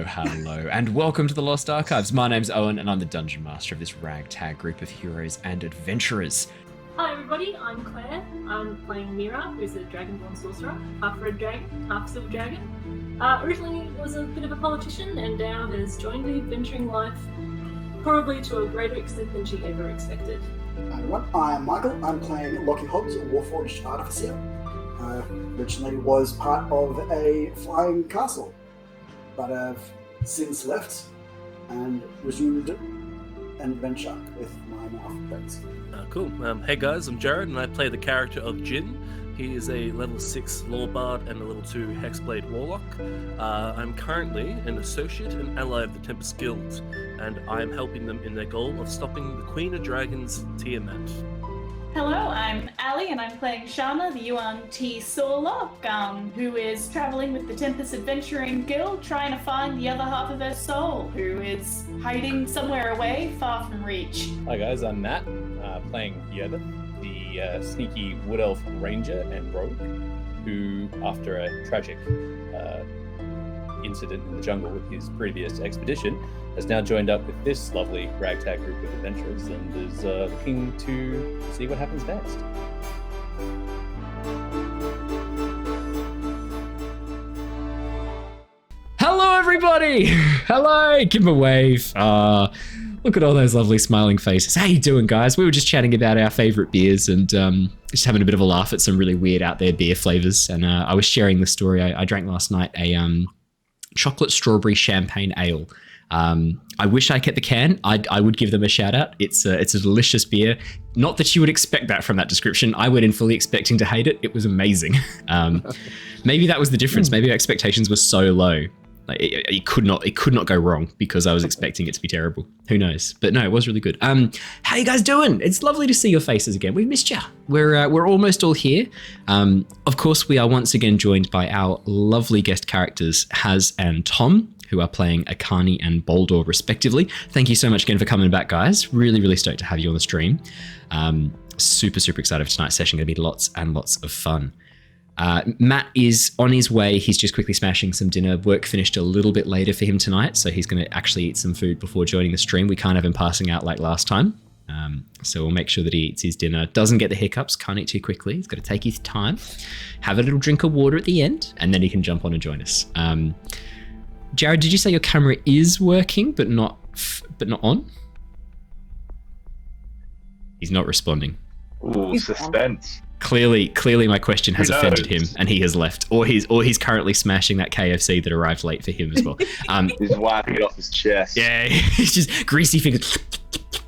hello, and welcome to the Lost Archives. My name's Owen, and I'm the Dungeon Master of this ragtag group of heroes and adventurers. Hi everybody, I'm Claire. I'm playing Mira, who's a Dragoborn Sorcerer, half red dragon, half silver dragon. Originally was a bit of a politician, and now has joined the adventuring life, probably to a greater extent than she ever expected. Hi everyone, I'm Michael. I'm playing Lockie Hobbs, a Warforged Artificer. Originally was part of a flying castle, but I've since left and resumed an adventure with my now friends. Cool. Hey guys, I'm Jared, and I play the character of Jin. He is a level 6 Law Bard and a level 2 Hexblade Warlock. I'm currently an associate and ally of the Tempest Guild, and I am helping them in their goal of stopping the Queen of Dragons, Tiamat. Hello, I'm Ali, and I'm playing Shana, the Yuan-Ti Sorcerer, who is traveling with the Tempest Adventuring Guild, trying to find the other half of her soul, who is hiding somewhere away, far from reach. Hi guys, I'm Matt, playing Yervith, the sneaky Wood Elf Ranger and Rogue, who, after a tragic incident in the jungle with his previous expedition, has now joined up with this lovely ragtag group of adventurers and is looking to see what happens next. Hello, everybody! Hello! Give them a wave. Look at all those lovely smiling faces. How you doing, guys? We were just chatting about our favourite beers and just having a bit of a laugh at some really weird out there beer flavours. And I was sharing the story. I drank last night a chocolate strawberry champagne ale. I wish I kept the can. I would give them a shout out. It's a delicious beer. Not that you would expect that from that description. I went in fully expecting to hate it. It was amazing. Maybe that was the difference. Maybe our expectations were so low. Like it could not go wrong because I was expecting it to be terrible. Who knows? But no, it was really good. How you guys doing? It's lovely to see your faces again. We've missed you. We're almost all here. Of course, we are once again joined by our lovely guest characters, Haz and Tom, who are playing Ekarni and Boldor respectively. Thank you so much again for coming back, guys. Really, really stoked to have you on the stream. Super excited for tonight's session. Going to be lots and lots of fun. Matt is on his way. He's just quickly smashing some dinner. Work finished a little bit later for him tonight, so he's going to actually eat some food before joining the stream. We can't have him passing out like last time. So we'll make sure that he eats his dinner, doesn't get the hiccups, can't eat too quickly. He's got to take his time, have a little drink of water at the end, and then he can jump on and join us. Jared, did you say your camera is working but not on? He's not responding. Ooh, suspense. Clearly my question has offended him and he has left, or he's currently smashing that KFC that arrived late for him as well. He's wiping it off his chest. Yeah, he's just greasy fingers,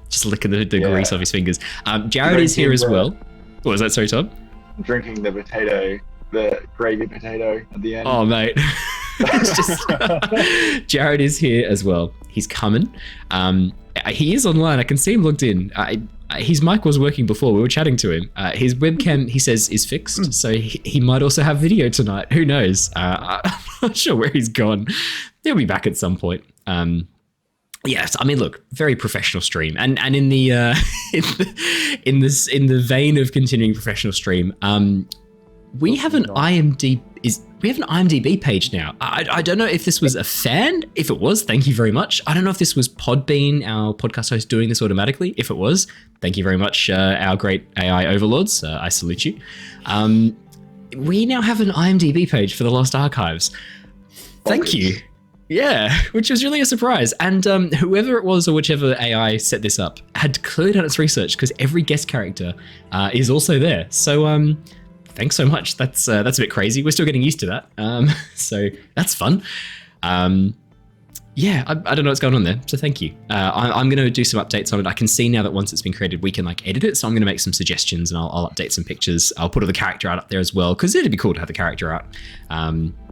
just licking the grease off his fingers. Jared is here as well. What was that? Sorry, Tom? Drinking the potato, the gravy potato at the end. Oh, mate. It's just Jared is here as well. He's coming. He is online. I can see him logged in. His mic was working before. We were chatting to him. His webcam, he says, is fixed. So he might also have video tonight. Who knows? I'm not sure where he's gone. He'll be back at some point. Yes, I mean, look, very professional stream, and in the in the vein of continuing professional stream, we have an IMDb page now. I don't know if this was a fan. If it was, thank you very much. I don't know if this was Podbean, our podcast host, doing this automatically. If it was, thank you very much, our great AI overlords. I salute you. We now have an IMDb page for the Lost Archives. Thank you. Yeah, which was really a surprise. And whoever it was or whichever AI set this up had clearly done its research, because every guest character is also there. So thanks so much. That's a bit crazy. We're still getting used to that. So that's fun. Yeah, I don't know what's going on there. So thank you. I'm going to do some updates on it. I can see now that once it's been created, we can edit it. So I'm going to make some suggestions and I'll update some pictures. I'll put all the character art up there as well, because it'd be cool to have the character art.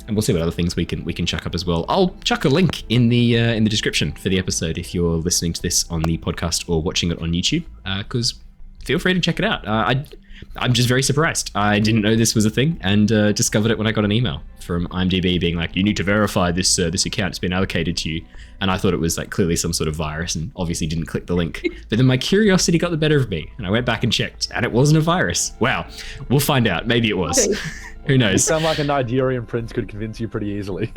And we'll see what other things we can chuck up as well. I'll chuck a link in the description for the episode if you're listening to this on the podcast or watching it on YouTube, because feel free to check it out. I'm just very surprised. I didn't know this was a thing and discovered it when I got an email from IMDb being like, you need to verify this account. It's been allocated to you. And I thought it was clearly some sort of virus and obviously didn't click the link. But then my curiosity got the better of me and I went back and checked and it wasn't a virus. Wow. We'll find out. Maybe it was. Who You knows? sound like a Nigerian prince could convince you pretty easily.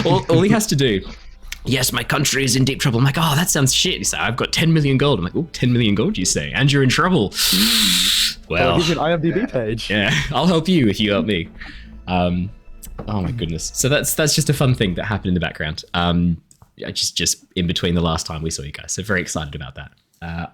all he has to do, yes, my country is in deep trouble. I'm like, oh, that sounds shit. He's like, I've got 10 million gold. I'm like, oh, 10 million gold, you say? And you're in trouble. Well, Well, give you an IMDb page. yeah, I'll help you if you help me. Oh my goodness. So that's just a fun thing that happened in the background. Just in between the last time we saw you guys. So very excited about that.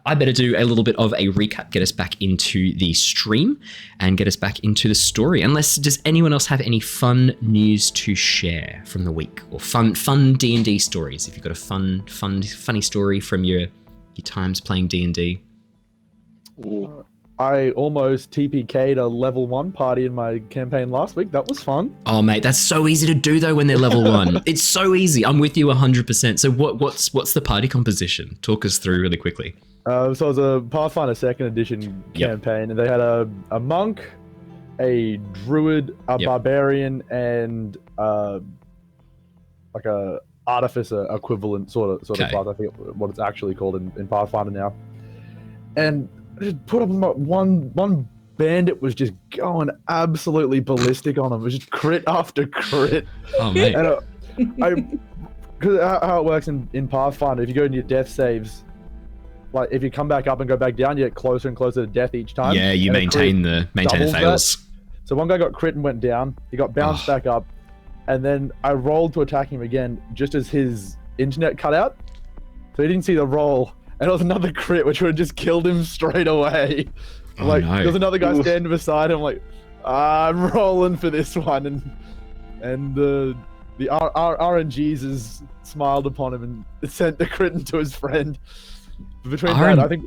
I better do a little bit of a recap, get us back into the stream and get us back into the story. Does anyone else have any fun news to share from the week, or fun D&D stories? If you've got a funny story from your times playing D&D. I almost TPK'd a level 1 party in my campaign last week. That was fun. Oh mate, that's so easy to do though when they're level 1. It's so easy. I'm with you 100%. So what's the party composition? Talk us through really quickly. So it was a Pathfinder 2nd edition campaign, and they had a monk, a druid, a barbarian, and like a artificer equivalent sort of class. I forget what it's actually called in Pathfinder now. And I just put up one bandit was just going absolutely ballistic on him. It was just crit after crit. Oh mate. And because how it works in Pathfinder, if you go into your death saves, like if you come back up and go back down, you get closer and closer to death each time. Yeah, you maintain the fails. So one guy got crit and went down. He got bounced back up, and then I rolled to attack him again just as his internet cut out. So he didn't see the roll, and it was another crit which would have just killed him straight away. No. There's another guy standing beside him, like, I'm rolling for this one, and the RNGs smiled upon him and sent the crit into his friend. But between that, I think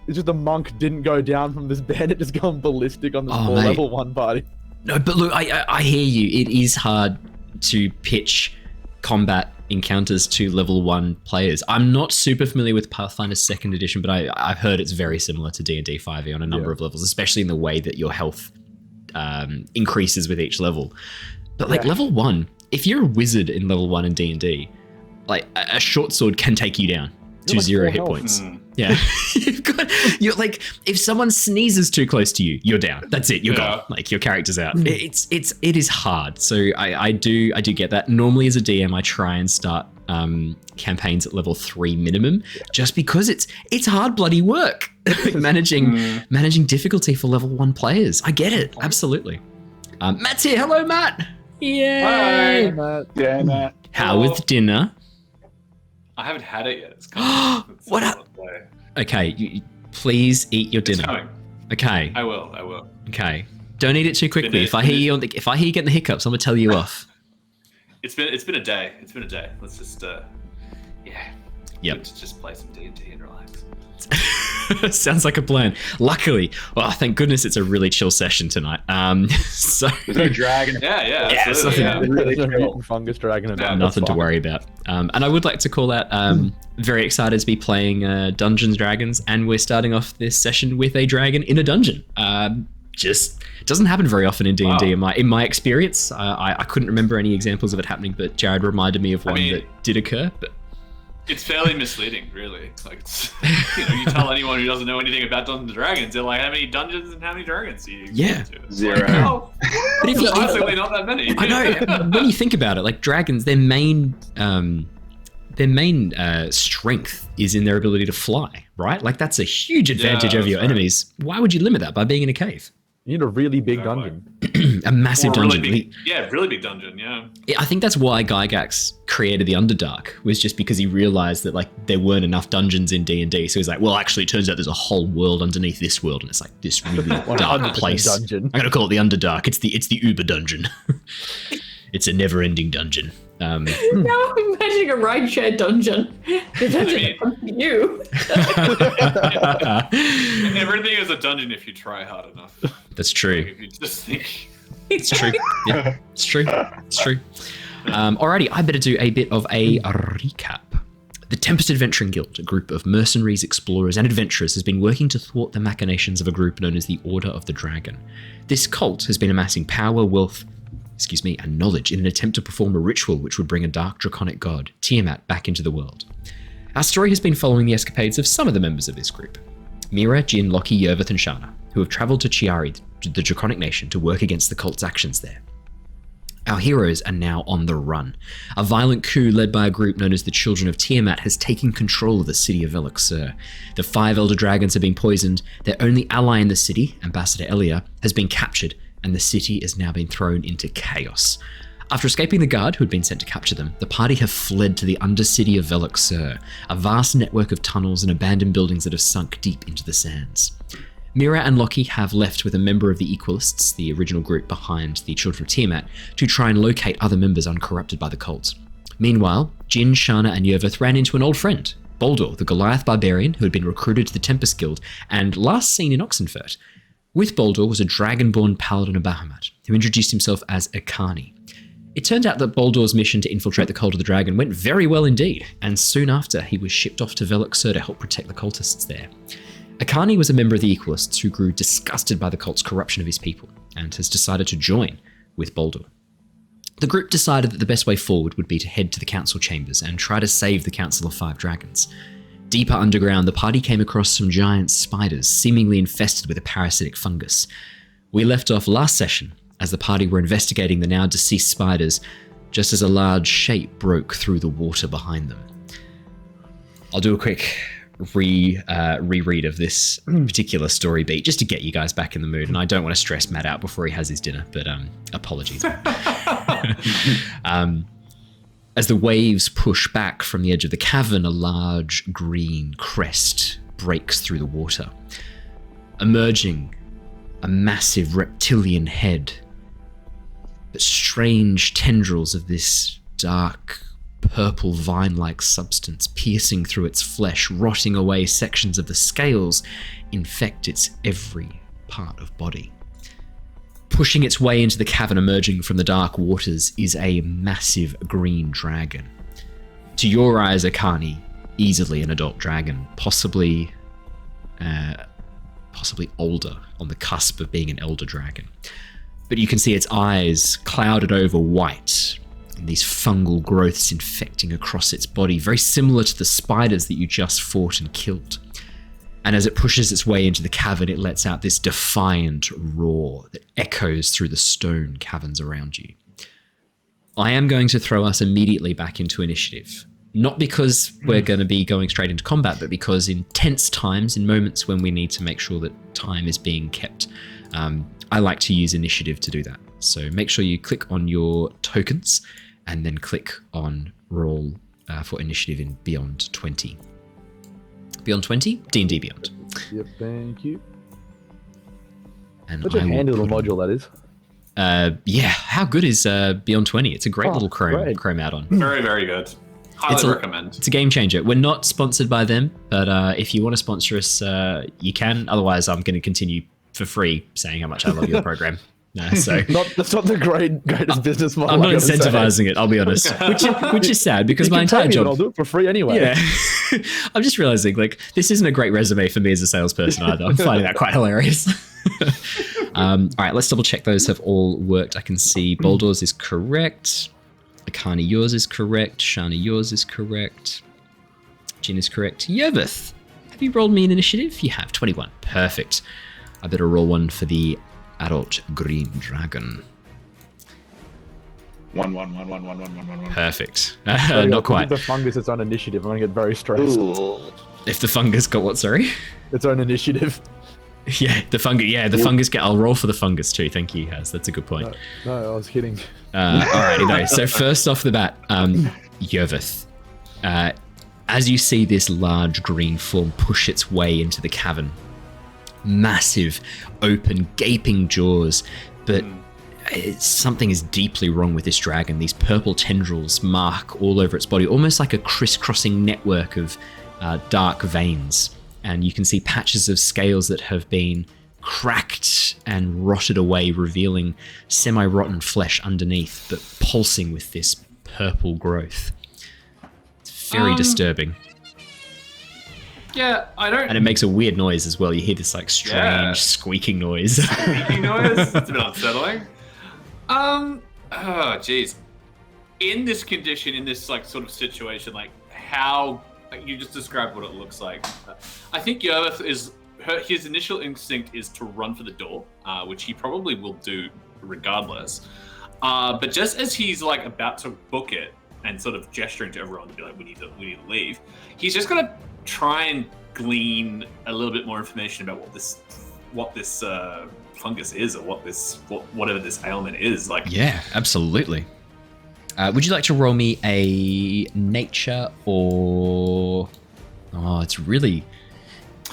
it's just the monk didn't go down from this bandit just going ballistic on the small level 1 party. No, but look, I hear you. It is hard to pitch combat encounters to level 1 players. I'm not super familiar with Pathfinder 2nd edition, but I've heard it's very similar to D&D 5e on a number of levels, especially in the way that your health increases with each level. But like level 1, if you're a wizard in level 1 in D&D, like a short sword can take you down to 0 hit points. Yeah. You're like, if someone sneezes too close to you, you're down. That's it. You're gone. Like your character's out. It is hard. So I do get that. Normally as a DM, I try and start campaigns at level 3 minimum, just because it's hard bloody work managing difficulty for level 1 players. I get it. Absolutely. Matt's here. Hello, Matt. Yay. Hi, Matt. Yeah, Matt. How was dinner? I haven't had it yet. It's kind of what up? Okay, please eat your dinner. It's coming. Okay. I will. Okay. Don't eat it too quickly. If I hear you getting the hiccups, I'm gonna tell you off. It's been a day. Let's just just play some D&D and relax. Sounds like a plan. Luckily, well, thank goodness it's a really chill session tonight. So There's no dragon. Yeah, absolutely. Really There's no chill. mutant fungus dragon about. Nothing to worry about. And I would like to call out, very excited to be playing Dungeons & Dragons, and we're starting off this session with a dragon in a dungeon. Just doesn't happen very often in D&D. Wow. In my experience. I couldn't remember any examples of it happening, but Jared reminded me of one that did occur. But It's fairly misleading, really. Like, it's, you tell anyone who doesn't know anything about Dungeons & Dragons, they're like, how many dungeons and how many dragons do you get to? It's 0. Like, oh, But if you- surprisingly not that many. I know. When you think about it, like dragons, their main strength is in their ability to fly, right? Like that's a huge advantage over your enemies. Why would you limit that by being in a cave? You need a really big dungeon. A massive dungeon. Really big dungeon, yeah. I think that's why Gygax created the Underdark, was just because he realized that like there weren't enough dungeons in D&D. So he's like, well, actually, it turns out there's a whole world underneath this world, and it's like this really dark place. Dungeon. I'm gonna call it the Underdark. It's the Uber dungeon. It's a never-ending dungeon. Now I'm imagining a rideshare dungeon. The dungeon comes to you. Everything is a dungeon if you try hard enough. That's true. If you just think. It's true. Yeah, it's true. It's true. Alrighty, I better do a bit of a recap. The Tempest Adventuring Guild, a group of mercenaries, explorers, and adventurers, has been working to thwart the machinations of a group known as the Order of the Dragon. This cult has been amassing power, wealth, and knowledge in an attempt to perform a ritual which would bring a dark draconic god, Tiamat, back into the world. Our story has been following the escapades of some of the members of this group. Mira, Jin, Loki, Yervith, and Shana, who have traveled to Chiari, the Draconic Nation, to work against the cult's actions there. Our heroes are now on the run. A violent coup led by a group known as the Children of Tiamat has taken control of the city of Elixir. The 5 Elder Dragons have been poisoned, their only ally in the city, Ambassador Elia, has been captured, and the city has now been thrown into chaos. After escaping the guard who had been sent to capture them, the party have fled to the Undercity of Elixir, a vast network of tunnels and abandoned buildings that have sunk deep into the sands. Mira and Loki have left with a member of the Equalists, the original group behind the Children of Tiamat, to try and locate other members uncorrupted by the cult. Meanwhile, Jin, Shana, and Yervith ran into an old friend, Boldor, the Goliath Barbarian who had been recruited to the Tempest Guild and last seen in Oxenfurt. With Boldor was a Dragonborn Paladin of Bahamut, who introduced himself as Ekarni. It turned out that Boldor's mission to infiltrate the Cult of the Dragon went very well indeed, and soon after he was shipped off to Velixir to help protect the cultists there. Ekarni was a member of the Equalists who grew disgusted by the cult's corruption of his people, and has decided to join with Boldor. The group decided that the best way forward would be to head to the council chambers and try to save the Council of 5 Dragons. Deeper underground, the party came across some giant spiders, seemingly infested with a parasitic fungus. We left off last session as the party were investigating the now deceased spiders, just as a large shape broke through the water behind them. I'll do a quick reread of this particular story beat just to get you guys back in the mood, and I don't want to stress Matt out before he has his dinner, but apologies. As the waves push back from the edge of the cavern, a large green crest breaks through the water. Emerging, a massive reptilian head, but strange tendrils of this dark purple vine-like substance piercing through its flesh, rotting away sections of the scales, infect its every part of body. Pushing its way into the cavern emerging from the dark waters is a massive green dragon. To your eyes, Ekarni, easily an adult dragon, possibly older, on the cusp of being an elder dragon. But you can see its eyes clouded over white, and these fungal growths infecting across its body, very similar to the spiders that you just fought and killed. And as it pushes its way into the cavern, it lets out this defiant roar that echoes through the stone caverns around you. I am going to throw us immediately back into initiative. Not because we're going to be going straight into combat, but because in tense times, in moments when we need to make sure that time is being kept, I like to use initiative to do that. So make sure you click on your tokens and then click on roll for initiative in Beyond 20. Beyond 20? D&D Beyond. Yep, thank you. And such a handy little module that is. Yeah, how good is Beyond 20? It's a great little Chrome add-on. Very, very good. Highly recommend. It's a game changer. We're not sponsored by them, but if you want to sponsor us, you can. Otherwise, I'm going to continue for free saying how much I love your program. So that's not the greatest business model. I'm not incentivizing it, I'll be honest, which is sad because my entire job. I'll do it for free anyway. Yeah, I'm just realizing like this isn't a great resume for me as a salesperson either. I'm finding that quite hilarious. All right, let's double check those have all worked. I can see Boldor's is correct. Ekarni, yours is correct. Shana, yours is correct. Jin is correct. Yervith, have you rolled me an initiative? You have 21. Perfect. I better roll one for the adult green dragon. One. Perfect. Not quite. The fungus its own initiative. I'm gonna get very stressed. Ooh. If the fungus got what? Sorry. Its own initiative. Yeah, the fungus. Yeah, the fungus. I'll roll for the fungus too. Thank you, Haz. That's a good point. No, I was kidding. Alrighty, though. So first off the bat, Yervith. As you see this large green form push its way into the cavern, massive, open, gaping jaws, but something is deeply wrong with this dragon. These purple tendrils mark all over its body, almost like a crisscrossing network of dark veins. And you can see patches of scales that have been cracked and rotted away, revealing semi-rotten flesh underneath, but pulsing with this purple growth. It's very disturbing. Yeah, I don't... And it makes a weird noise as well. You hear this like strange squeaking noise. Squeaking noise? It's a bit unsettling. Oh, jeez. In this condition, in this like sort of situation, like how... Like, you just described what it looks like. I think Yervith is his initial instinct is to run for the door, which he probably will do regardless. But just as he's like about to book it and sort of gesturing to everyone to be like, we need to leave, he's just gonna try and glean a little bit more information about what this fungus is, or whatever this ailment is. Like, yeah, absolutely. Would you like to roll me a nature or? Oh, it's really.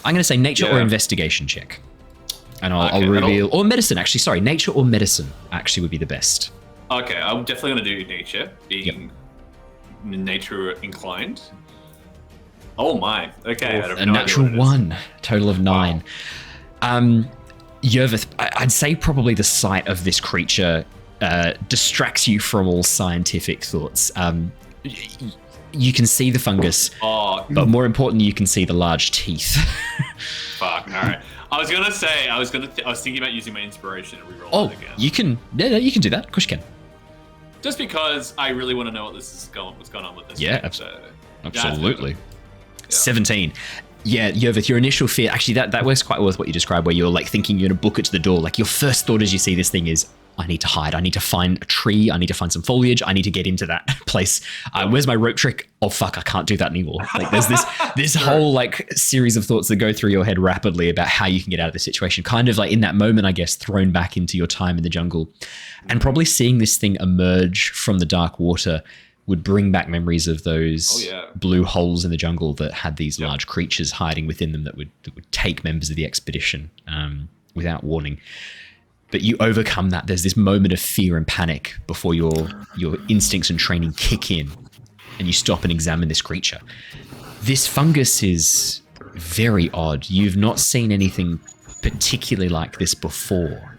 I'm going to say nature or investigation check, and I'll reveal or medicine. Actually, sorry, nature or medicine actually would be the best. Okay, I'm definitely going to do nature, being nature inclined. Oh my! Okay, a natural 1, total of 9. Yervith, I'd say probably the sight of this creature distracts you from all scientific thoughts. You can see the fungus, but more importantly, you can see the large teeth. Fuck! All right. I was thinking about using my inspiration and reroll it again. You can. Yeah, you can do that. Of course you can. Just because I really want to know what's going on with this. Yeah, absolutely. Yeah. 17. Yeah, Yervith, your initial fear, actually that works quite well with what you described, where you're like thinking you're gonna book it to the door. Like your first thought as you see this thing is, I need to hide. I need to find a tree. I need to find some foliage. I need to get into that place. Where's my rope trick? Oh fuck, I can't do that anymore. Like there's this whole like series of thoughts that go through your head rapidly about how you can get out of this situation. Kind of like in that moment, I guess, thrown back into your time in the jungle, and probably seeing this thing emerge from the dark water would bring back memories of those blue holes in the jungle that had these large creatures hiding within them that would take members of the expedition without warning. But you overcome that. There's this moment of fear and panic before your instincts and training kick in, and you stop and examine this creature. This fungus is very odd. You've not seen anything particularly like this before.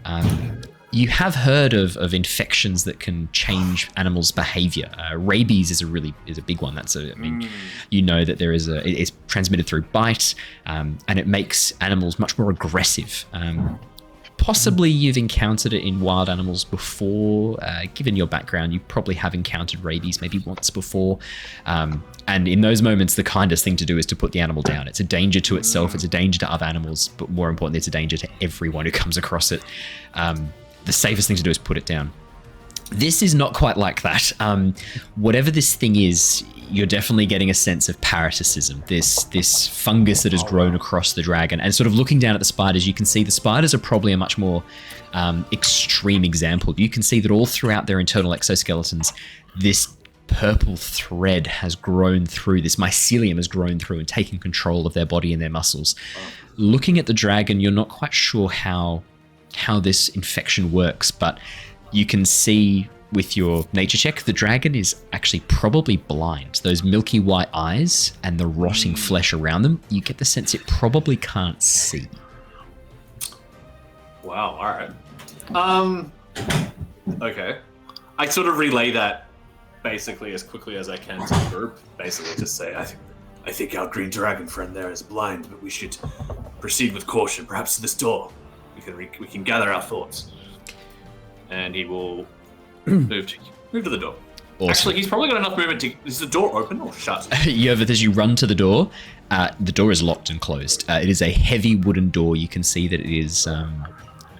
You have heard of infections that can change animals' behavior. Rabies is a big one. You know that it's transmitted through bite, and it makes animals much more aggressive. Possibly you've encountered it in wild animals before. Given your background, you probably have encountered rabies maybe once before. And in those moments, the kindest thing to do is to put the animal down. It's a danger to itself, it's a danger to other animals, but more importantly, it's a danger to everyone who comes across it. The safest thing to do is put it down. This is not quite like that. Whatever this thing is, you're definitely getting a sense of parasitism. This fungus that has grown across the dragon. And sort of looking down at the spiders, you can see the spiders are probably a much more extreme example. You can see that all throughout their internal exoskeletons, this purple thread has grown through, this mycelium has grown through and taken control of their body and their muscles. Looking at the dragon, you're not quite sure how this infection works, but you can see with your nature check, the dragon is actually probably blind. Those milky white eyes and the rotting flesh around them, you get the sense it probably can't see. Wow, alright. Okay. I sort of relay that basically as quickly as I can to the group. Basically just say, I think our green dragon friend there is blind, but we should proceed with caution, perhaps to this door. We can gather our thoughts. And he will move to the door. Awesome. Actually, he's probably got enough movement to... Is the door open or shut? Yervith, as you run to the door is locked and closed. It is a heavy wooden door. You can see that it is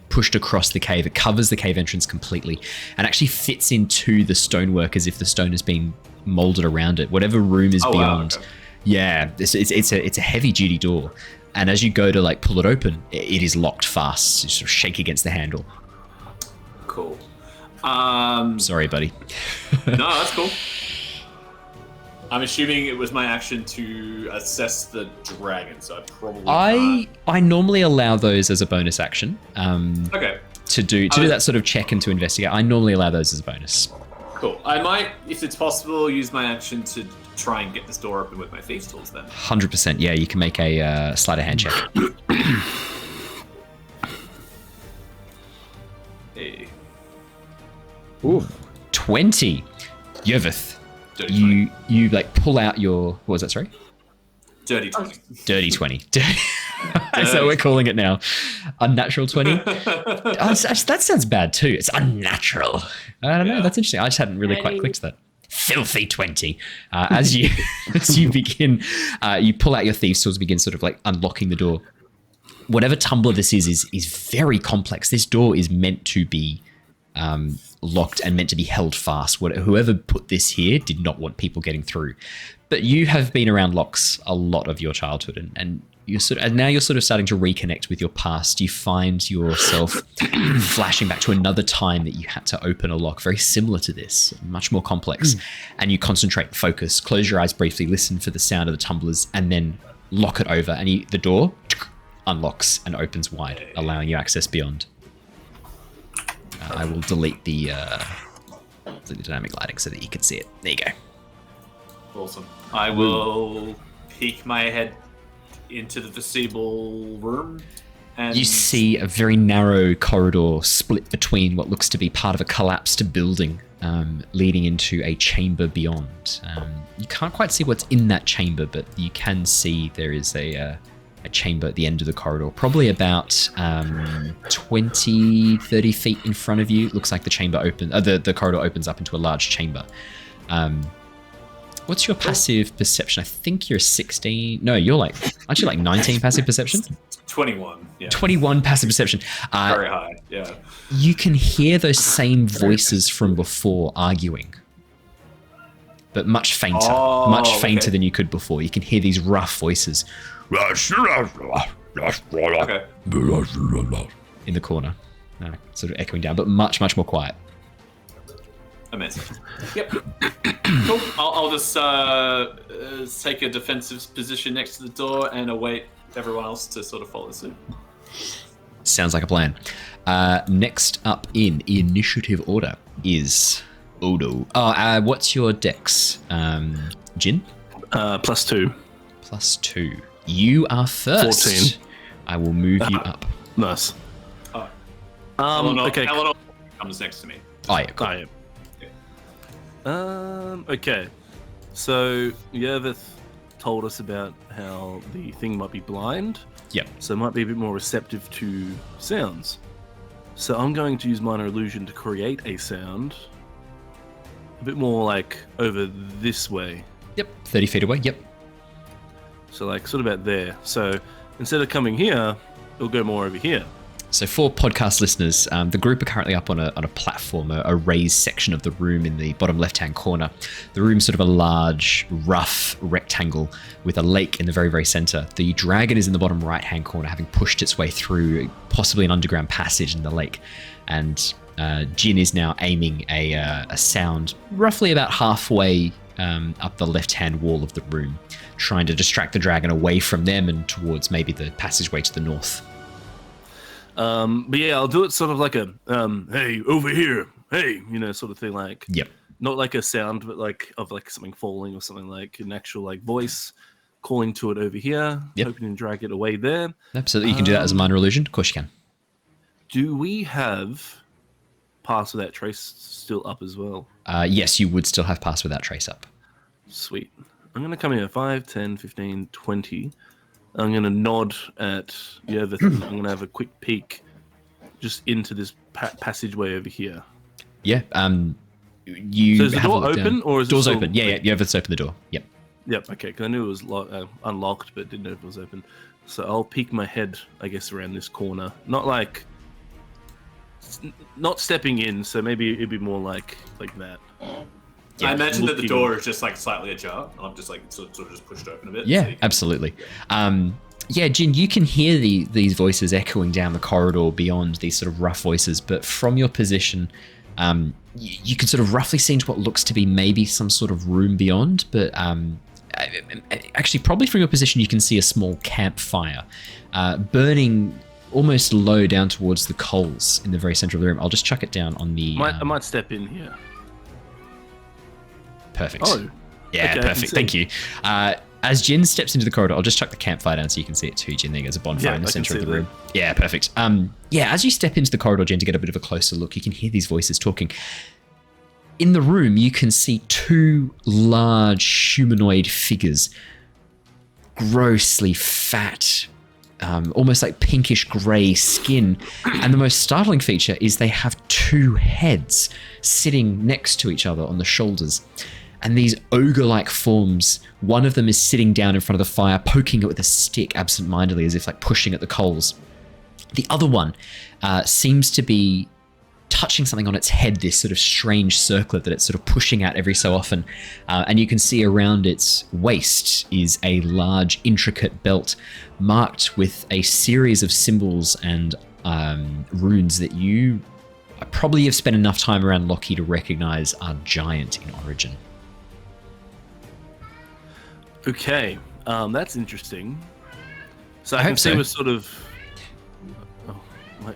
pushed across the cave. It covers the cave entrance completely and actually fits into the stonework as if the stone has been molded around it. Whatever room is beyond. Wow, okay. Yeah, it's a heavy-duty door. And as you go to like pull it open, it is locked fast. You sort of shake against the handle. Cool. Sorry, buddy. No, that's cool. I'm assuming it was my action to assess the dragon, so I probably I normally allow those as a bonus action. Okay. To do that sort of check and to investigate. I normally allow those as a bonus. Cool. I might, if it's possible, use my action to try and get this door open with my thieves' tools then. 100%. Yeah, you can make a sleight of hand check. Hey. Ooh. 20. Yervith, you like pull out your, what was that, sorry? Dirty 20. Dirty 20. Is that what we're calling it now? Unnatural 20? That sounds bad too. It's unnatural. I don't know. That's interesting. I just hadn't really quite clicked that. Filthy 20. As you begin, you pull out your thieves' tools, begin sort of like unlocking the door. whatever tumbler this is very complex. This door is meant to be locked and meant to be held fast. Whoever put this here did not want people getting through. But you have been around locks a lot of your childhood, and now you're sort of starting to reconnect with your past. You find yourself flashing back to another time that you had to open a lock very similar to this, much more complex. And you concentrate, focus, close your eyes briefly, listen for the sound of the tumblers, and then lock it over. And the door unlocks and opens wide, allowing you access beyond. I will delete the dynamic lighting so that you can see it. There you go. Awesome. I will peek my head into the foreseeable room. And you see a very narrow corridor split between what looks to be part of a collapsed building, leading into a chamber beyond. You can't quite see what's in that chamber, but you can see there is a chamber at the end of the corridor, probably about 20, 30 feet in front of you. It looks like the chamber the corridor opens up into a large chamber. What's your passive perception? I think you're 16. No, aren't you like 19 passive perception? 21. Yeah. 21 passive perception. Very high. Yeah. You can hear those same voices from before arguing, but much fainter. Much fainter than you could before. You can hear these rough voices. Okay. In the corner, sort of echoing down, but much, much more quiet. Amazing. Yep. Cool. I'll just take a defensive position next to the door and await everyone else to sort of follow suit. Sounds like a plan. Next up in initiative order is Odo. What's your dex, Jin? +2. +2. You are first. 14. I will move you up. Nice. Eleanor, Okay. Eleanor comes next to me. Oh yeah, cool. Okay. So Yervith told us about how the thing might be blind. Yep. So it might be a bit more receptive to sounds. So I'm going to use minor illusion to create a sound a bit more like over this way. Yep. 30 feet away. Yep. So like sort of about there. So instead of coming here, it'll go more over here. So for podcast listeners, the group are currently up on a platform, a raised section of the room in the bottom left-hand corner. The room's sort of a large, rough rectangle with a lake in the very, very center. The dragon is in the bottom right-hand corner, having pushed its way through possibly an underground passage in the lake. And Jin is now aiming a sound roughly about halfway up the left-hand wall of the room, trying to distract the dragon away from them and towards maybe the passageway to the north. But yeah, I'll do it sort of like a hey, over here, hey, sort of thing, like yep. Not like a sound, but like of like something falling or something, like an actual like voice calling to it over here, yep. Hoping to drag it away there. Absolutely, you can do that as a minor illusion. Of course you can. Do we have Pass Without Trace still up as well? Yes, you would still have Pass Without Trace up. Sweet. I'm going to come in at 5, 10, 15, 20. I'm going to nod at Yervith. I'm going to have a quick peek just into this passageway over here. Yeah. So is the door open or is door's it open? Yeah, Yervith's opened the door. Yep. Yep. Okay. Because I knew it was unlocked, but didn't know if it was open. So I'll peek my head, I guess, around this corner. Not stepping in. So maybe it'd be more like that. Yeah, I imagine that the door is just like slightly ajar. I'm just like sort of just pushed open a bit. Yeah, absolutely. Yeah, Jin, you can hear these voices echoing down the corridor beyond, these sort of rough voices, but from your position, you can sort of roughly see into what looks to be maybe some sort of room beyond, but actually probably from your position you can see a small campfire burning almost low down towards the coals in the very center of the room. I'll just chuck it down on the... I might step in here. Perfect. Oh. Yeah, okay, perfect. Thank you. As Jin steps into the corridor, I'll just chuck the campfire down so you can see it too, Jin. There's a bonfire in the center of the room. Yeah, perfect. As you step into the corridor, Jin, to get a bit of a closer look, you can hear these voices talking. In the room, you can see two large humanoid figures, grossly fat, almost like pinkish grey skin. And the most startling feature is they have two heads sitting next to each other on the shoulders. and these ogre-like forms, one of them is sitting down in front of the fire, poking it with a stick absentmindedly, as if like pushing at the coals. The other one seems to be touching something on its head, this sort of strange circlet that it's sort of pushing out every so often. And you can see around its waist is a large, intricate belt marked with a series of symbols and runes that you probably have spent enough time around Lockie to recognize are giant in origin. Okay, that's interesting. So I hope can see so. we're sort of...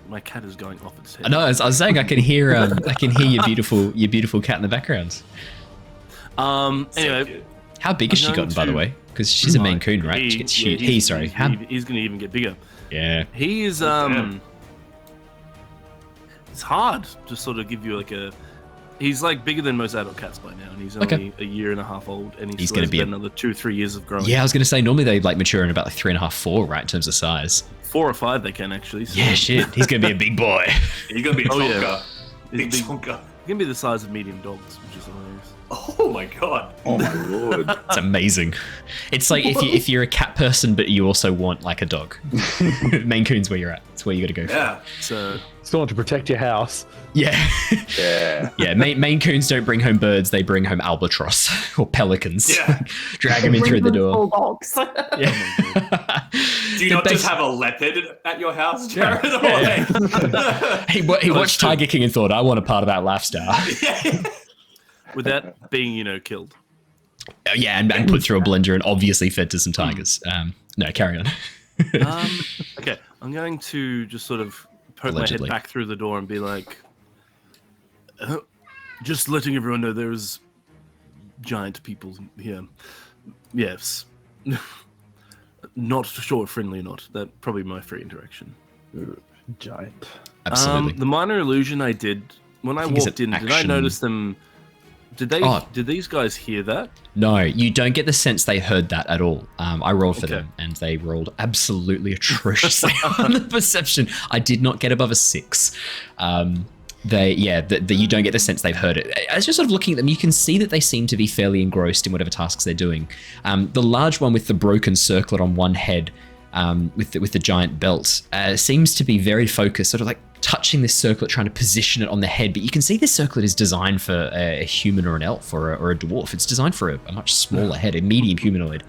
My cat is going off its head. No, I was saying I can hear your beautiful cat in the background. Anyway, how big has she gotten, by the way? Because she's a Maine Coon, right? She gets huge. He's going to even get bigger. Yeah. He is. It's hard to sort of give you like a. He's like bigger than most adult cats by now, and he's only a year and a half old, and he's going to be another 2-3 years of growing. Yeah, I was going to say normally they like mature in about like 3.5, 4, right, in terms of size. 4 or 5 they can actually. So. Yeah, shit. He's going to be a big boy. He's going to be a chonker. Yeah. Big chonker. He's going to be the size of medium dogs, which is hilarious. Oh my god. Oh my lord. It's amazing. It's like if you're a cat person, but you also want like a dog. Maine Coon's where you're at. It's where you got to go. Yeah. So Still want to protect your house. Yeah. Yeah. Yeah. Maine Coons don't bring home birds; they bring home albatross or pelicans. Yeah. Drag them in through the door. Bulldogs. Yeah. Do you not just have a leopard at your house, Jared? Yeah. He watched Tiger King and thought, "I want a part of that lifestyle." without being, killed. Yeah, and put through a blender and obviously fed to some tigers. No, carry on. Okay, I'm going to just sort of poke Allegedly. my head back through the door and be like, just letting everyone know there's giant people here. Yes. Not sure friendly or not. That's probably my free interaction. Giant. Absolutely. The minor illusion I did when I walked in, did I notice them? Did these guys hear that? No, you don't get the sense they heard that at all. I rolled for them, and they rolled absolutely atrociously on the perception. I did not get above a 6. You don't get the sense they've heard it. As you're sort of looking at them, you can see that they seem to be fairly engrossed in whatever tasks they're doing. The large one with the broken circlet on one head, with the giant belt, seems to be very focused, sort of like touching this circlet, trying to position it on the head. But you can see this circlet is designed for a human or an elf or a dwarf. It's designed for a much smaller head, a medium humanoid.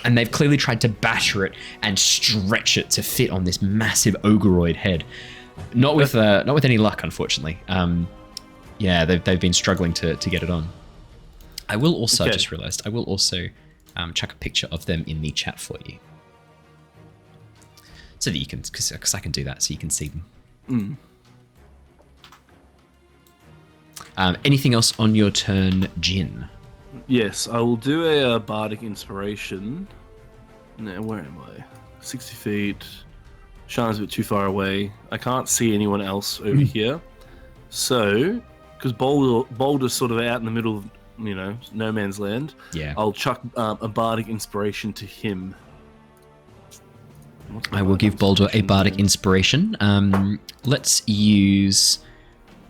And they've clearly tried to batter it and stretch it to fit on this massive ogreoid head. Not with any luck, unfortunately. They've been struggling to get it on. I will also, I just realized, chuck a picture of them in the chat for you. So that you can, because I can do that, so you can see them. Anything else on your turn, Jin? Yes, I will do a Bardic Inspiration. Now, where am I? 60 feet. Shana's a bit too far away. I can't see anyone else over here. So, because Boldor's sort of out in the middle of, no man's land, I'll chuck a Bardic Inspiration to him. I will give Boldor a Bardic Inspiration. Let's use...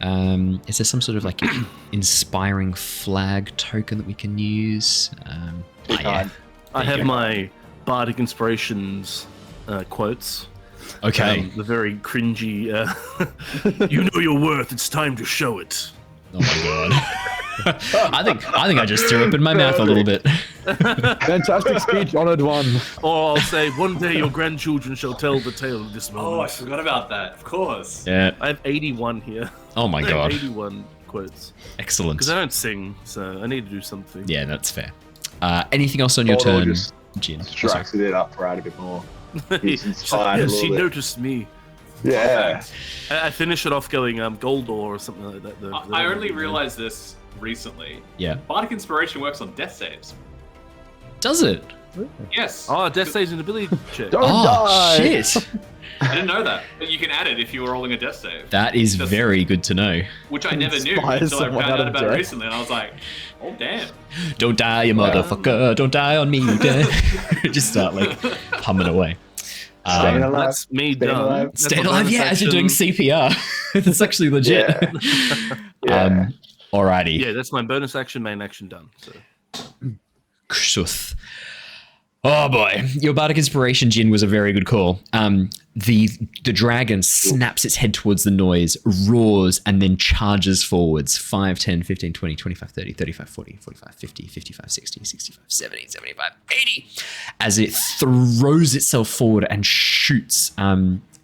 is there some sort of like inspiring flag token that we can use? I have my Bardic Inspirations quotes. Okay. The very cringy, you know your worth, it's time to show it. Oh my god. I think I just threw up in my mouth a little bit. Fantastic speech, honored one. Or I'll say, one day your grandchildren shall tell the tale of this moment. Oh, I forgot about that. Of course. Yeah. I have 81 here. Oh my god. 81 quotes. Excellent. Because I don't sing, so I need to do something. Yeah, that's fair. Anything else on your turn, Jin? Distracted it up right a bit more. He's inspired Yes, a she little bit. noticed me. Yeah. I finish it off going Goldor or something like that. I only realized this recently. Yeah. Bardic Inspiration works on death saves. Does it? Yes. Oh, death saves an ability check. Don't Oh, die. shit. I didn't know that. But you can add it if you were rolling a death save. That is very good to know. Which I never knew Inspire until I someone found out out of about it death. recently, and I was like, oh damn. Don't die, you motherfucker. Don't die on me. Just start like humming away. Staying alive. That's me Staying done. alive. That's Stay my alive, bonus yeah, as you're doing action. CPR. That's actually legit. Yeah. Alrighty. Yeah, that's my bonus action, main action done. So. Ksuth. Oh boy, your Bardic Inspiration, Jin, was a very good call. The dragon snaps its head towards the noise, roars, and then charges forwards. 5, 10, 15, 20, 25, 30, 35, 40, 45, 50, 55, 60, 65, 70, 75, 80. As it throws itself forward and shoots,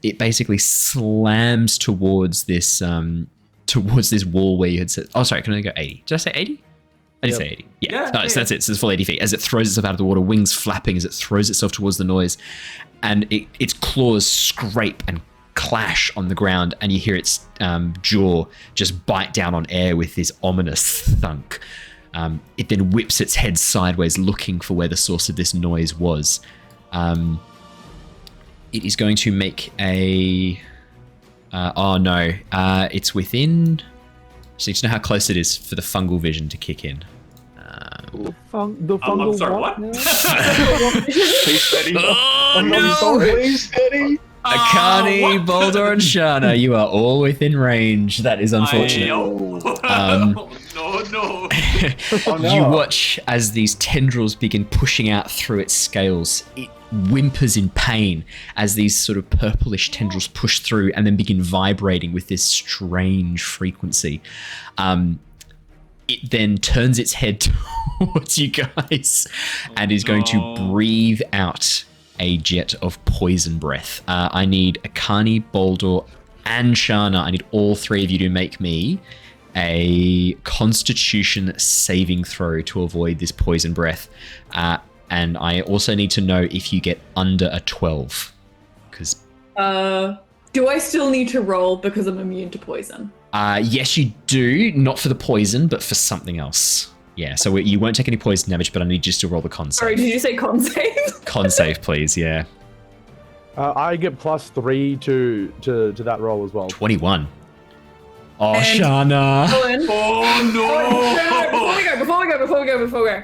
it basically slams towards this wall where you had said, oh sorry, can I go 80? Did I say 80? I did say 80. Yeah. So that's it. So it's full 80 feet. As it throws itself out of the water, wings flapping as it throws itself towards the noise. And its claws scrape and clash on the ground. And you hear its jaw just bite down on air with this ominous thunk. It then whips its head sideways, looking for where the source of this noise was. It is going to make a... oh no. It's within... Just need to know how close it is for the fungal vision to kick in. The fungal I'm sorry, what? Please steady. Oh no! Please steady. Ekarni, Boldor, and Shana, you are all within range. That is unfortunate. No. Oh, no. You watch as these tendrils begin pushing out through its scales. It whimpers in pain as these sort of purplish tendrils push through and then begin vibrating with this strange frequency. It then turns its head towards you guys and is going to breathe out a jet of poison breath. I need Ekarni, Boldor, and Shana. I need all three of you to make me a Constitution saving throw to avoid this poison breath. And I also need to know if you get under a 12. Because do I still need to roll because I'm immune to poison? Yes, you do. Not for the poison, but for something else. Yeah, so you won't take any poison damage, but I need you to roll the con save. Sorry, did you say con save? Con save, please, yeah. I get +3 to that roll as well. 21. Oh, And Shana. Owen, Oh no! Before we go.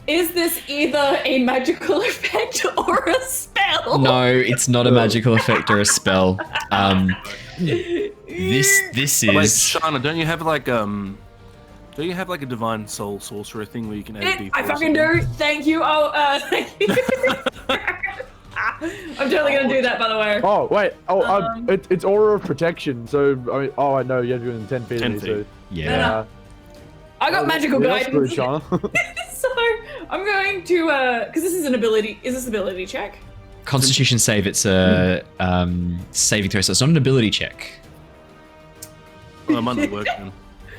Is this either a magical effect or a spell? No, it's not a magical effect or a spell. This is... Wait, Shana, don't you have like a divine soul sorcerer thing where you can add D4? I fucking do. Thank you. Oh, thank you. I'm totally gonna do that, by the way. Oh wait. It's aura of protection. So I mean, I know you have to go in 10 feet. 10 feet. So, Yeah. I got magical that's guidance. good, Shana. So I'm going to because this is an ability. Is this an ability check? Constitution save, it's a saving throw, so it's not an ability check. Well, I might not work then.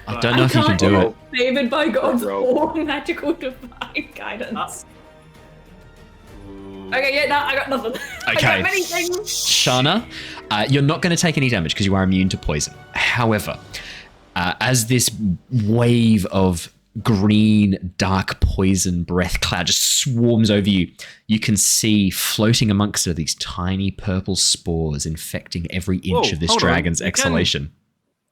I don't know if you can do it. Favored by gods Roll. or magical divine guidance. Okay, yeah, no, I got nothing. I Okay. got many things. Shana, you're not going to take any damage because you are immune to poison. However, as this wave of green, dark poison breath cloud just swarms over you, you can see floating amongst it these tiny purple spores infecting every inch Whoa, of this hold on. dragon's You can- exhalation.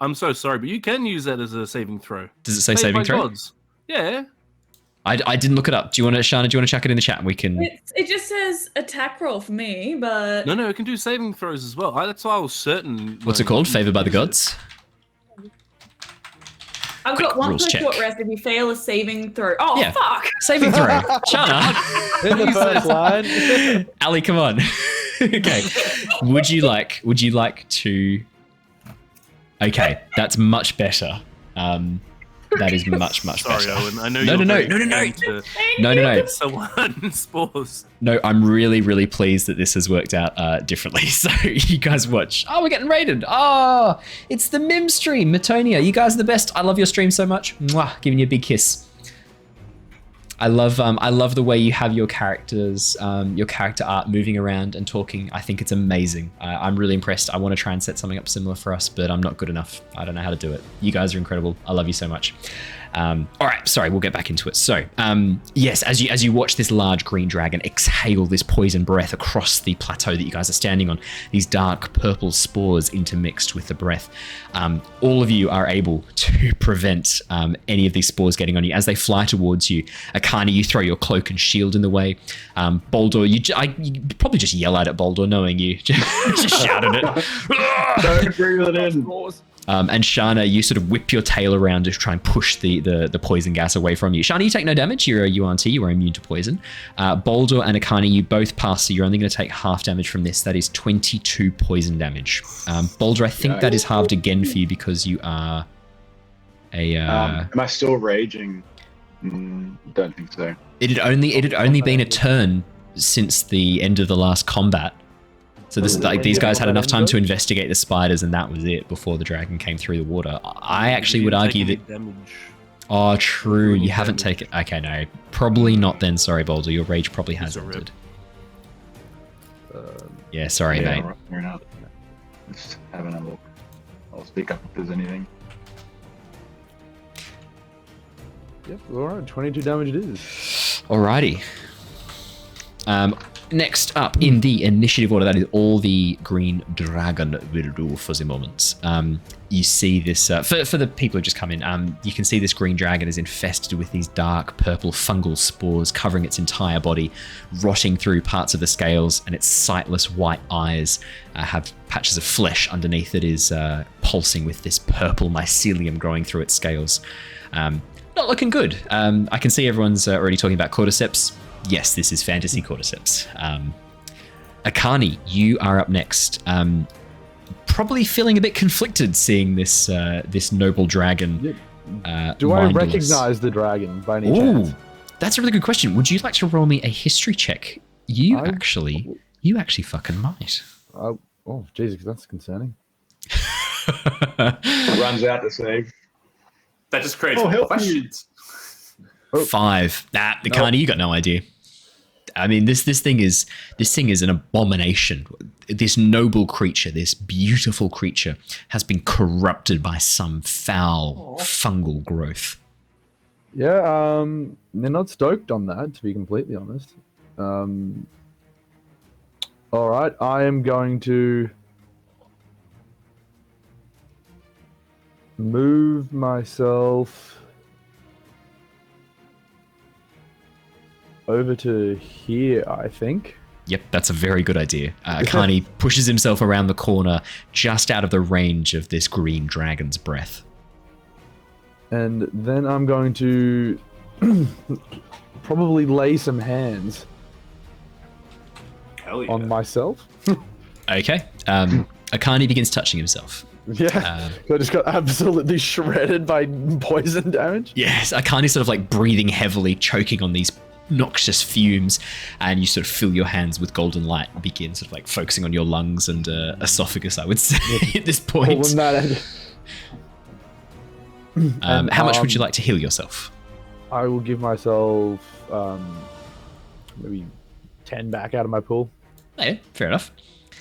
I'm so sorry, but you can use that as a saving throw. Does it say Saved saving by throw? gods. Yeah. I didn't look it up. Do you want to, Shana, do you want to chuck it in the chat and we can... It just says attack roll for me, but No, it can do saving throws as well. That's why I was certain. What's it called? Favored by the gods? I've Quick got one rules per check. short rest if you fail a saving throw. Oh, Yeah. fuck! Saving throw. Shana. In the first line. Ali, come on. Okay. Would you like to... Okay, that's much better. That is much Sorry, better. Owen. I know No, you're no. very keen to No. someone spores. No, I'm really pleased that this has worked out differently. So you guys watch. Oh, we're getting raided. Oh, it's the Mim stream. Matonia, you guys are the best. I love your stream so much. Mwah, giving you a big kiss. I love the way you have your characters, your character art moving around and talking. I think it's amazing. I'm really impressed. I want to try and set something up similar for us, but I'm not good enough. I don't know how to do it. You guys are incredible. I love you so much. All right, sorry, we'll get back into it. So, yes, as you watch this large green dragon exhale this poison breath across the plateau that you guys are standing on, these dark purple spores intermixed with the breath, all of you are able to prevent any of these spores getting on you as they fly towards you. Ekarni, you throw your cloak and shield in the way. Boldor, you probably just yell out at Boldor, knowing you just shout at it. Don't breathe it in. And Shana, you sort of whip your tail around to try and push the poison gas away from you. Shana, you take no damage. You're a Yuan-Ti. You are immune to poison. Boldor and Ekarni, you both pass, so you're only going to take half damage from this. That is 22 poison damage. Boldor, I think that is halved again for you because you are a... am I still raging? Don't think so. It had only been a turn since the end of the last combat. So this, like, these guys had enough time to investigate the spiders, and that was it before the dragon came through the water. I actually would argue that... Oh, true. You haven't taken... Okay, no. Probably not then. Sorry, Boulder. Your rage probably has ended. Yeah, sorry, mate. Fair enough. Just having a look. I'll speak up if there's anything. Yep, alright. 22 damage it is. Alrighty. Next up in the initiative order, that is all the green dragon will do for the moment. You see this, for the people who just come in, you can see this green dragon is infested with these dark purple fungal spores covering its entire body, rotting through parts of the scales, and its sightless white eyes have patches of flesh underneath that is pulsing with this purple mycelium growing through its scales. Not looking good. I can see everyone's already talking about cordyceps. Yes, this is fantasy cordyceps. Ekarni, you are up next. Probably feeling a bit conflicted seeing this this noble dragon. Do I recognize the dragon by any chance? That's a really good question. Would you like to roll me a history check? You actually fucking might. Oh, Jesus, that's concerning. Runs out to save. That just creates more questions. 5. Ekarni, you got no idea. I mean, this thing is an abomination. This noble creature, this beautiful creature, has been corrupted by some foul fungal growth. Yeah, they're not stoked on that, to be completely honest. All right, I am going to move myself over to here, I think. Yep, that's a very good idea. Ekarni pushes himself around the corner, just out of the range of this green dragon's breath. And then I'm going to probably lay some hands on myself. Okay. Ekarni begins touching himself. Yeah, so I just got absolutely shredded by poison damage. Yes, Ekarni's sort of like breathing heavily, choking on these noxious fumes, and you sort of fill your hands with golden light and begin sort of like focusing on your lungs and esophagus, I would say, at this point. How much would you like to heal yourself? I will give myself maybe 10 back out of my pool. Yeah, fair enough.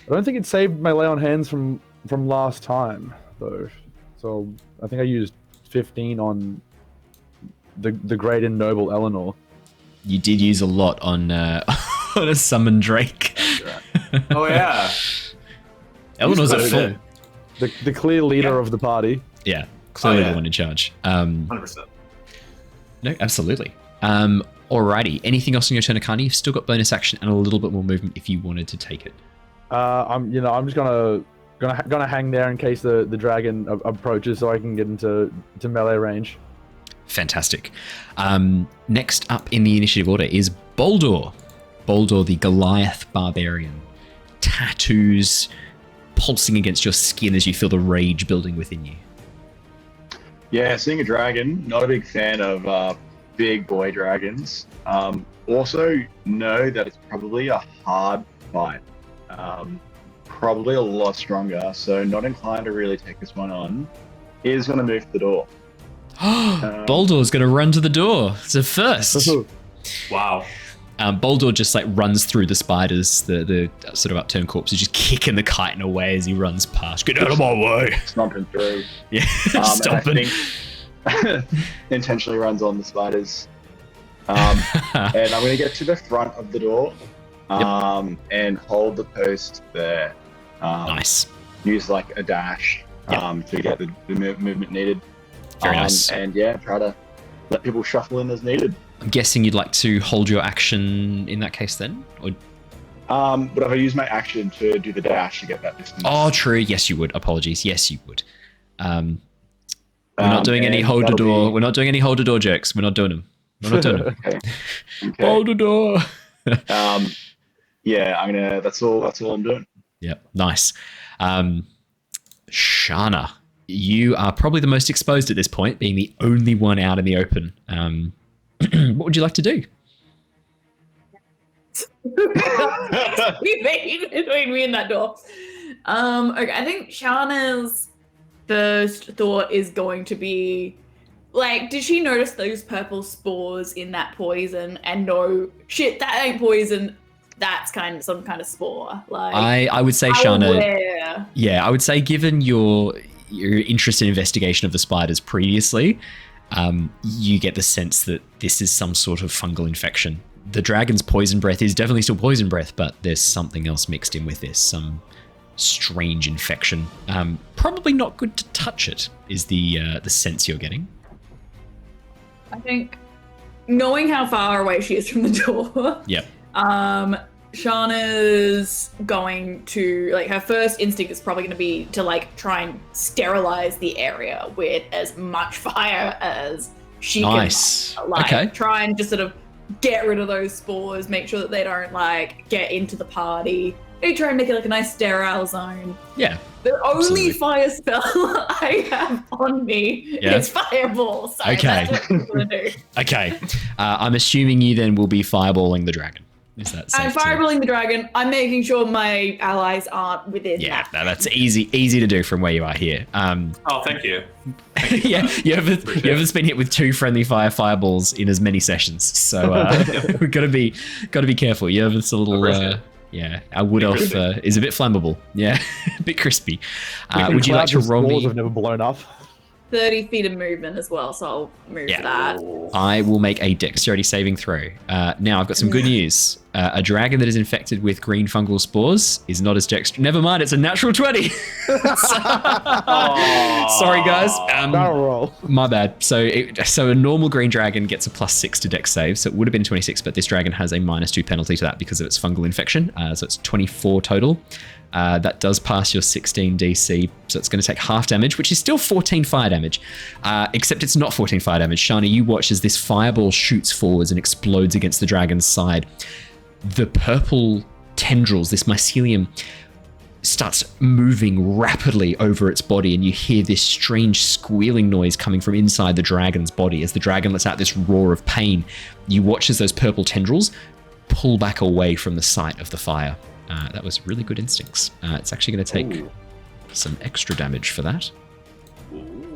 I don't think it saved my lay on hands from last time, though. So I think I used 15 on the great and noble Eleanor. You did use a lot on on a summon Drake. Oh yeah. Eleanor's at full. The clear leader of the party. Yeah, clearly the one in charge. 100%. No, absolutely. Alrighty. Anything else on your turn, Ekarni? You've still got bonus action and a little bit more movement if you wanted to take it. I'm just gonna hang there in case the dragon approaches, so I can get into melee range. Fantastic. Next up in the initiative order is Boldor. Boldor, the Goliath Barbarian. Tattoos pulsing against your skin as you feel the rage building within you. Yeah, seeing a dragon, not a big fan of big boy dragons. Also know that it's probably a hard fight. Probably a lot stronger, so not inclined to really take this one on. Is going to move to the door. Boldor's going to run to the door. It's a first. Wow. Boldor just like runs through the spiders, the sort of upturned corpses, just kicking the chitin away as he runs past. Get out of my way. Stomping through. Yeah, stomping. And I think intentionally runs on the spiders. And I'm going to get to the front of the door and hold the post there. Nice. Use like a dash to get the movement needed. Very nice. And yeah, try to let people shuffle in as needed. I'm guessing you'd like to hold your action in that case then? Or... Would I use my action to do the dash to get that distance? Oh, true. Yes, you would. Apologies. Yes, you would. We're not doing any and hold the that'll door. be- We're not doing any hold the door jokes. We're not doing them. We're not doing them. Okay. Hold the door. Yeah, I'm gonna. That's all I'm doing. Yep, nice. Shana, you are probably the most exposed at this point, being the only one out in the open. What would you like to do? Between me and that door. Okay, I think Shana's first thought is going to be like, did she notice those purple spores in that poison and know shit, that ain't poison, that's some kind of spore? Like I would say, how Shana. aware? Yeah, I would say, given your interest in investigation of the spiders previously, you get the sense that this is some sort of fungal infection. The dragon's poison breath is definitely still poison breath, but there's something else mixed in with this, some strange infection. Probably not good to touch it, is the sense you're getting. I think knowing how far away she is from the door. Yep. Shana's going to, like, her first instinct is probably going to be to, like, try and sterilize the area with as much fire as she Nice. can. Like, Okay. try and just sort of get rid of those spores, make sure that they don't, like, get into the party. Maybe try and make it, like, a nice sterile zone. Yeah. The Absolutely. only fire spell I have on me Yeah. is Fireball. So Okay. that's what I'm going to do. Okay. I'm assuming you then will be fireballing the dragon. Is that safe I'm to- fireballing the dragon. I'm making sure my allies aren't within Yeah, that. no, that's easy to do from where you are here. Oh, thank you. Yeah, Yervith's been hit with 2 friendly fireballs in as many sessions, so we've got to be careful. Yervith's a little, our wood elf is a bit flammable. Yeah, a bit crispy. Would you like to roll me? Have never blown up. 30 feet of movement as well, so I'll move Yeah. that. I will make a dexterity saving throw. Now, I've got some good news. A dragon that is infected with green fungal spores is not as dexterous. Never mind, it's a natural 20. Sorry, guys. Barrel roll. My bad. So a normal green dragon gets a +6 to dex save, so it would have been 26, but this dragon has a -2 penalty to that because of its fungal infection. So it's 24 total. That does pass your 16 DC, so it's going to take half damage, which is still 14 fire damage, except it's not 14 fire damage. Shana, you watch as this fireball shoots forwards and explodes against the dragon's side. The purple tendrils, this mycelium, starts moving rapidly over its body, and you hear this strange squealing noise coming from inside the dragon's body as the dragon lets out this roar of pain. You watch as those purple tendrils pull back away from the site of the fire. That was really good instincts. It's actually going to take some extra damage for that.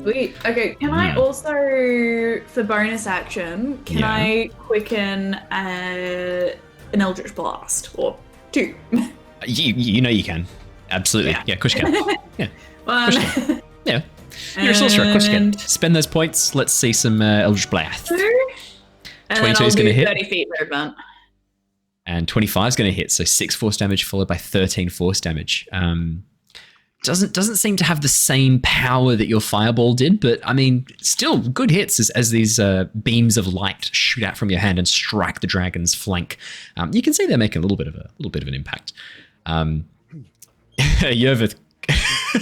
Sweet. Okay, can I also, for bonus action, can I quicken an Eldritch Blast? Or 2? You know you can. Absolutely. Yeah, of course you can. Yeah. One. Yeah. You're a sorcerer, of course you can. And Spend those points. Let's see some Eldritch Blast. 2. And 22 then I'll is do gonna hit. 30 feet movement. And 25 is going to hit, so 6 force damage followed by 13 force damage. Doesn't seem to have the same power that your fireball did, but I mean, still good hits as these beams of light shoot out from your hand and strike the dragon's flank. You can see they're making a little bit of an impact. Yervith,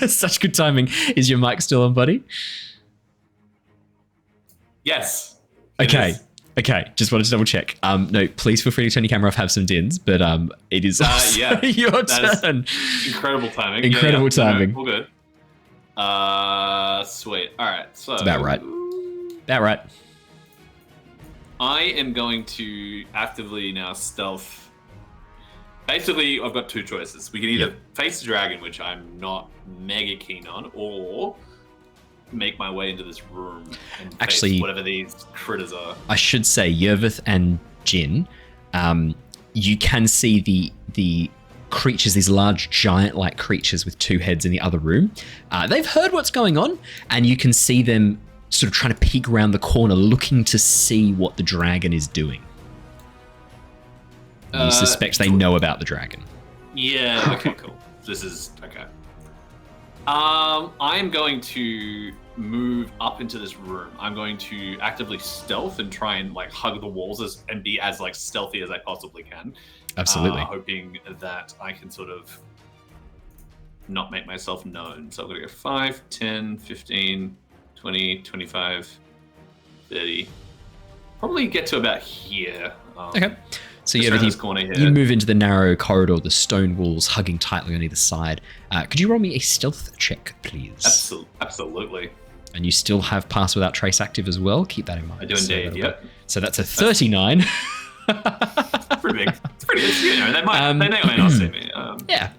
such good timing. Is your mic still on, buddy? Yes. it Okay. is. Okay, just wanted to double check. No, please feel free to turn your camera off, have some dins, but it is yeah, your that is turn. Incredible timing. Incredible timing. All good. Sweet. All right. So It's about right. About right. I am going to actively now stealth. Basically, I've got 2 choices. We can either face the dragon, which I'm not mega keen on, or make my way into this room and Actually, face whatever these critters are. I should say, Yervith and Jin, you can see the creatures, these large giant-like creatures with 2 heads in the other room. They've heard what's going on, and you can see them sort of trying to peek around the corner, looking to see what the dragon is doing. You suspect they know about the dragon. Yeah, okay, cool. This is okay. I am going to move up into this room. I'm going to actively stealth and try and like hug the walls and be as like stealthy as I possibly can. Absolutely. Hoping that I can sort of not make myself known. So I'm going to go 5, 10, 15, 20, 25, 30. Probably get to about here. Okay. So just you around this corner here. you move into the narrow corridor, the stone walls hugging tightly on either side. Could you roll me a stealth check, please? Absolutely. And you still have Pass Without Trace active as well. Keep that in mind. I do indeed, yep. So that's a 39. It's pretty big. It's pretty good. You know, they may or may not see me. Yeah.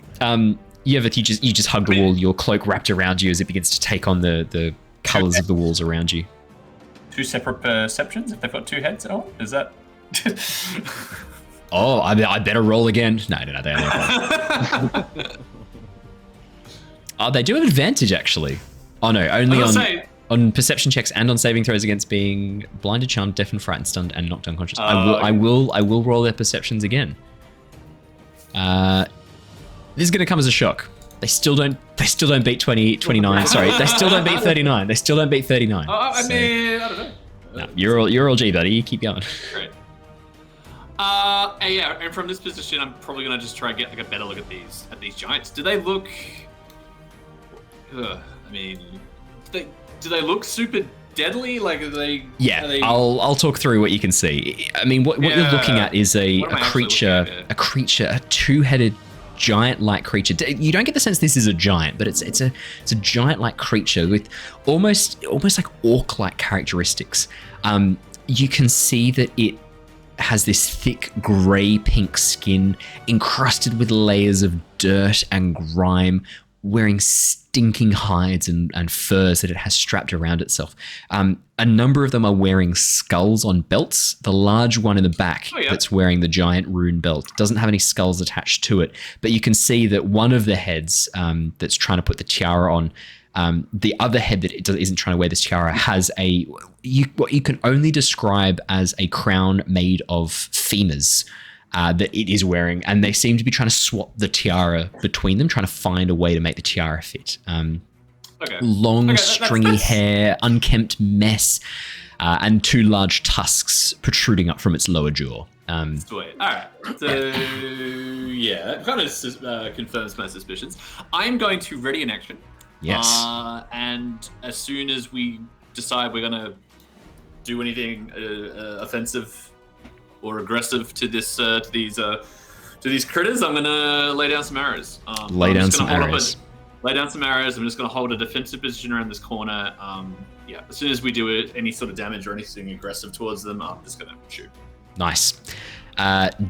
Yervith, you just hug the wall, your cloak wrapped around you as it begins to take on the colours of the walls around you. 2 separate perceptions if they've got 2 heads at all? Is that... Oh, I better roll again. No, they don't. Oh, they do have advantage, actually. Oh, no, only on perception checks and on saving throws against being blinded, charmed, deafened, frightened, stunned, and knocked unconscious. I will roll their perceptions again. This is going to come as a shock. They still don't beat 29. Sorry, they still don't beat 39. They still don't beat 39. I mean, I don't know. No, you're all G, buddy. You keep going. Great. And from this position, I'm probably gonna just try and get like a better look at these giants. Do they look? I mean, do they look super deadly? Like, are they? Yeah, are they... I'll talk through what you can see. I mean, what you're looking at is a creature, a two-headed giant-like creature. You don't get the sense this is a giant, but it's a giant-like creature with almost like orc-like characteristics. You can see that it has this thick grey-pink skin encrusted with layers of dirt and grime, wearing stinking hides and furs that it has strapped around itself. A number of them are wearing skulls on belts. The large one in the back that's wearing the giant rune belt doesn't have any skulls attached to it, but you can see that one of the heads that's trying to put the tiara on, the other head that isn't trying to wear this tiara has what you can only describe as a crown made of femurs that it is wearing, and they seem to be trying to swap the tiara between them, trying to find a way to make the tiara fit. Long, stringy hair, unkempt mess, and 2 large tusks protruding up from its lower jaw. Sweet. All right. So, that kind of confirms my suspicions. I'm going to ready an action. Yes. And as soon as we decide we're going to do anything offensive or aggressive to these critters, I'm going to lay down some arrows. Lay down some arrows. I'm just going to hold a defensive position around this corner. As soon as we do any sort of damage or anything aggressive towards them, I'm just going to shoot. Nice.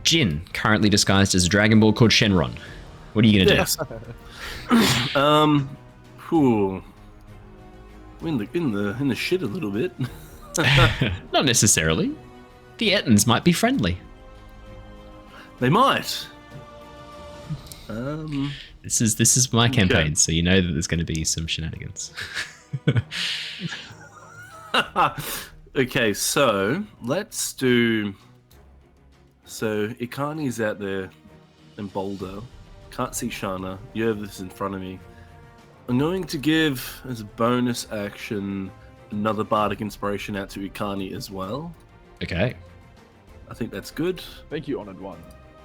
Jin, currently disguised as a Dragonborn called Shenron. What are you going to do? Cool. In the shit a little bit. Not necessarily. The Ettins might be friendly. They might. This is my campaign, so you know that there's going to be some shenanigans. Okay, so let's do. So Ekarni's out there in Boldor. Can't see Shana. Yervith is in front of me. I'm going to give, as a bonus action, another Bardic Inspiration out to Ekarni as well. Okay. I think that's good. Thank you, Honored One.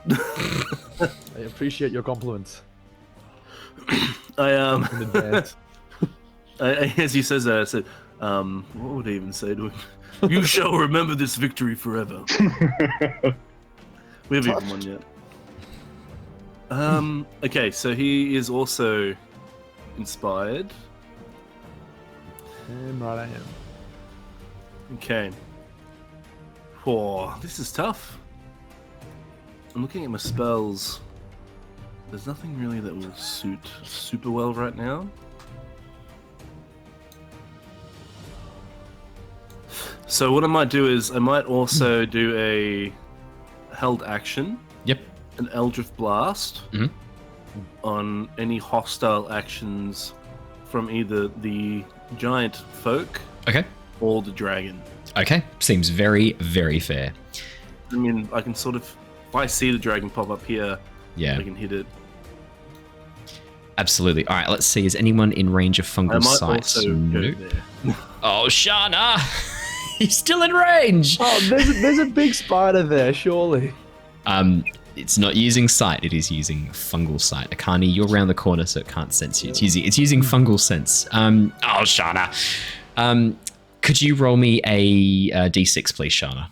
I appreciate your compliments. In advance. As he says that, I said, what would I even say to him? You shall remember this victory forever. We haven't even won yet. Okay, so he is also inspired. Right, I am. Okay. Oh, this is tough. I'm looking at my spells. There's nothing really that will suit super well right now. So what I might do is I might also do a held action. Yep. An Eldritch Blast on any hostile actions from either the giant folk or the dragon. Okay, seems very, very fair. I mean, I can sort of, if I see the dragon pop up here, I can hit it. Absolutely. All right, let's see. Is anyone in range of fungal sights? Nope. Oh, Shana! He's still in range! Oh, there's a big spider there, surely. It's not using sight. It is using fungal sight. Ekarni, you're around the corner, so it can't sense you. It's using fungal sense. Shana. Could you roll me a d6, please, Shana?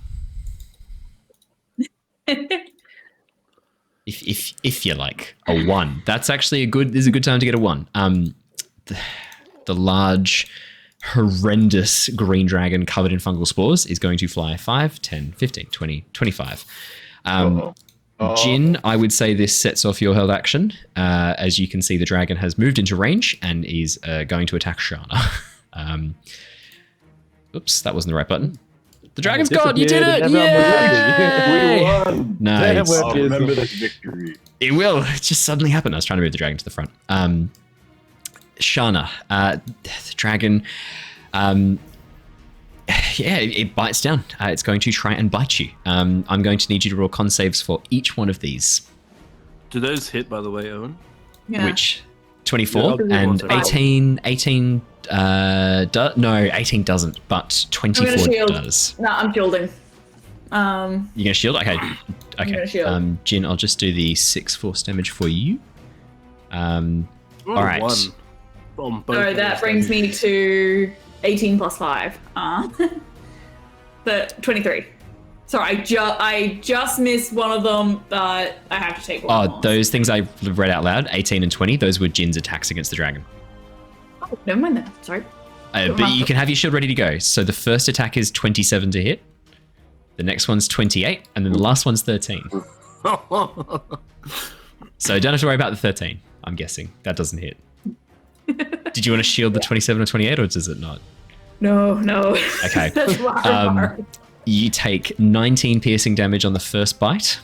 If you like a 1, that's actually is a good time to get a 1. The large, horrendous green dragon covered in fungal spores is going to fly 5, 10, 15, 20, 25. Jin, I would say this sets off your held action. As you can see, the dragon has moved into range and is going to attack Shana. Oops, that wasn't the right button. The dragon's gone! You did it! Yay! We won! Nice. I'll remember this victory. It will. It just suddenly happened. I was trying to move the dragon to the front. Shana, the dragon, it bites down. It's going to try and bite you. I'm going to need you to roll con saves for each one of these. Do those hit, by the way, Owen? Yeah. Which 24 and 18 no, 18 doesn't, but 24 does. No, I'm shielding. You're gonna shield? Okay. gonna shield. Jin, I'll just do the 6 force damage for you. All right. 1. On both So of that those brings damage. me to 18 plus 5. But 23. Sorry, I just missed one of them, but I have to take one more. Those things I read out loud, 18 and 20, those were Jin's attacks against the dragon. Oh, never mind then. Sorry. But you can have your shield ready to go. So the first attack is 27 to hit. The next one's 28, and then the last one's 13. So don't have to worry about the 13, I'm guessing. That doesn't hit. Did you want to shield the 27 or 28, or does it not? No. Okay. That's hard. You take 19 piercing damage on the first bite,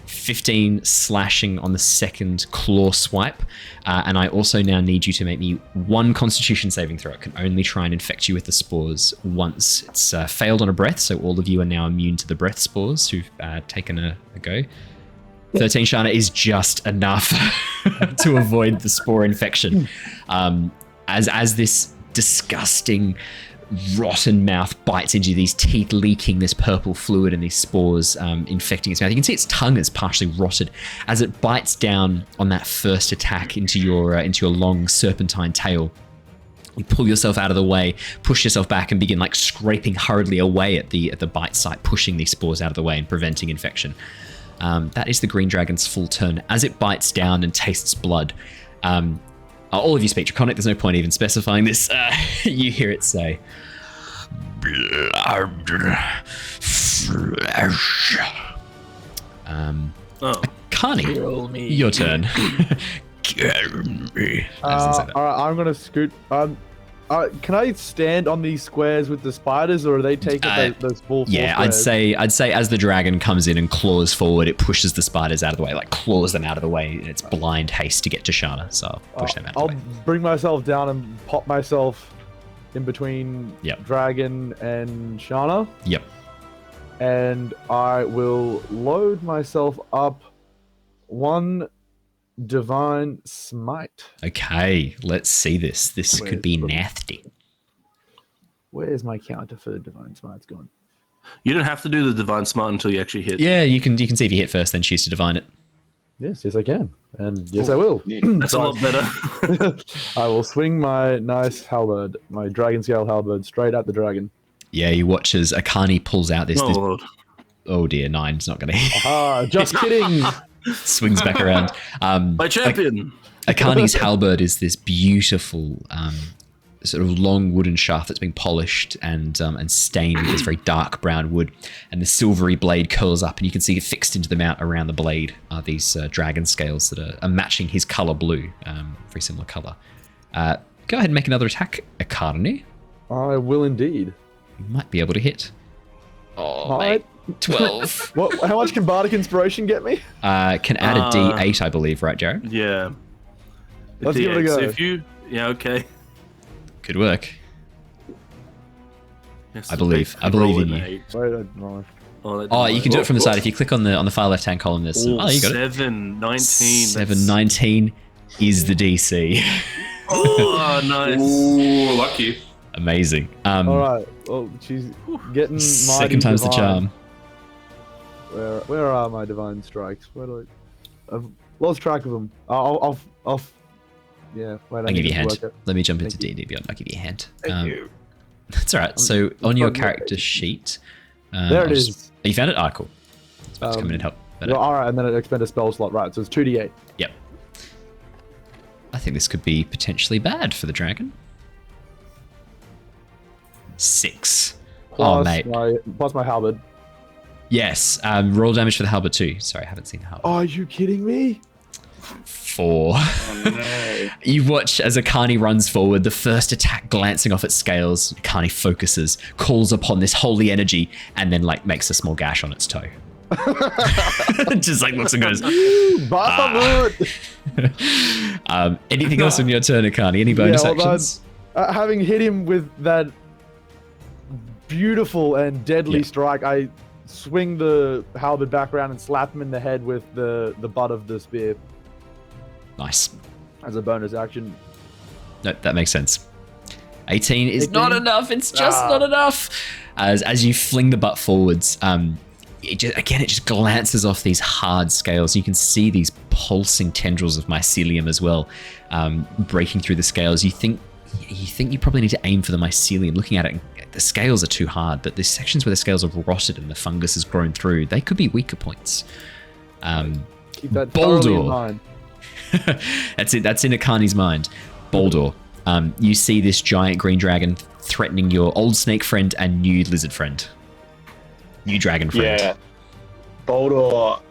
15 slashing on the second claw swipe, and I also now need you to make me 1 constitution saving throw. It can only try and infect you with the spores once. It's failed on a breath, so all of you are now immune to the breath spores who've taken a go. 13, Shana, is just enough to avoid the spore infection. As this disgusting, rotten mouth bites into these teeth, leaking this purple fluid and these spores infecting its mouth. You can see its tongue is partially rotted as it bites down on that first attack into your long serpentine tail. You pull yourself out of the way, push yourself back, and begin like scraping hurriedly away at the bite site, pushing these spores out of the way and preventing infection. That is the green dragon's full turn. As it bites down and tastes blood, all of you speak Draconic, there's no point even specifying this. You hear it say, blood, flesh. Ekarni, your turn. Kill me. All right, I'm gonna scoot. Can I stand on these squares with the spiders, or are they taking those full? Yeah, I'd say as the dragon comes in and claws forward, it pushes the spiders out of the way, like claws them out of the way in its blind haste to get to Shana. So I'll push them out of the way. I'll bring myself down and pop myself in between dragon and Shana. Yep. And I will load myself up 1 Divine Smite. Okay, let's see this. This could be nasty. Where's my counter for the Divine Smite's gone? You don't have to do the Divine Smite until you actually hit. Yeah, you can see if you hit first, then choose to divine it. Yes, I can. And yes, I will. That's a lot better. I will swing my nice halberd, my dragon scale halberd, straight at the dragon. Yeah, you watch as Ekarni pulls out this. Lord. Oh dear, 9's not going to hit. Ah, just kidding. Swings back around. My champion. Ekarni's halberd is this beautiful sort of long wooden shaft that's been polished and stained with this very dark brown wood, and the silvery blade curls up, and you can see fixed into the mount around the blade are these dragon scales that are matching his color blue, very similar color. Go ahead and make another attack, Ekarni. I will indeed. You might be able to hit. Oh, Right. mate. 12. How much can Bardic Inspiration get me? Can add a D8, I believe, right, Jared? Yeah. Let's give it a go. So if you, okay. Could work. Yes, I believe in you. Wait, You can do it from the side. If you click on the far left-hand column, there's you got it. 719. 719 is the DC. Oh, nice. Ooh, lucky. Amazing. All right. Well, she's getting mighty Second time's the divine. charm. Where are my divine strikes? Where do I've lost track of them. I'll yeah. Wait, I'll give you a hand. Let me jump into D&D Beyond. I'll give you a hand. Thank you. That's all right. So on your character sheet, there it is. You found it? Ah, cool. It's about to come in and help. Well, all right, and then it expend a spell slot. Right, so it's 2d8. Yep. I think this could be potentially bad for the dragon. 6. Plus mate. Plus my halberd. Yes. Roll damage for the halberd too. Sorry, I haven't seen the halberd. Are you kidding me? 4. Oh, no. You watch as Ekarni runs forward, the first attack glancing off its scales. Ekarni focuses, calls upon this holy energy, and then like makes a small gash on its toe. Just like looks and goes. Anything else on your turn, Ekarni? Any bonus actions? Having hit him with that beautiful and deadly strike, I swing the halberd back around and slap him in the head with the butt of the spear. Nice. As a bonus action. No, that makes sense. 18 is not enough. It's just not enough. As you fling the butt forwards, it just glances off these hard scales. You can see these pulsing tendrils of mycelium as well, breaking through the scales. You think you probably need to aim for the mycelium. Looking at it, the scales are too hard, but the sections where the scales have rotted and the fungus has grown through, they could be weaker points. Keep that thoroughly in Boldor. mind. That's it. That's in Ekarni's mind. Boldor. You see this giant green dragon threatening your old snake friend and new lizard friend. New dragon friend. Yeah. Boldor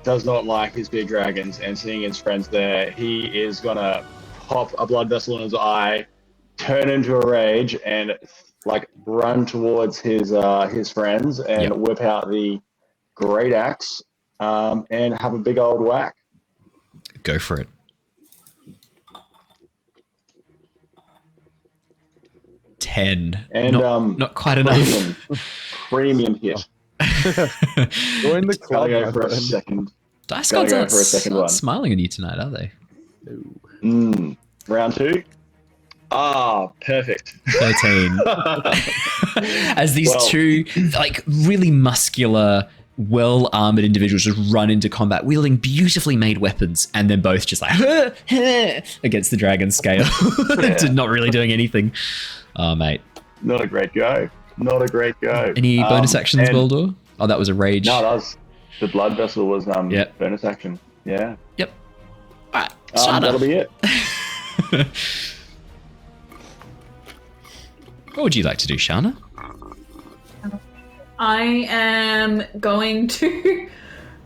does not like his big dragons, and seeing his friends there, he is gonna pop a blood vessel in his eye, turn into a rage, and like run towards his friends and whip out the great axe and have a big old whack. Go for it. $10. And not quite enough. Premium hit. Join the club. Gotta go for a second. Dice Gotta gods go for a second one. aren't smiling on you tonight, are they? Round 2. Perfect. 13. As these two like really muscular, well-armored individuals just run into combat wielding beautifully made weapons, and then both just like against the dragon scale. Not really doing anything. Oh, mate. Not a great go. Any bonus actions, Boldor? Oh, that was a rage. No, that was the blood vessel was bonus action. Yeah. Yep. All right, Shana. That'll be it. What would you like to do, Shana? I am going to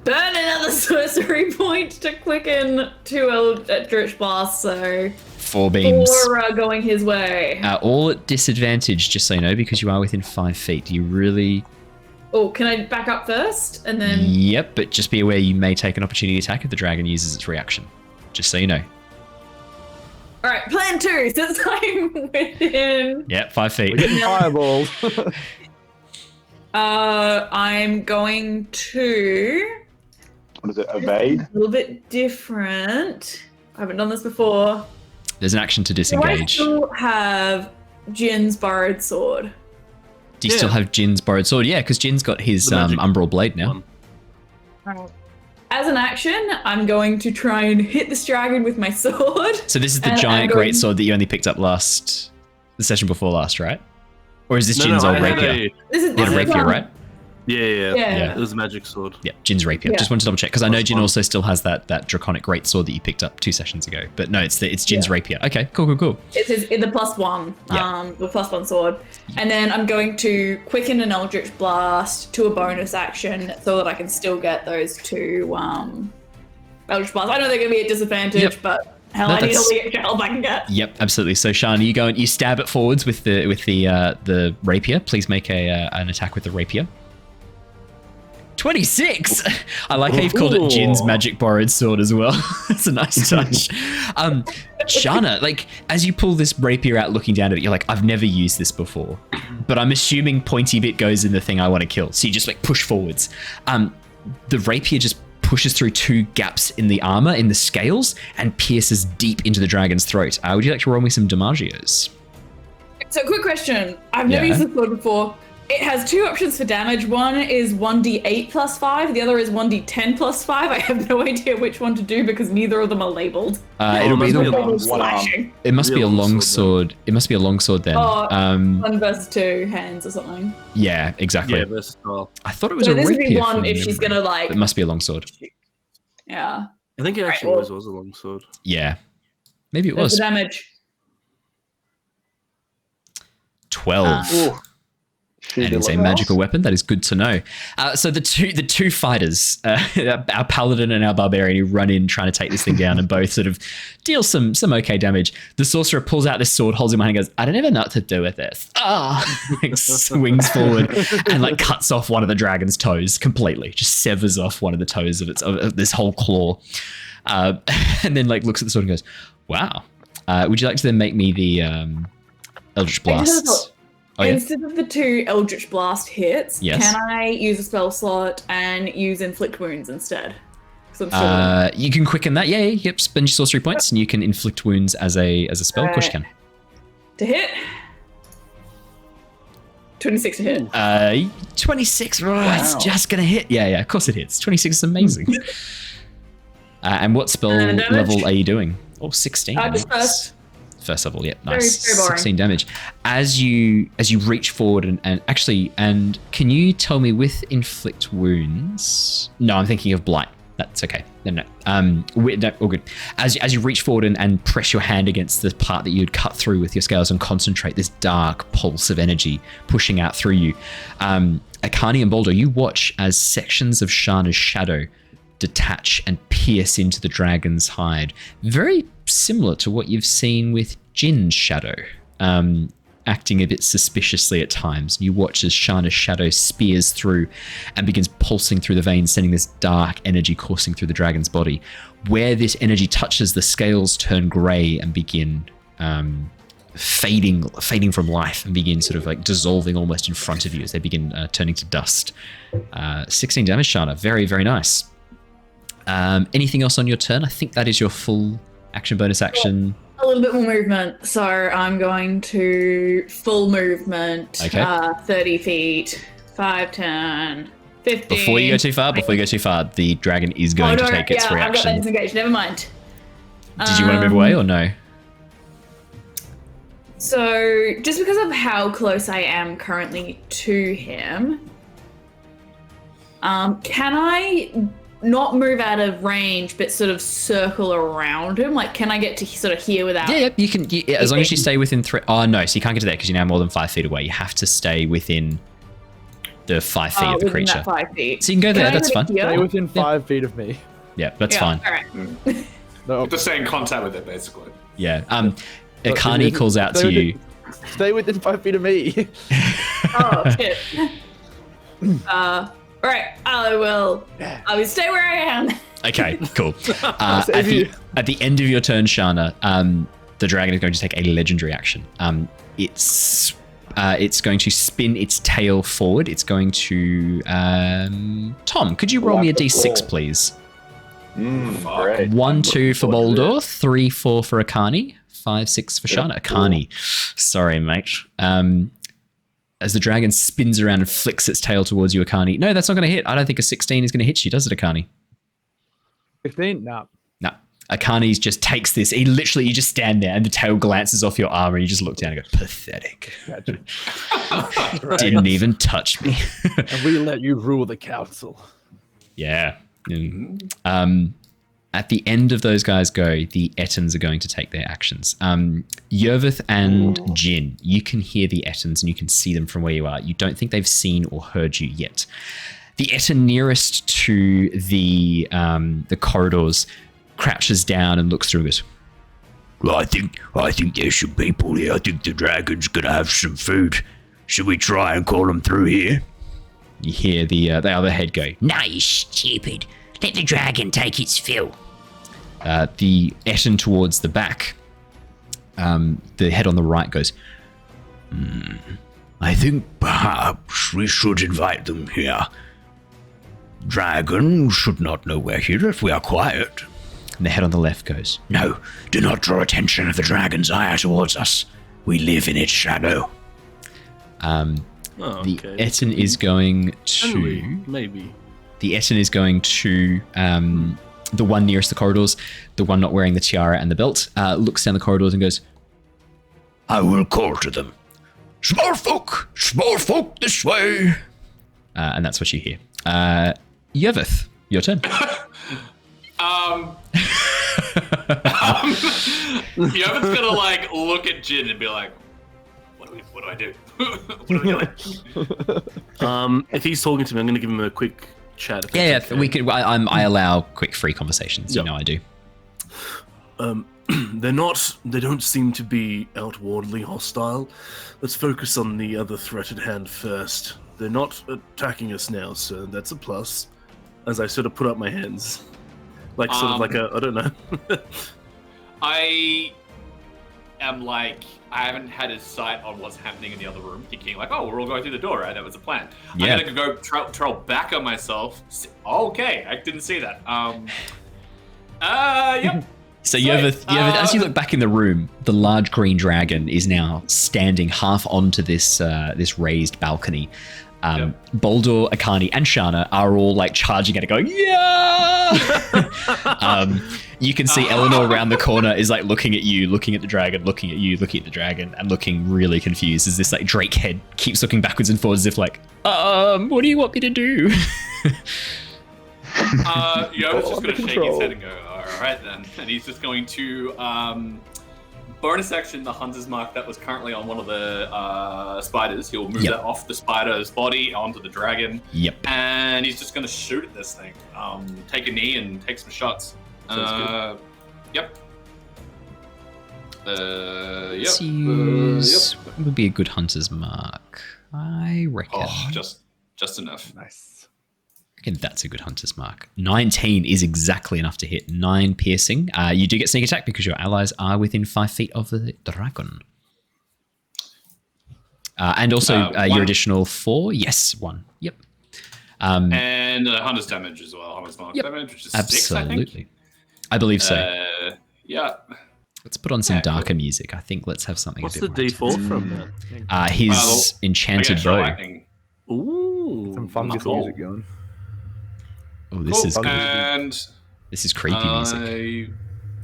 burn another sorcery point to quicken 2 Eldritch Blasts, so 4 beams. 4 are going his way. All at disadvantage, just so you know, because you are within 5 feet. Do you really... Oh, can I back up first? And then... Yep, but just be aware you may take an opportunity attack if the dragon uses its reaction. Just so you know. Alright, plan 2, since I'm within... Yep, 5 feet. We're getting fireballs. I'm going to... What is it? Evade? A little bit different. I haven't done this before. There's an action to disengage. Do I still have Jin's borrowed sword? Do you still have Jin's borrowed sword? Yeah, because Jin's got his umbral blade now. As an action, I'm going to try and hit this dragon with my sword. So this is the giant great sword that you only picked up the session before last, right? Or is this Jin's old rapier? This is a rapier, right? Yeah. It was a magic sword. Yeah, Jin's rapier. Yeah. Just wanted to double check because I know Jin also still has that draconic great sword that you picked up 2 sessions ago. But no, it's Jin's rapier. Okay, cool. It's the +1, the +1 sword, and then I'm going to quicken an Eldritch Blast to a bonus action so that I can still get those 2 Eldritch Blasts. I know they're going to be at disadvantage, but hell, I need all the extra help I can get. Yep, absolutely. So Shana, you go and you stab it forwards with the rapier. Please make an attack with the rapier. 26. I like how you've called it Jin's magic borrowed sword as well. That's a nice touch. Shana, like as you pull this rapier out, looking down at it, you're like, I've never used this before, but I'm assuming pointy bit goes in the thing I want to kill. So you just like push forwards. The rapier just pushes through 2 gaps in the armor in the scales and pierces deep into the dragon's throat. Would you like to roll me some damagios? So quick question. I've never used this sword before. It has two options for damage. One is 1d8 plus 5. The other is 1d10 plus 5. I have no idea which one to do because neither of them are labeled. It'll be the one arm. It must be a long sword. It must be a long sword then. Oh, 1 versus 2 hands or something. Yeah, exactly. Yeah, versatile. I thought it was So a this would be rapier one from if she's memory. gonna like. It must be a long sword. Yeah. I think it actually Right, well- was a long sword. Yeah, maybe it There's was the damage. 12. Ooh. And it's a magical weapon. That is good to know. So the two fighters, our paladin and our barbarian, who run in trying to take this thing down, and both sort of deal some okay damage. The sorcerer pulls out this sword, holds it in my hand, and goes, "I don't even know what to do with this." Like, swings forward and like cuts off one of the dragon's toes completely. Just severs off one of the toes of this whole claw, and then like looks at the sword and goes, "Wow. Would you like to then make me the Eldritch Blasts?" Oh, yeah. Instead of the 2 Eldritch Blast hits, Yes. can I use a spell slot and use Inflict Wounds instead? 'Cause I'm still You can quicken that. Yeah. Yep. Spend your sorcery points, and you can inflict wounds as a spell. Of course you can. to hit. 26 to hit. 26. Right, it's just gonna hit. Yeah. Of course it hits. 26 is amazing. And what spell And damage? level are you doing? Oh, 16. Just Nice. First level, yep, Very, nice. very boring. 16 damage. As you reach forward and can you tell me with inflict wounds? No, I'm thinking of blight. That's okay. No. No, all good. As you reach forward and press your hand against the part that you'd cut through with your scales and concentrate this dark pulse of energy pushing out through you, Ekarni and Boldor, you watch as sections of Shana's shadow detach and pierce into the dragon's hide. Very similar to what you've seen with Jin's shadow, acting a bit suspiciously at times. You watch as Shana's shadow spears through and begins pulsing through the veins, sending this dark energy coursing through the dragon's body. Where this energy touches, the scales turn grey and begin fading from life and begin sort of like dissolving almost in front of you as they begin turning to dust. 16 damage, Shana. Very, very nice. Anything else on your turn? I think that is your full action, bonus action. A little bit more movement. So I'm going to full movement. Okay. 30 feet, 5, 10, 15. Before you go too far, the dragon is going to take its I've got that reaction. disengage. Never mind. Did you want to move away or no? So just because of how close I am currently to him, can I not move out of range, but sort of circle around him? Like, can I get to sort of here without? Yeah, you can. As long as you stay within 3. Oh no, so you can't get to there because you're now more than 5 feet away. You have to stay within the 5 feet of the within creature. that 5 feet. So you can go there. That's fine. Stay within 5 feet of me. Yeah, that's fine. All right. No, To stay in contact with it, basically. Yeah. Ekarni calls out to you. Stay within 5 feet of me. Oh shit. All right. I will stay where I am. Okay, cool. At the end of your turn, Shana, the dragon is going to take a legendary action. It's going to spin its tail forward. It's going to Tom, could you roll me a d6, please? Great. 1, 2 for Boldor, 3, 4 for Ekarni, 5, 6 for Shana. Ekarni, sorry, mate. As the dragon spins around and flicks its tail towards you, Ekarni. No, that's not going to hit. I don't think a 16 is going to hit you, does it, Ekarni? 15? No. No. Ekarni just takes this. You just stand there and the tail glances off your armor and you just look down and go, pathetic. Didn't even touch me. And we let you rule the council. Yeah. At the end of those guys go, the Ettins are going to take their actions. Yervith and Jin, you can hear the Ettins and you can see them from where you are. You don't think they've seen or heard you yet. The Ettin nearest to the corridors crouches down and looks through and goes, Well, I think there's some people here. I think the dragon's gonna have some food. Should we try and call them through here? You hear the other head go, No, you stupid. Let the dragon take its fill. the Ettin towards the back, the head on the right goes, I think perhaps we should invite them here. Dragon should not know we're here if we are quiet. and the head on the left goes, No, do not draw attention of the dragon's ire towards us. We live in its shadow. Oh, The okay. Etten is going to. Maybe. The Etten is going to the one nearest the corridors, the one not wearing the tiara and the belt, looks down the corridors and goes, I will call to them. Small folk, this way. and that's what you hear. Yervith, your turn. Yervith's gonna like look at Jin and be like, what do I do? What are we doing? If he's talking to me, I'm going to give him a quick chat. if Yeah, that's okay. we could. I allow quick free conversations. Yep. You know I do. They don't seem to be outwardly hostile. Let's focus on the other threat at hand first. They're not attacking us now, so that's a plus. As I sort of put up my hands. Like, sort of like a, I don't know. I am like, I haven't had a sight on what's happening in the other room, thinking like, oh, we're all going through the door, right? That was the plan. Yeah. I'm gonna go troll back on myself. Oh, okay, I didn't see that. Yep. So Yervith, as you look back in the room, the large green dragon is now standing half onto this this raised balcony. Boldor, Ekarni, and Shana are all like charging at it, going, yeah! You can see Eleanor around the corner is like looking at you, looking at the dragon, looking at you, looking at the dragon, and looking really confused as this like Drake head keeps looking backwards and forwards as if like, what do you want me to do? Yo's just gonna shake his head and go, alright then. And he's just going to bonus action the hunter's mark that was currently on one of the spiders. He'll move that off the spider's body onto the dragon. Yep. And he's just gonna shoot at this thing. Take a knee and take some shots. Yep. Let's use what would be a good hunter's mark, I reckon. Oh, just enough. Nice. I reckon that's a good hunter's mark. 19 is exactly enough to hit. 9 piercing. You do get sneak attack because your allies are within 5 feet of the dragon. And also your additional 4. Yes, 1. Yep. And hunter's damage as well. Hunter's mark damage, which is 6, I think. Absolutely. I believe so. Yeah. Let's put on some darker music. I think let's have something What's a the bit more D4 from that? his enchanted bow. Lightning. Ooh. Some fungus cool. music going. Oh, this is good. And This is creepy music. I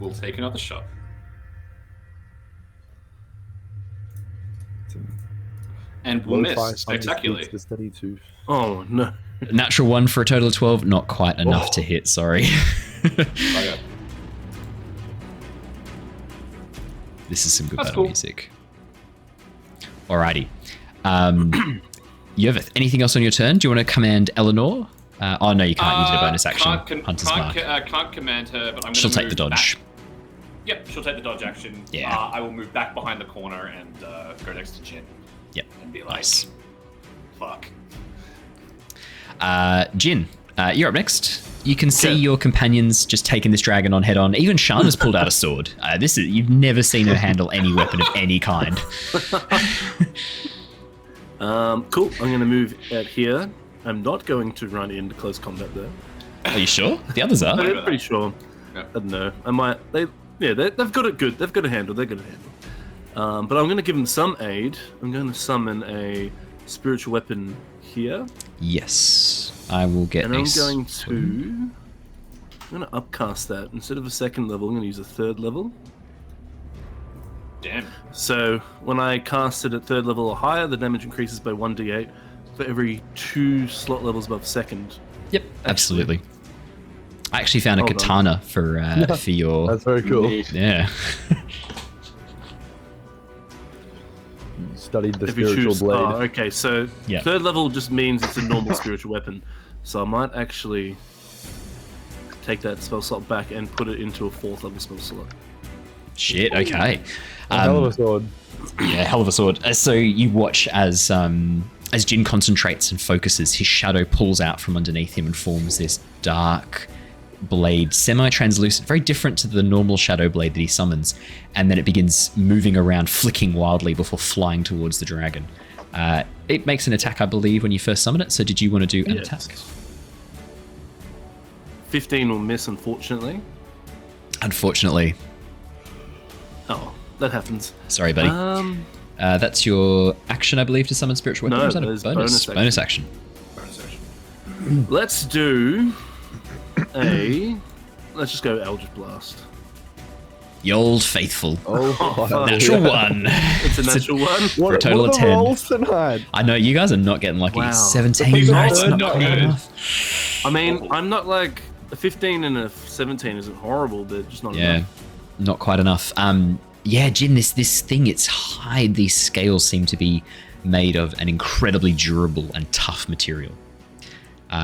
will take another shot. And we'll miss spectacularly. The steady tooth. Oh, no. Natural 1 for a total of 12. Not quite enough to hit, sorry. Okay. This is some good That's battle cool. music. Alrighty. Yervith, anything else on your turn? Do you want to command Eleanor? Oh, no, you can't. You did a bonus action. Hunter's mark. Can't command her, but I'm going to She'll take the dodge. Back. Yep, she'll take the dodge action. Yeah. I will move back behind the corner and go next to Jin. Yep. And be like, Nice. fuck. Jin, you're up next. You can see your companions just taking this dragon on head on. Even Shana's pulled out a sword. You've never seen her handle any weapon of any kind. Cool. I'm going to move out here. I'm not going to run into close combat though. Are you sure? The others are. I'm pretty sure. Yeah. I don't know. I might. They've got it good. They've got a handle. They're going to handle. But I'm going to give them some aid. I'm going to summon a spiritual weapon here. Yes. I will get And a I'm going to upcast that. Instead of a 2nd level, I'm going to use a 3rd level. Damn. So when I cast it at 3rd level or higher, the damage increases by 1d8 for every 2 slot levels above 2nd. Yep, absolutely. I actually found a Hold on. katana for your... That's very cool. Yeah. Studied the If you spiritual choose, blade. oh, okay, so Yeah. 3rd level just means it's a normal spiritual weapon. So I might actually take that spell slot back and put it into a 4th level spell slot. Shit, okay. A hell of a sword. Yeah, hell of a sword. So you watch as Jin concentrates and focuses, his shadow pulls out from underneath him and forms this dark blade, semi-translucent, very different to the normal shadow blade that he summons, and then it begins moving around, flicking wildly before flying towards the dragon. It makes an attack, I believe, when you first summon it, so did you want to do an attack? 15 will miss, unfortunately. Unfortunately. Oh, that happens. Sorry, buddy. That's your action, I believe, to summon spiritual weapon. No, or is that that is a bonus? bonus action. Bonus action. Bonus action. Let's do a. Let's just go Eldritch Blast. The old faithful. Oh, fuck. Natural one. It's a natural one. For a total of what are the 10. rolls tonight? I know, you guys are not getting lucky. Wow. 17. These No, rolls it's are not not good good. enough. I mean, I'm not like a 15 and a 17 isn't horrible, but just not Yeah, enough. not quite enough. Yeah, Jin, this thing, its hide, these scales seem to be made of an incredibly durable and tough material.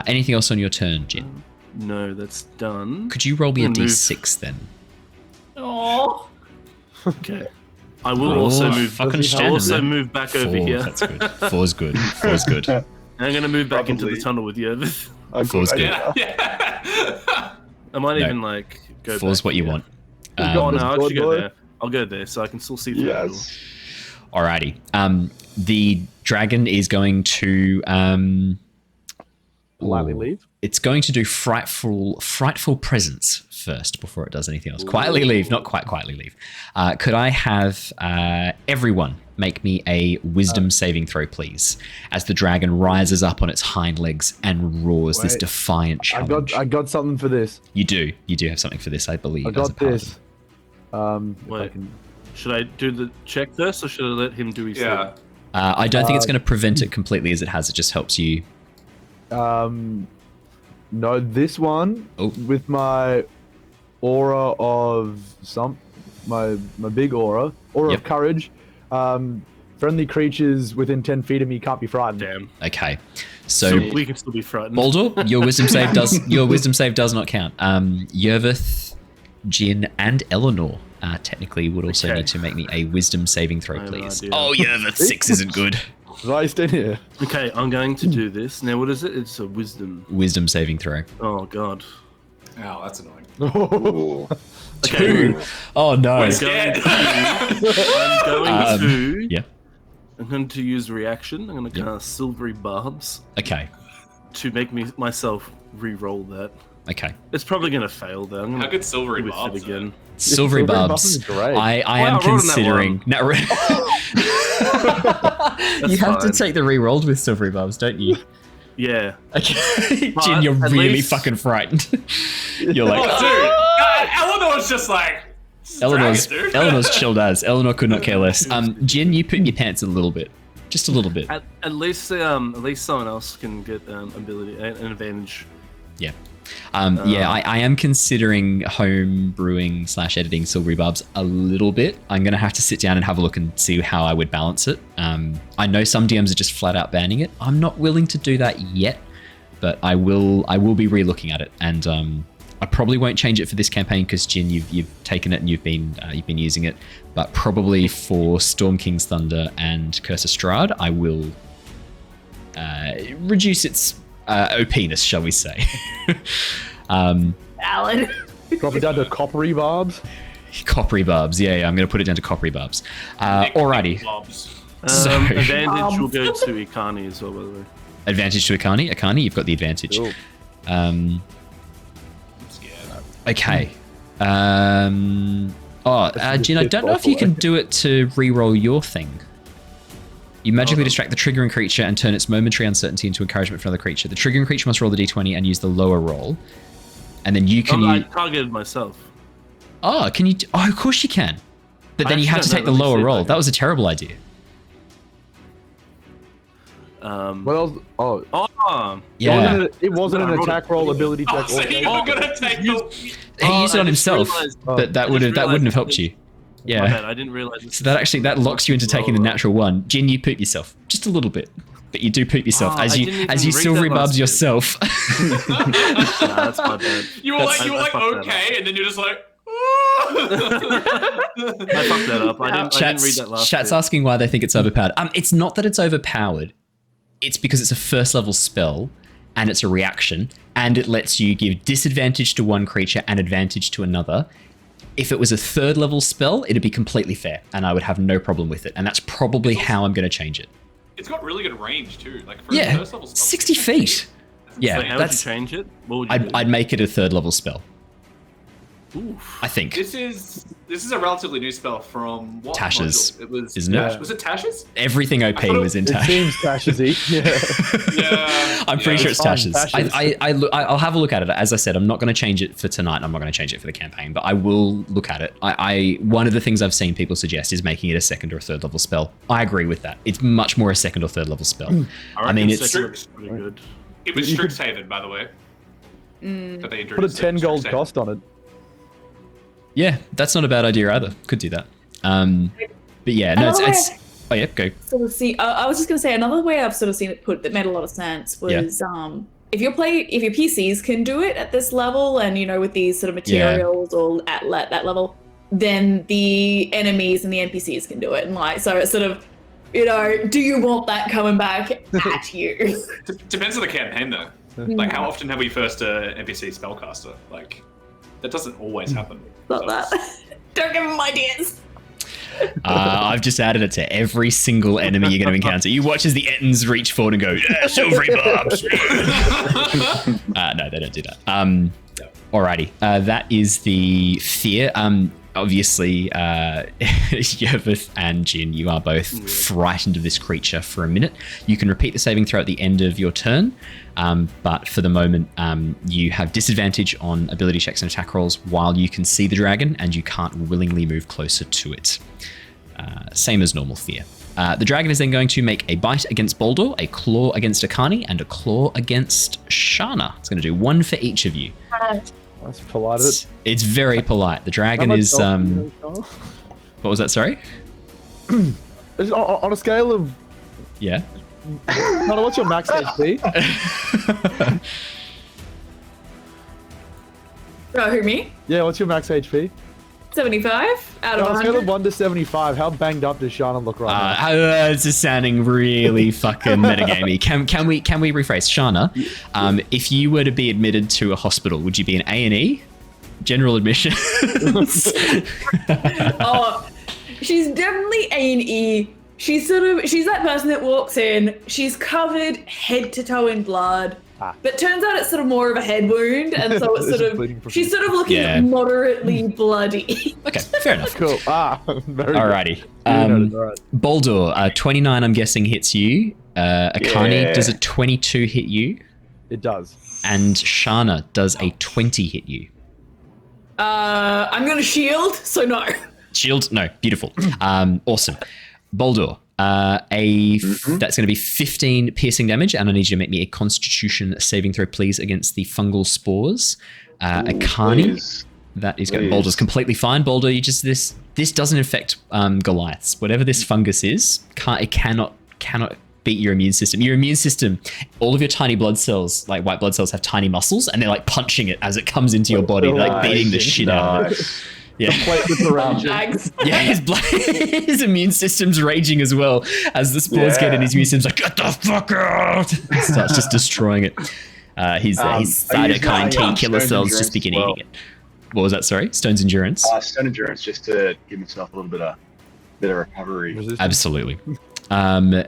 Anything else on your turn, Jin? No, that's done. Could you roll me a Move. d6 then? Oh, Okay. I will also move. Fucking I'll standard, also man. move back over 4, here. that's good. 4's good. 4's good. And I'm gonna move back into the Probably. tunnel with Yervith. Four's good. Yeah. I might No. even like go. 4's back what you here. want. Oh no, I'll actually go boy. there. I'll go there so I can still see through the door. Yes. Alrighty. The dragon is going to Politely leave. it's going to do frightful presence first before it does anything else. Quietly leave, not quite quietly leave. Could I have everyone make me a wisdom saving throw, please, as the dragon rises up on its hind legs and roars this Wait. defiant challenge. I got something for this. You do have something for this, I believe. I as a got paladin. this. If I Wait. can- Should I do the check first, or should I let him do his Yeah. thing? I don't think it's going to prevent it completely as it has. It just helps you. No, this one Oh. with my aura of my big aura Yep. of courage. Friendly creatures within 10 feet of me can't be frightened. Damn. Okay. So So we can still be frightened. Boldor, your wisdom save does not count. Yervith, Jin, and Eleanor technically would also Okay. need to make me a wisdom saving throw, I have no please. idea. Oh, Yervith, 6 isn't good. Right in here. Okay, I'm going to do this. Now, what is it? It's a wisdom. Wisdom saving throw. Oh god. Ow, that's annoying. Ooh. Okay. 2. Oh no. I'm scared. going to. Yeah. I'm going to use reaction. I'm going to cast Silvery Barbs Okay. to make myself re-roll that. Okay. It's probably going to fail though. I'm How going good silvery to barbs it again. Silvery Silvery barbs. barbs is great. I Wow, am I rolled on that considering. one. No, you have to fine. take the re-rolled with silvery barbs, don't you? Yeah. Okay. But Jin, you're at really least- fucking frightened. You're like, Oh, dude. Eleanor's just like. Eleanor's dragon, dude. Eleanor's chilled as. Eleanor could not care less. Jin, you put in your pants a little bit, just a little bit. At least someone else can get an advantage. Yeah. I am considering home brewing / editing silvery barbs a little bit. I'm gonna have to sit down and have a look and see how I would balance it. I know some DMs are just flat out banning it. I'm not willing to do that yet, but I will be re-looking at it, and I probably won't change it for this campaign because Jin, you've taken it and you've been using it, but probably for Storm King's Thunder and Curse of Strahd, I will reduce its OP-ness, shall we say. Alan. Drop it down to coppery barbs. Coppery barbs, yeah, I'm going to put it down to coppery barbs. Alrighty, Bobs. So- Advantage will go to Ekarni as well, by the way. advantage to Ekarni. Ekarni, you've got the advantage. Cool. I'm scared. Okay. Jin, I don't know if you can do it to re-roll your thing. You magically distract the triggering creature and turn its momentary uncertainty into encouragement for another creature. The triggering creature must roll the d20 and use the lower roll. And then you can I use... targeted myself. Oh, can you... Oh, of course you can. But then I you have to actually take the don't know. Let me lower see if roll. I That can- was a terrible idea. Well, Yeah. it wasn't an attack roll ability Oh, check. so or you're save. gonna take the. He used it I on just himself, realized- but that I wouldn't just have realized helped that- you. My Yeah. bad, I didn't realize this. So that locks you into taking the natural one. Jin, you poop yourself just a little bit, but you do poop yourself Oh, as I you didn't as even you read silvery that barbs last yourself. Nah, that's my bad. You were That's- like, I fucked that okay, and then you're just like. I fucked that up. I didn't read that last Chat's bit. asking why they think it's overpowered. It's not that it's overpowered. It's because it's a first level spell and it's a reaction and it lets you give disadvantage to one creature and advantage to another. If it was a third level spell, it'd be completely fair and I would have no problem with it. And that's probably how I'm going to change it. It's got really good range too. Like for a Yeah, first level spell. 60 feet. So Yeah, how would you that's. change it? What would you do? I'd make it a third level spell. Oof. I think. This is a relatively new spell from what Tash's, module? It was, isn't it? Tash. Was it Tash's? Everything OP was in It Tash. seems Tash's-y. Yeah. I'm pretty sure it's Tash's. Tash's. I'll have a look at it. As I said, I'm not going to change it for tonight. I'm not going to change it for the campaign, but I will look at it. One of the things I've seen people suggest is making it a 2nd or 3rd level spell. I agree with that. It's much more a 2nd or 3rd level spell. I mean, it's pretty good. It was Strixhaven, by the way. That they Put a 10 gold cost on it. Yeah, that's not a bad idea either. Could do that. But yeah, no, it's oh yeah, go. Sort of see, I was just gonna say another way I've sort of seen it put that made a lot of sense was if your PCs can do it at this level and with these sort of materials or at that level, then the enemies and the NPCs can do it, and so it's sort of do you want that coming back at you? Depends on the campaign though. Like how often have we first NPC spellcaster? Like that doesn't always happen. Not that. Don't give them ideas. I've just added it to every single enemy you're going to encounter. You watch as the Ettins reach forward and go, silvery barbs. No, they don't do that. Alrighty. That is the fear. Obviously, Yervith and Jin, you are both frightened of this creature for a minute. You can repeat the saving throw at the end of your turn, but for the moment, you have disadvantage on ability checks and attack rolls while you can see the dragon, and you can't willingly move closer to it. Same as normal fear. The dragon is then going to make a bite against Boldor, a claw against Ekarni, and a claw against Shana. It's going to do 1 for each of you. That's polite. It's very polite. The dragon is what was that? Sorry. On a scale of Shana, what's your max HP? Who, me? Yeah, what's your max HP? 75 out of On a scale 100. of 1 to 75, how banged up does Shana look right now? It's just sounding really fucking metagamey. Can we rephrase, Shana? If you were to be admitted to a hospital, would you be an A&E, general admission? Oh, she's definitely A&E. She's that person that walks in. She's covered head to toe in blood. But turns out it's sort of more of a head wound, and so it's she's sort of looking moderately bloody. Okay, fair enough. Cool. Alrighty. Boldor, 29 I'm guessing hits you. Ekarni, does a 22 hit you? It does. And Shana, does a 20 hit you? I'm gonna shield, so no. Shield? No. Beautiful. Awesome. Boldor. That's going to be 15 piercing damage, and I need you to make me a Constitution saving throw, please, against the fungal spores. Ekarni, that is going. Boldor's completely fine. Boldor, you just this doesn't affect Goliaths. Whatever this fungus is, it cannot beat your immune system. Your immune system, all of your tiny blood cells, like white blood cells, have tiny muscles, and they're like punching it as it comes into your body, like beating the shit out of it. Yeah. His immune system's raging as well as the spores get in. His immune system's like, get the fuck out! Starts just destroying it. His cytokine T killer cells just begin eating it. What was that? Sorry, Stone's endurance. Stone endurance, just to give himself a little bit of recovery. Absolutely. And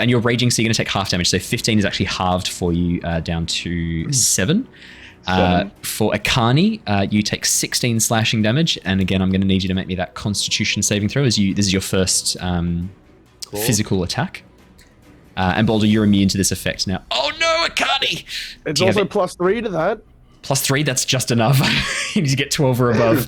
you're raging, so you're going to take half damage. So 15 is actually halved for you, down to 7. For Ekarni, you take 16 slashing damage, and again, I'm going to need you to make me that Constitution saving throw. This is your first physical attack. And Boulder, you're immune to this effect now. Oh no, Ekarni! It's also +3 to that. +3, that's just enough. You need to get 12 or above.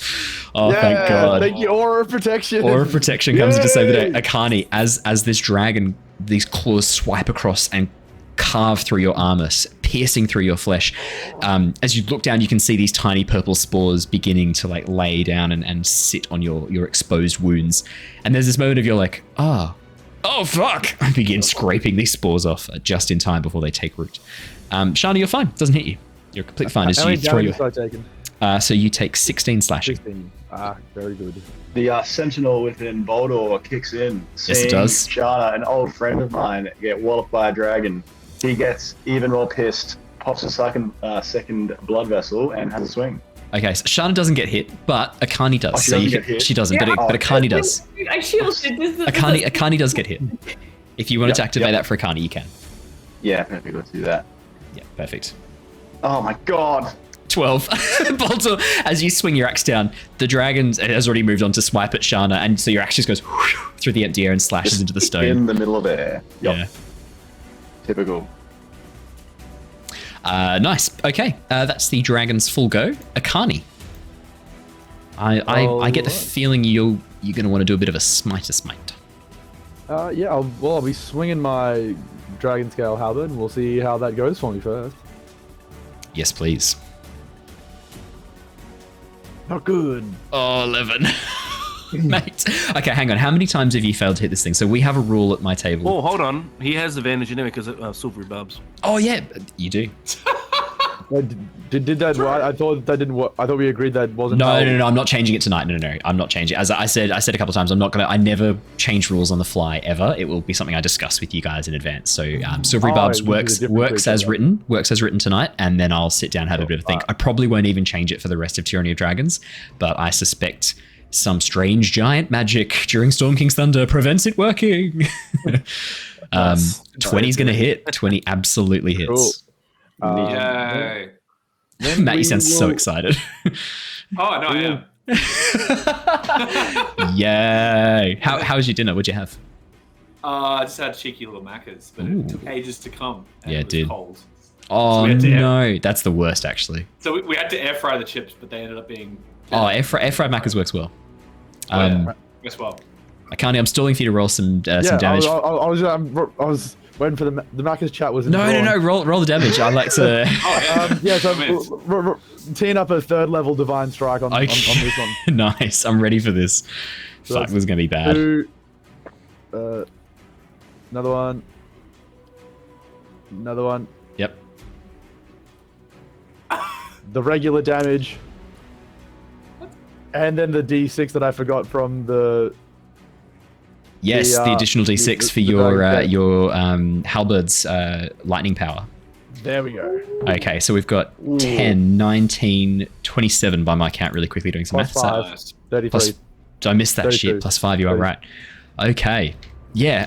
Oh, yeah, thank God. Thank you, Aura of Protection. Aura of Protection comes into save the day. Ekarni, as this dragon, these claws swipe across and carve through your armor, piercing through your flesh. As you look down, you can see these tiny purple spores beginning to like lay down and sit on your exposed wounds. And there's this moment of you're like, oh fuck, and begin scraping these spores off just in time before they take root. Shana, you're fine. Doesn't hit you. You're completely fine. As you throw your... so you take 16 slashing. 16. Very good. The Sentinel within Boldor kicks in. Yes, it does. Shana, an old friend of mine, get walloped by a dragon. He gets even more pissed, pops a second blood vessel, and has a swing. Okay, so Shana doesn't get hit, but Ekarni does. She doesn't get hit? She doesn't, but Ekarni does. I shielded. Ekarni does get hit. If you wanted to activate that for Ekarni, you can. Yeah, perfect. Let's do that. Yeah, perfect. Oh my God. 12. Boldor, as you swing your axe down, the dragon has already moved on to swipe at Shana, and so your axe just goes through the empty air and slashes into the stone. In the middle of the air. Yep. Yeah. Typical. Nice. Okay, that's the dragon's full go. Ekarni. I get the feeling you're going to want to do a bit of a smite. Yeah, I'll be swinging my dragon scale halberd, and we'll see how that goes for me first. Yes, please. Not good. Oh, 11. Mate. Okay, hang on. How many times have you failed to hit this thing? So we have a rule at my table. Oh, hold on. He has advantage anyway because of silvery barbs. Oh, yeah, you do. Did that? I thought that didn't work. I thought we agreed that wasn't. No. I'm not changing it tonight. No. I'm not changing it. As I said a couple of times, I never change rules on the fly ever. It will be something I discuss with you guys in advance. So silvery barbs works as written tonight, and then I'll sit down and have a bit of a think. I probably won't even change it for the rest of Tyranny of Dragons, but I suspect some strange giant magic during Storm King's Thunder prevents it working. 20's gonna hit. 20 absolutely hits. Cool. Yay. Matt, you sound so excited. Oh, no, I am. Yay. How was your dinner? What'd you have? I just had cheeky little macas, but it took ages to come. And Yeah, it was dude. cold. Oh, So no. That's the worst, actually. So we had to air fry the chips, but they ended up being... Oh, air fried macas works well. Guess what? Akarni, I'm stalling for you to roll some damage. I was waiting for the Macca's chat was. No. Roll the damage. I'd like to. So teeing up a 3rd level divine strike on this one. Nice. I'm ready for this. So Fuck, this is gonna be bad. 2, another one. Another one. Yep. The regular damage. And then the D6 that I forgot from the. Yes, the additional D6 for your halberd's lightning power. There we go. Okay, so we've got 10, 19, 27 by my count. Really quickly doing some maths. 5, 33. Plus, did I miss that 32. shit? Plus 5, you are right. Okay. Yeah.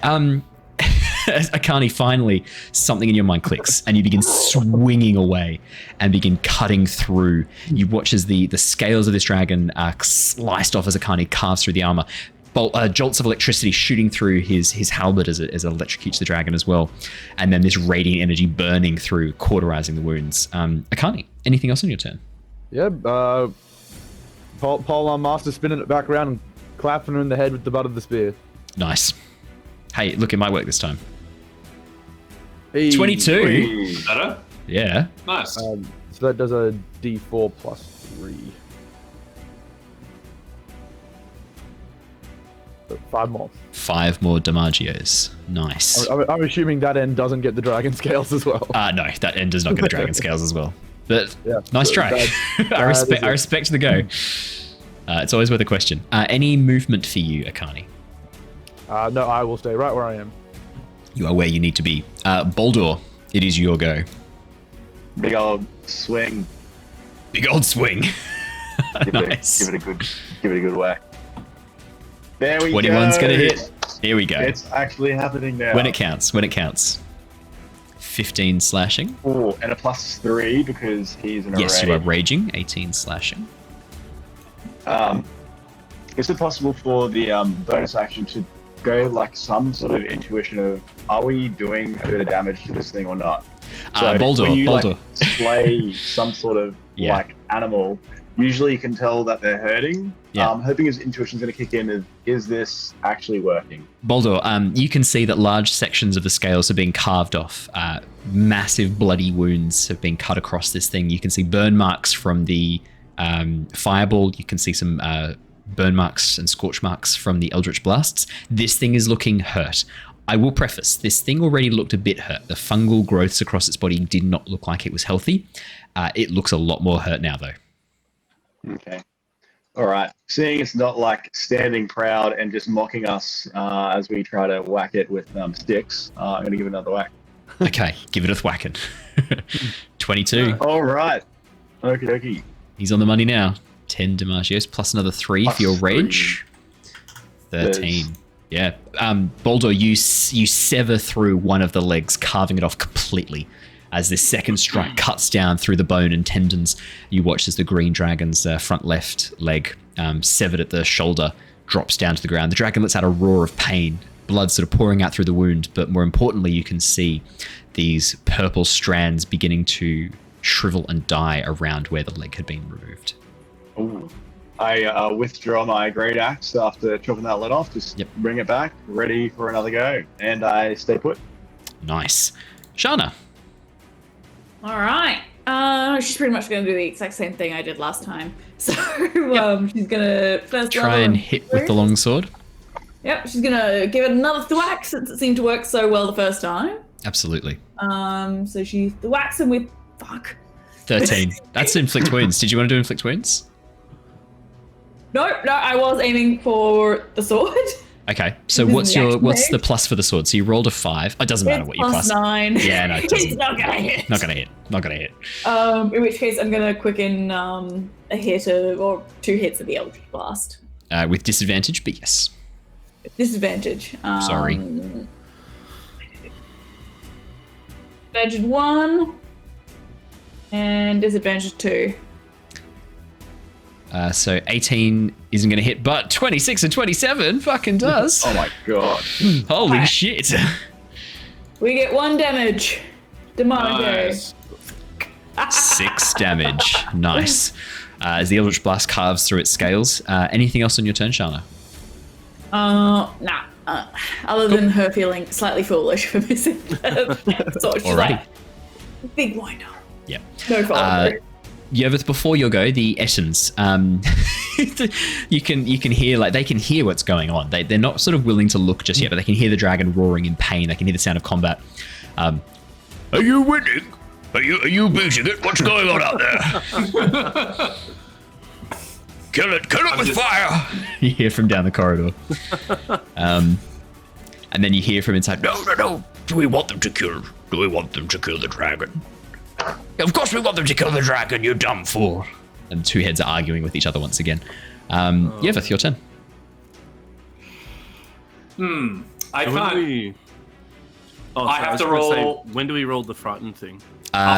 Ekarni, finally, something in your mind clicks, and you begin swinging away and begin cutting through. You watch as the scales of this dragon are sliced off as Ekarni carves through the armor. Jolts of electricity shooting through his halberd as it electrocutes the dragon as well. And then this radiant energy burning through, cauterizing the wounds. Ekarni, anything else on your turn? Yeah, Paul Master spinning it back around and clapping her in the head with the butt of the spear. Nice. Hey, look, it might work this time. Hey. 22. Better? Yeah. Nice. So that does a D4 plus 3. 5 more. 5 more Damagios. Nice. I'm assuming that end doesn't get the dragon scales as well. No, that end does not get the dragon scales as well. But Yeah, nice try. I respect the go. It's always worth a question. Any movement for you, Ekarni? No, I will stay right where I am. You are where you need to be. Boldor, it is your go. Big old swing. Big old swing. Nice. Give it a good whack. There we 21's go. gonna hit. Here we go. It's actually happening now. When it counts. 15 slashing. Oh, and a plus 3 because he's in a Yes, rage. you are raging. 18 slashing. Is it possible for the bonus action to go like some sort of intuition of are we doing a bit of damage to this thing or not? Boldor. When you like slay some sort of Yeah. like animal, usually you can tell that they're hurting. Yeah. Hoping his intuition's going to kick in. Is this actually working? Boldor, you can see that large sections of the scales have been carved off. Massive bloody wounds have been cut across this thing. You can see burn marks from the fireball. You can see some burn marks and scorch marks from the Eldritch Blasts. This thing is looking hurt. I will preface, this thing already looked a bit hurt. The fungal growths across its body did not look like it was healthy. It looks a lot more hurt now, though. Okay. All right. Seeing it's not like standing proud and just mocking us as we try to whack it with sticks, I'm going to give it another whack. Okay, give it a thwacking. 22. All right. Okie dokie. He's on the money now. 10 Damagios plus another 3 for your rage. 13. Yeah. Boldor, you sever through one of the legs, carving it off completely. As this second strike cuts down through the bone and tendons, you watch as the green dragon's front left leg, severed at the shoulder, drops down to the ground. The dragon lets out a roar of pain, blood sort of pouring out through the wound, but more importantly, you can see these purple strands beginning to shrivel and die around where the leg had been removed. Ooh. I withdraw my great axe after chopping that leg off, just bring it back, ready for another go, and I stay put. Nice. Shana. All right. She's pretty much going to do the exact same thing I did last time. So she's going to first try and hit with the longsword. Yep, she's going to give it another thwack since it seemed to work so well the first time. Absolutely. So she thwacks him with 13. That's inflict wounds. Did you want to do inflict wounds? No, I was aiming for the sword. Okay, so what's the plus for the sword? So you rolled a 5. It doesn't matter what you plus. +9. Yeah, no, it doesn't. It's not gonna hit. Not gonna hit. In which case, I'm gonna quicken a hit or 2 hits of the Eldritch Blast. With disadvantage, but yes. Disadvantage. Sorry. Disadvantage 1 and disadvantage 2. So 18 isn't going to hit, but 26 and 27 fucking does. Oh my god. Holy shit. We get 1 damage. Nice. 6 damage. Nice. As the Eldritch Blast carves through its scales. Anything else on your turn, Shana? Nah. Other than her feeling slightly foolish for missing that sword. She's like, big wind up. Yeah. No follow-through. Yervith, before you go, the Ettins, you can hear, like, they can hear what's going on. They're not sort of willing to look just yet, but they can hear the dragon roaring in pain. They can hear the sound of combat. Are you winning? Are you beating it? What's going on out there? Kill it with fire! You hear from down the corridor. And then you hear from inside, No. Do we want them to kill the dragon? Of course we want them to kill the dragon, you dumb fool. And 2 heads are arguing with each other once again. Yervith, your turn. I can't. I have to roll. When do we roll the frightened thing?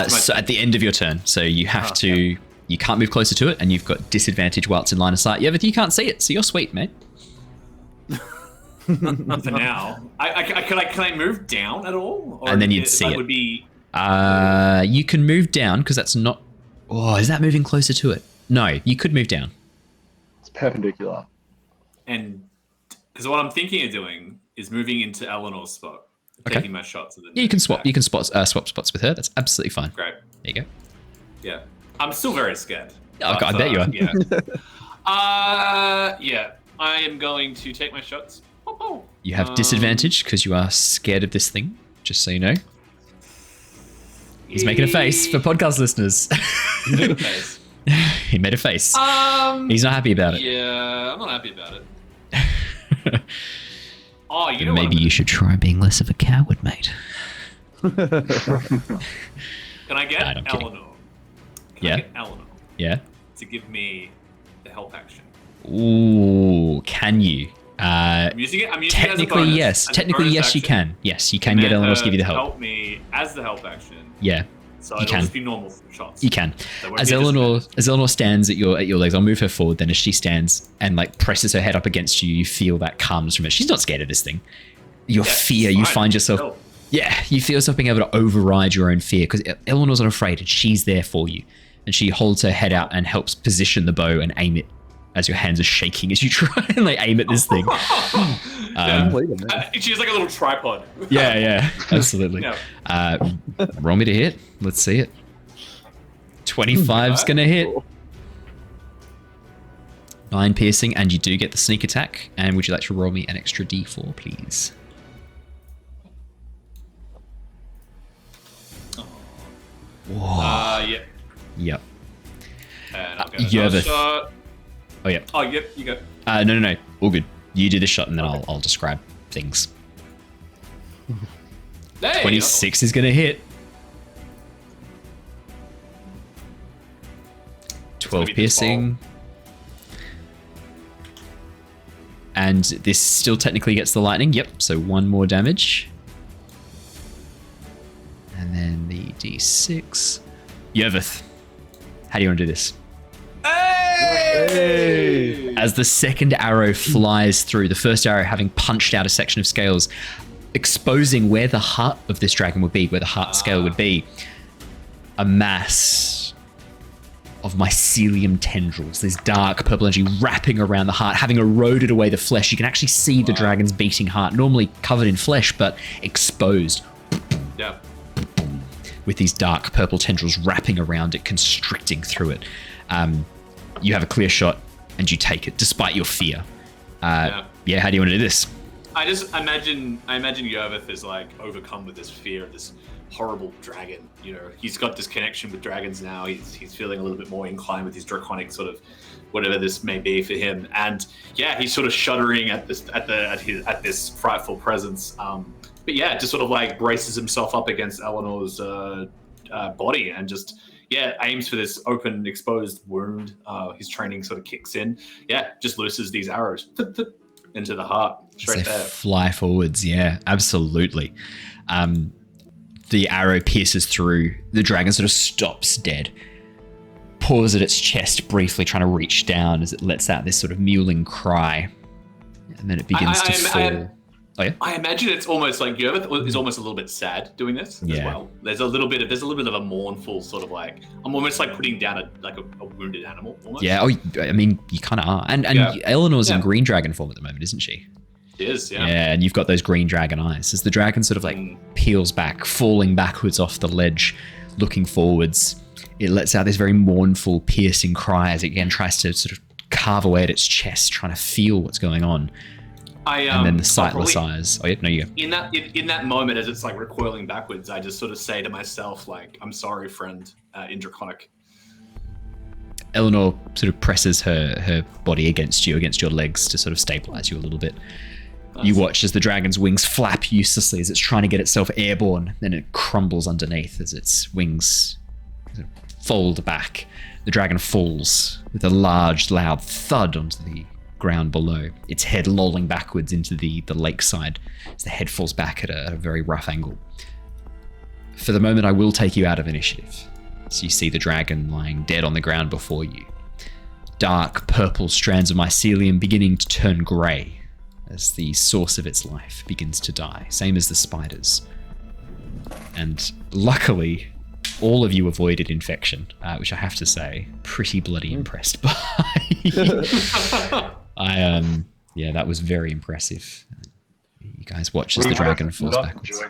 So at the end of your turn. So you have to... You can't move closer to it, and you've got disadvantage while it's in line of sight. Yervith, you can't see it, so you're sweet, mate. For now. Can I move down at all? Or and then you'd see it. Would be... You can move down, because that's not... Oh, is that moving closer to it? No, you could move down. It's perpendicular. And... Because what I'm thinking of doing is moving into Eleanor's spot. Taking my shots. And then you can swap. Back. You can swap spots with her. That's absolutely fine. Great. There you go. Yeah. I'm still very scared. Oh, God, I bet you are. Yeah. I am going to take my shots. You have disadvantage because you are scared of this thing, just so you know. He's making a face for podcast listeners. He made a face. He made a face. He's not happy about it. Yeah, I'm not happy about it. Oh, you know maybe you should try being less of a coward, mate. Can I get Eleanor? Can I get Eleanor? Yeah. To give me the help action. Ooh, can you? I'm using it. Technically, as a bonus, yes. Technically, yes, you can. Yes, you can get Eleanor to give you the help. Help me as the help action. Yeah. So it'll just be normal shots. You can. As Eleanor stands at your legs, I'll move her forward. Then as she stands and like presses her head up against you, you feel that calmness from it. She's not scared of this thing. Your fear, you find yourself. Yeah, you feel yourself being able to override your own fear because Eleanor's not afraid and she's there for you. And she holds her head out and helps position the bow and aim it as your hands are shaking as you try and like aim at this thing. She has like a little tripod. Yeah, absolutely. Yeah. Roll me to hit. Let's see it. 25's gonna hit. 9 piercing, and you do get the sneak attack. And would you like to roll me an extra d4, please? Whoa. Yep. Yep. And I'll get another shot. Oh, yeah. Oh, yep, you go. No. All good. You do the shot, and then I'll describe things. Hey, 26 is going to hit. 12 piercing. And this still technically gets the lightning. Yep, so 1 more damage. And then the D6 1d6. Yervith, how do you want to do this? Hey! As the second arrow flies through, the first arrow having punched out a section of scales, exposing where the heart of this dragon would be, where the heart scale would be, a mass of mycelium tendrils, this dark purple energy wrapping around the heart, having eroded away the flesh. You can actually see the dragon's beating heart, normally covered in flesh, but exposed. Yeah. With these dark purple tendrils wrapping around it, constricting through it. You have a clear shot and you take it, despite your fear. Yeah, how do you want to do this? I imagine Yervith is like overcome with this fear of this horrible dragon. You know, he's got this connection with dragons now. He's feeling a little bit more inclined with his draconic sort of whatever this may be for him. And yeah, he's sort of shuddering at this frightful presence. But yeah, just sort of like braces himself up against Eleanor's body and just aims for this open, exposed wound. His training sort of kicks in. Yeah, just looses these arrows into the heart, straight there. Fly forwards, yeah, absolutely. The arrow pierces through. The dragon sort of stops dead, paws at its chest briefly, trying to reach down as it lets out this sort of mewling cry, and then it begins to fall. I imagine it's almost like Yervith is almost a little bit sad doing this as well. There's a little bit of a mournful sort of like, I'm almost like putting down a wounded animal almost. Yeah, I mean, you kind of are. And Eleanor's in green dragon form at the moment, isn't she? She is, yeah. Yeah, and you've got those green dragon eyes. As the dragon sort of like peels back, falling backwards off the ledge, looking forwards, it lets out this very mournful, piercing cry as it again tries to sort of carve away at its chest, trying to feel what's going on. And then the sightless eyes. Oh yeah, no, you go. In that moment, as it's like recoiling backwards, I just sort of say to myself, like, "I'm sorry, friend," in Draconic. Eleanor sort of presses her body against your legs to sort of stabilize you a little bit. Nice. You watch as the dragon's wings flap uselessly as it's trying to get itself airborne. Then it crumbles underneath as its wings fold back. The dragon falls with a large, loud thud onto the ground below, its head lolling backwards into the lakeside as the head falls back at a very rough angle. For the moment, I will take you out of initiative. So you see the dragon lying dead on the ground before you. Dark purple strands of mycelium beginning to turn grey as the source of its life begins to die, same as the spiders. And luckily, all of you avoided infection, which I have to say, pretty bloody impressed by. That was very impressive. You guys watch as the dragon falls backwards.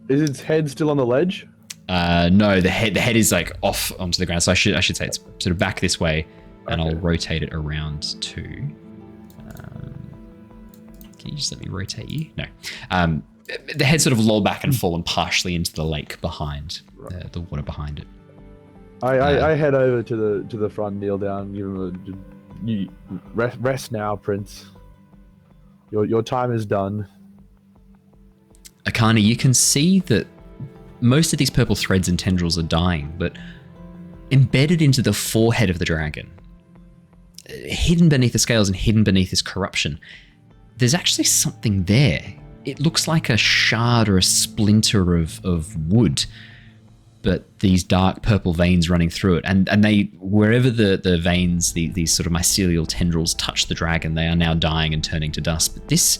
Is its head still on the ledge? No, the head is like off onto the ground. So I should say it's sort of back this way, and I'll rotate it around to. Can you just let me rotate you? No. The head sort of lolled back and fallen partially into the lake behind the water behind it. I head over to the front, kneel down, give him you rest now, Prince. Your time is done. Ekarni, you can see that most of these purple threads and tendrils are dying, but embedded into the forehead of the dragon, hidden beneath the scales and hidden beneath this corruption, there's actually something there. It looks like a shard or a splinter of wood, but these dark purple veins running through it. And they, wherever the veins, these sort of mycelial tendrils touch the dragon, they are now dying and turning to dust. But this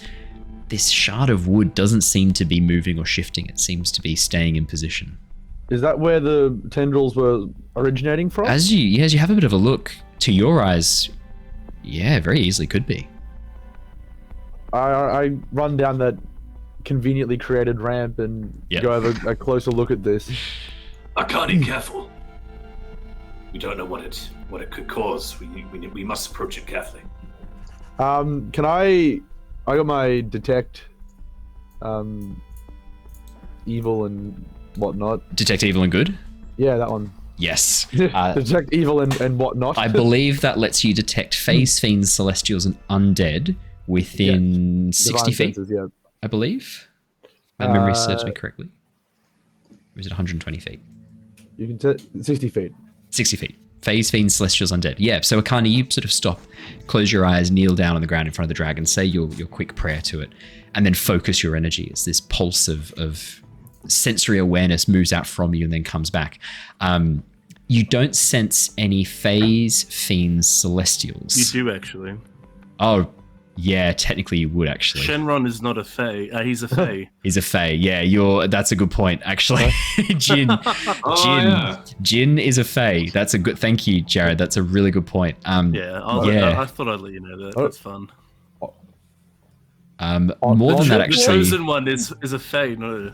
shard of wood doesn't seem to be moving or shifting. It seems to be staying in position. Is that where the tendrils were originating from? As you have a bit of a look, to your eyes, yeah, very easily could be. I run down that conveniently created ramp and go have a closer look at this. Ekarni, careful. We don't know what it could cause. We must approach it carefully. Can I got my detect evil and whatnot. Detect evil and good? Yeah, that one. Yes. Detect evil and whatnot. I believe that lets you detect phase fiends, celestials, and undead within 60 feet. Senses, yeah. I believe. My memory serves me correctly. Or is it 120 feet? You can 60 feet. 60 feet. Phase fiends, celestials, undead. Yeah, so Ekarni, you sort of stop, close your eyes, kneel down on the ground in front of the dragon, say your quick prayer to it, and then focus your energy. It's this pulse of sensory awareness moves out from you and then comes back. You don't sense any fays, fiends, celestials. You do actually. Oh, yeah, technically you would actually. Shenron is not a fae. He's a fae. He's a fae. Yeah, that's a good point actually. Jin is a fae. That's a good. Thank you, Jared. That's a really good point. I thought I'd let you know that. That's fun. More than that, actually. The chosen one is a fae. No.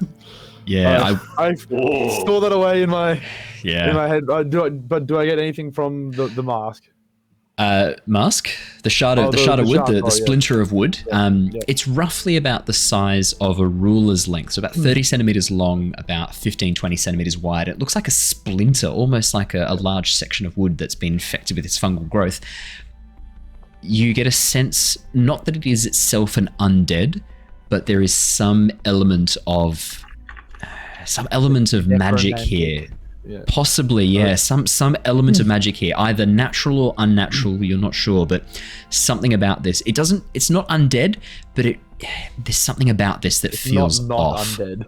Yeah, I store that away in my head. Do I get anything from the mask? Mask, the shard of wood, the splinter of wood. It's roughly about the size of a ruler's length, so about 30 centimeters long, about 15-20 centimeters wide. It looks like a splinter, almost like a large section of wood that's been infected with its fungal growth. You get a sense, not that it is itself an undead, but there is some element of magic here. Yeah. Possibly, yeah. Some element of magic here, either natural or unnatural. You're not sure, but something about this. It's not undead, but there's something about this that feels not off. Undead.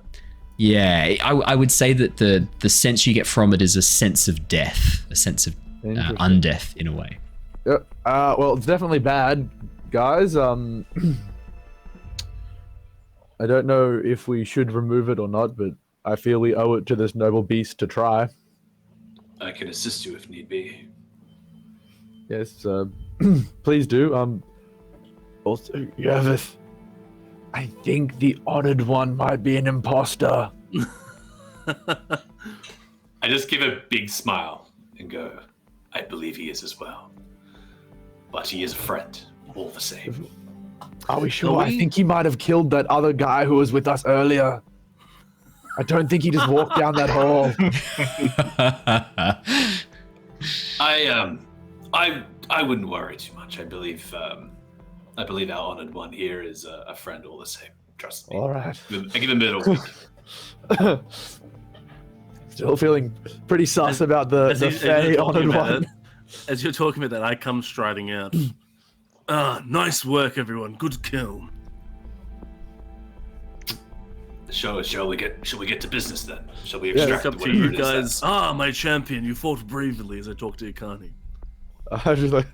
Yeah, I would say that the sense you get from it is a sense of death, a sense of undeath in a way. Yeah. Well, it's definitely bad, guys. I don't know if we should remove it or not, but I feel we owe it to this noble beast to try. I can assist you if need be. Yes, please do. Also, Yervith, I think the honored one might be an imposter. I just give a big smile and go, I believe he is as well. But he is a friend, all the same. Are we sure? I think he might have killed that other guy who was with us earlier. I don't think he just walked down that hall. I wouldn't worry too much. I believe our honored one here is a friend all the same. Trust me. All right. I give him a bit of week. Still feeling pretty sus about the Fae honored one. As you're talking about that, I come striding out. Nice work, everyone. Good kill. Shall we get to business then? Shall we extract it's up to you guys. My champion, you fought bravely as I talked to Ekarni. I was just like,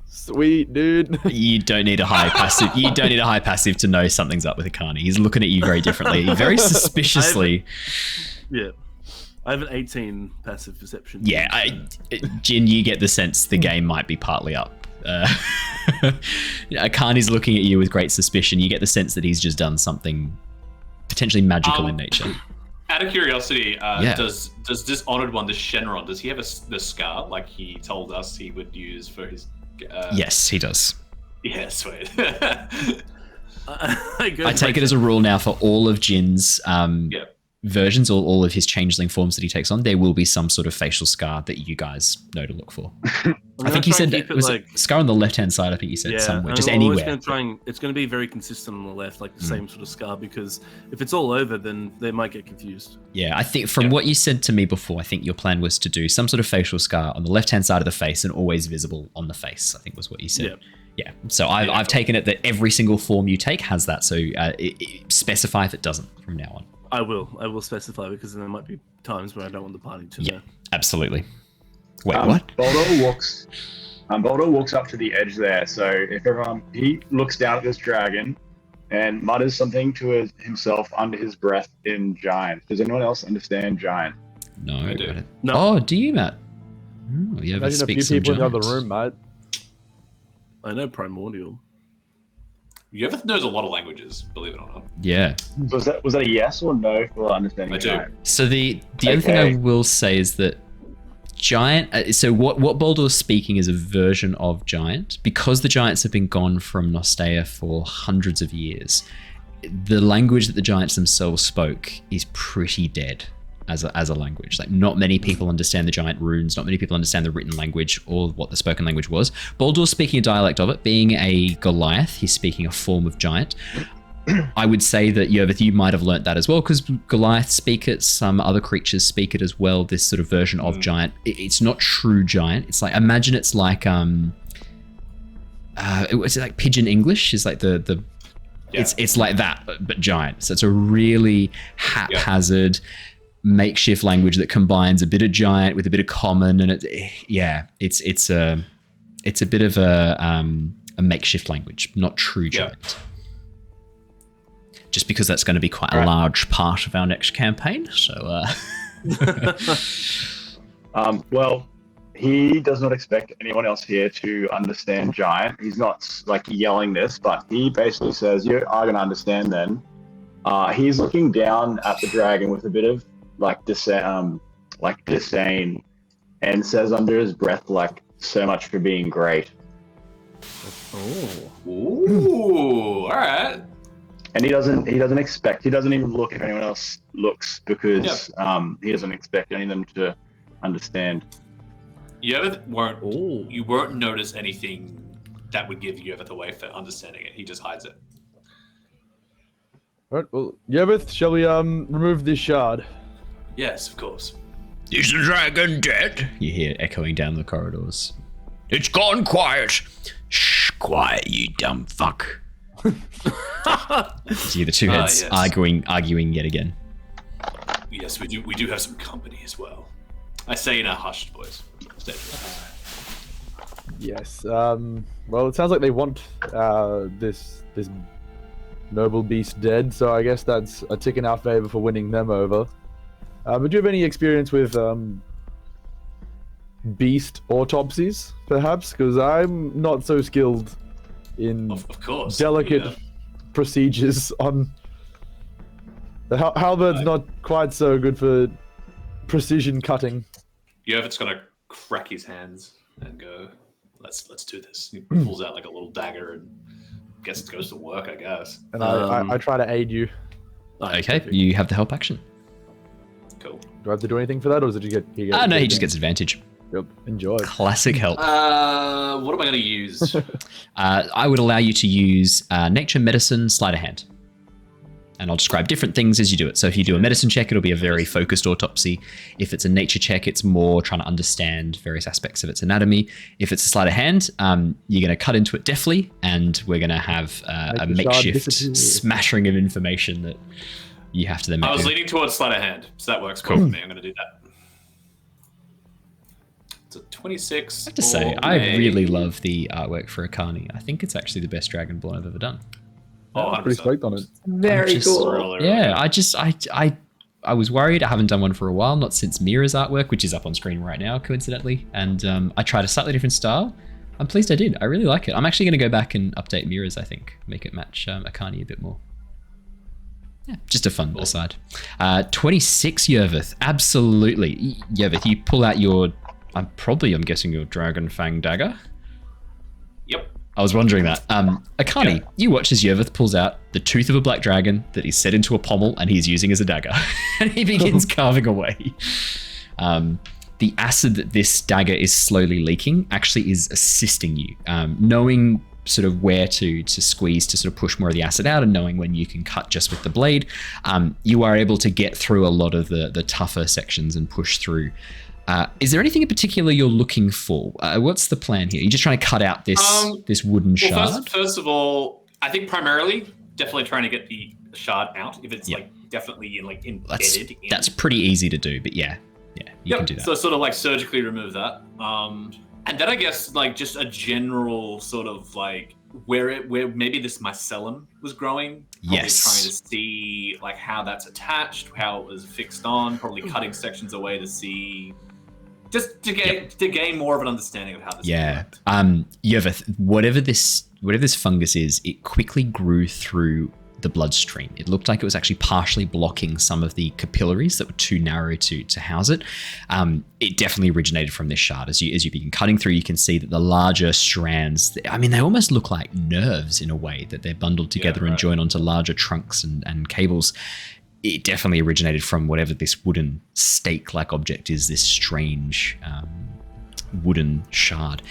sweet dude. You don't need a high passive. You don't need a high passive to know something's up with Ekarni. He's looking at you very differently, very suspiciously. I have an 18 passive perception. Yeah, Jin, you get the sense the game might be partly up. Ekarni's looking at you with great suspicion. You get the sense that he's just done something potentially magical in nature. Out of curiosity, does this honored one, this Shenron, does he have the scar like he told us he would use for his? Yes, he does. Yeah, sweet. I take it as a rule now for all of Jin's versions, or all of his changeling forms that he takes on, there will be some sort of facial scar that you guys know to look for. I think you said it was a scar on the left-hand side. I think you said somewhere, just anywhere. It's going to be very consistent on the left, like the same sort of scar, because if it's all over, then they might get confused. Yeah, I think from what you said to me before, I think your plan was to do some sort of facial scar on the left-hand side of the face and always visible on the face, I think was what you said. Yeah, so I've taken it that every single form you take has that, so specify if it doesn't from now on. I will specify, because there might be times where I don't want the party to know. Absolutely. Wait, what? Boldor walks up to the edge there, so if he looks down at this dragon and mutters something to himself under his breath in Giant. Does anyone else understand Giant? No, I do. No. Oh, do you, Matt? Oh, you imagine a few people in the other room, mate. I know Primordial. Yervith knows a lot of languages, believe it or not. Yeah. Was that a yes or no for understanding? I do. Giant? So the other thing I will say is that Giant. So what Boldor is speaking is a version of Giant, because the Giants have been gone from Nostea for hundreds of years. The language that the Giants themselves spoke is pretty dead as a language. Like, not many people understand the Giant runes. Not many people understand the written language or what the spoken language was. Boldor's speaking a dialect of it. Being a Goliath, he's speaking a form of Giant. I would say that, Yervith, you might have learnt that as well, because Goliath speak it, some other creatures speak it as well, this sort of version of Giant. It's not true Giant. It's like, imagine it's like, it's like Pidgin English is like the It's like that, but giant. So it's a really haphazard makeshift language that combines a bit of giant with a bit of common, and it's a bit of a makeshift language, not true giant. Just because that's going to be quite a large part of our next campaign. So, well, he does not expect anyone else here to understand giant. He's not like yelling this, but he basically says, "You are going to understand." Then, he's looking down at the dragon with a bit of disdain, and says under his breath, like, "So much for being great." Ooh, all right. And he doesn't even look if anyone else looks, because he doesn't expect any of them to understand. You won't notice anything that would give Yervith away for understanding it. He just hides it. All right, well, Yervith, shall we remove this shard? Yes, of course. Is the dragon dead? You hear echoing down the corridors. It's gone quiet. Shh, quiet, you dumb fuck. See the two heads arguing yet again. Yes, we do have some company as well. I say in a hushed voice. Yes. Well, it sounds like they want this noble beast dead, so I guess that's a tick in our favor for winning them over. But do you have any experience with beast autopsies, perhaps? Because I'm not so skilled in of course, delicate procedures on... The halberd's not quite so good for precision cutting. Yervith's gonna crack his hands and go, let's do this. He pulls out like a little dagger and goes to work, I guess. And I try to aid you. Okay, you have the help action. Cool. Do I have to do anything for that, or does it just get... No, he just gets advantage. Yep, enjoy. Classic help. What am I going to use? I would allow you to use nature, medicine, sleight of hand. And I'll describe different things as you do it. So if you do a medicine check, it'll be a very focused autopsy. If it's a nature check, it's more trying to understand various aspects of its anatomy. If it's a sleight of hand, you're going to cut into it deftly, and we're going to have a makeshift smashing of information that you have to then make. I was leaning towards sleight of hand, so that works well for me. I'm going to do that. It's a 26. I have to say, I really love the artwork for Ekarni. I think it's actually the best Dragonborn I've ever done. Oh, I'm pretty stoked on it. Very cool. Yeah, I was worried. I haven't done one for a while, not since Mira's artwork, which is up on screen right now, coincidentally. And I tried a slightly different style. I'm pleased I did. I really like it. I'm actually going to go back and update Mira's, I think. Make it match Ekarni a bit more. Yeah, just a fun aside. 26, Yervith. Absolutely. Yervith, you pull out your... I'm guessing your Dragon Fang dagger. Yep. I was wondering that. Ekarni, you watch as Yervith pulls out the tooth of a black dragon that he's set into a pommel and he's using as a dagger. And he begins carving away. The acid that this dagger is slowly leaking actually is assisting you. Knowing sort of where to squeeze to sort of push more of the acid out, and knowing when you can cut just with the blade, you are able to get through a lot of the tougher sections and push through. Is there anything in particular you're looking for? What's the plan here? You're just trying to cut out this wooden shard? First of all, I think primarily definitely trying to get the shard out. If it's like definitely embedded. That's pretty easy to do, but you can do that. So sort of like surgically remove that. And then I guess like just a general sort of like where maybe this mycelium was growing. Yes. Trying to see like how that's attached, how it was fixed on, probably cutting sections away to see. Just to gain more of an understanding of how this worked. Yervith, whatever this fungus is, it quickly grew through the bloodstream. It looked like it was actually partially blocking some of the capillaries that were too narrow to house it. It definitely originated from this shard. As you begin cutting through, you can see that the larger strands, they almost look like nerves in a way, that they're bundled together and join onto larger trunks and cables. It definitely originated from whatever this wooden stake-like object is, this strange wooden shard.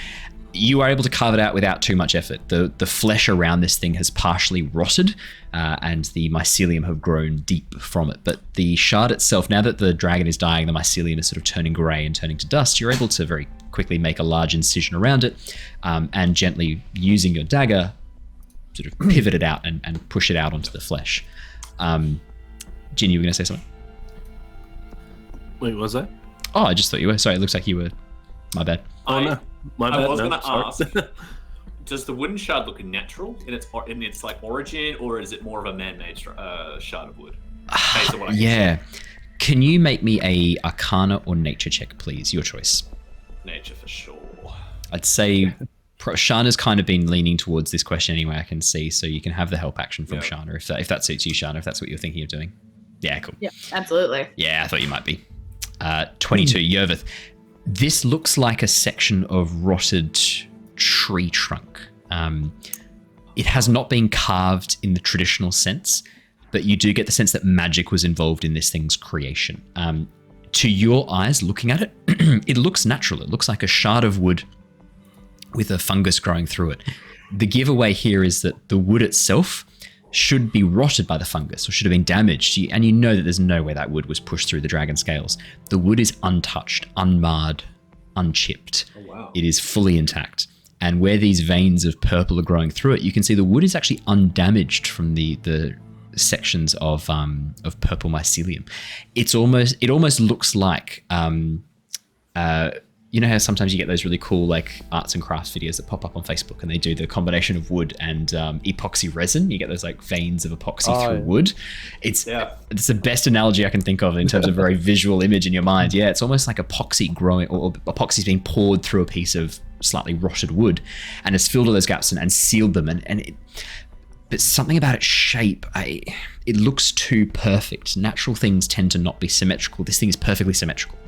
You are able to carve it out without too much effort. The flesh around this thing has partially rotted, and the mycelium have grown deep from it. But the shard itself, now that the dragon is dying, the mycelium is sort of turning grey and turning to dust, you're able to very quickly make a large incision around it, and gently, using your dagger, sort of pivot it out and push it out onto the flesh. Jin, you were going to say something? Wait, was that? Oh, I just thought you were. Sorry, it looks like you were. My bad. Oh, no. My bad. I was no, going to sorry. ask, does the wooden shard look natural in its like origin, or is it more of a man-made shard of wood? Based on what I can Yeah. Can you make me a Arcana or Nature check, please? Your choice. see. Nature for sure. I'd say Shana's kind of been leaning towards this question anyway, I can see, so you can have the help action from Shana if that suits you, Shana, if that's what you're thinking of doing. Yeah, cool. Yeah, absolutely. Yeah, I thought you might be. 22, Yervith. This looks like a section of rotted tree trunk. It has not been carved in the traditional sense, but you do get the sense that magic was involved in this thing's creation. To your eyes, looking at it, it looks natural. It looks like a shard of wood with a fungus growing through it. The giveaway here is that the wood itself should be rotted by the fungus or should have been damaged. And you know that there's no way that wood was pushed through the dragon scales. The wood is untouched, unmarred, unchipped. Oh, wow. It is fully intact. And where these veins of purple are growing through it, you can see the wood is actually undamaged from the sections of purple mycelium. It almost looks like you know how sometimes you get those really cool like arts and crafts videos that pop up on Facebook and they do the combination of wood and epoxy resin. You get those like veins of epoxy through wood. It's the best analogy I can think of in terms of a very visual image in your mind. Yeah, it's almost like epoxy growing, or epoxy's being poured through a piece of slightly rotted wood and has filled all those gaps and sealed them. But something about its shape, it looks too perfect. Natural things tend to not be symmetrical. This thing is perfectly symmetrical.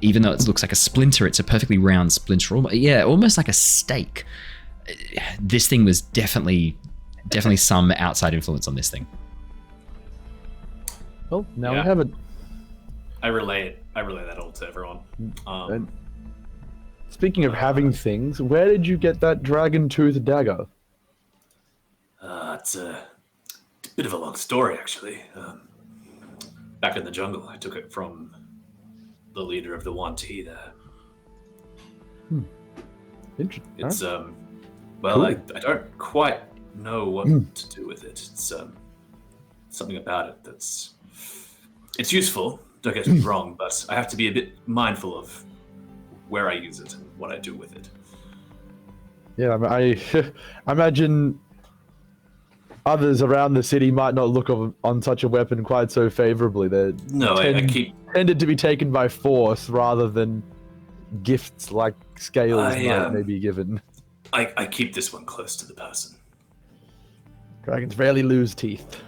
Even though it looks like a splinter, it's a perfectly round splinter. Almost like a steak. This thing was definitely some outside influence on this thing. Well, now we have it. I relay that all to everyone. And speaking of having things, where did you get that dragon tooth dagger? It's a bit of a long story, actually. Back in the jungle, I took it from the leader of the Yuan-Ti there. Interesting. It's cool. I don't quite know what to do with it. It's something about it it's useful. Don't get me wrong, but I have to be a bit mindful of where I use it and what I do with it. Yeah, I imagine others around the city might not look on such a weapon quite so favorably. Tended to be taken by force rather than gifts like scales may be given. I keep this one close to the person. Dragons rarely lose teeth.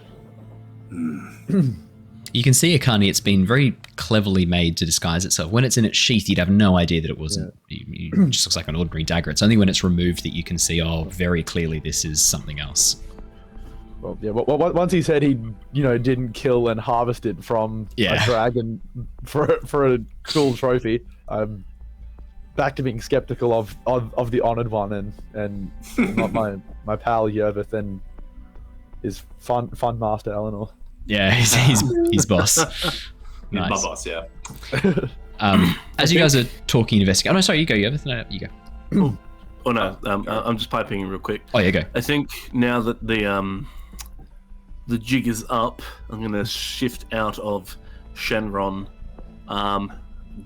You can see Ekarni, it's been very cleverly made to disguise itself. When it's in its sheath, you'd have no idea that it wasn't. It just looks like an ordinary dagger. It's only when it's removed that you can see, very clearly this is something else. Well, yeah. Once he said he, didn't kill and harvest it from a dragon for a cool trophy, I'm back to being skeptical of the honored one and not my pal Yervith and his fun master Eleanor. Yeah, he's boss. Nice. My boss, yeah. As you guys are talking, investigating. Oh no, sorry, you go, Yervith. No, you go. Oh no, I'm just piping in real quick. Oh, yeah, go. I think now that the jig is up, I'm going to shift out of Shenron. I'm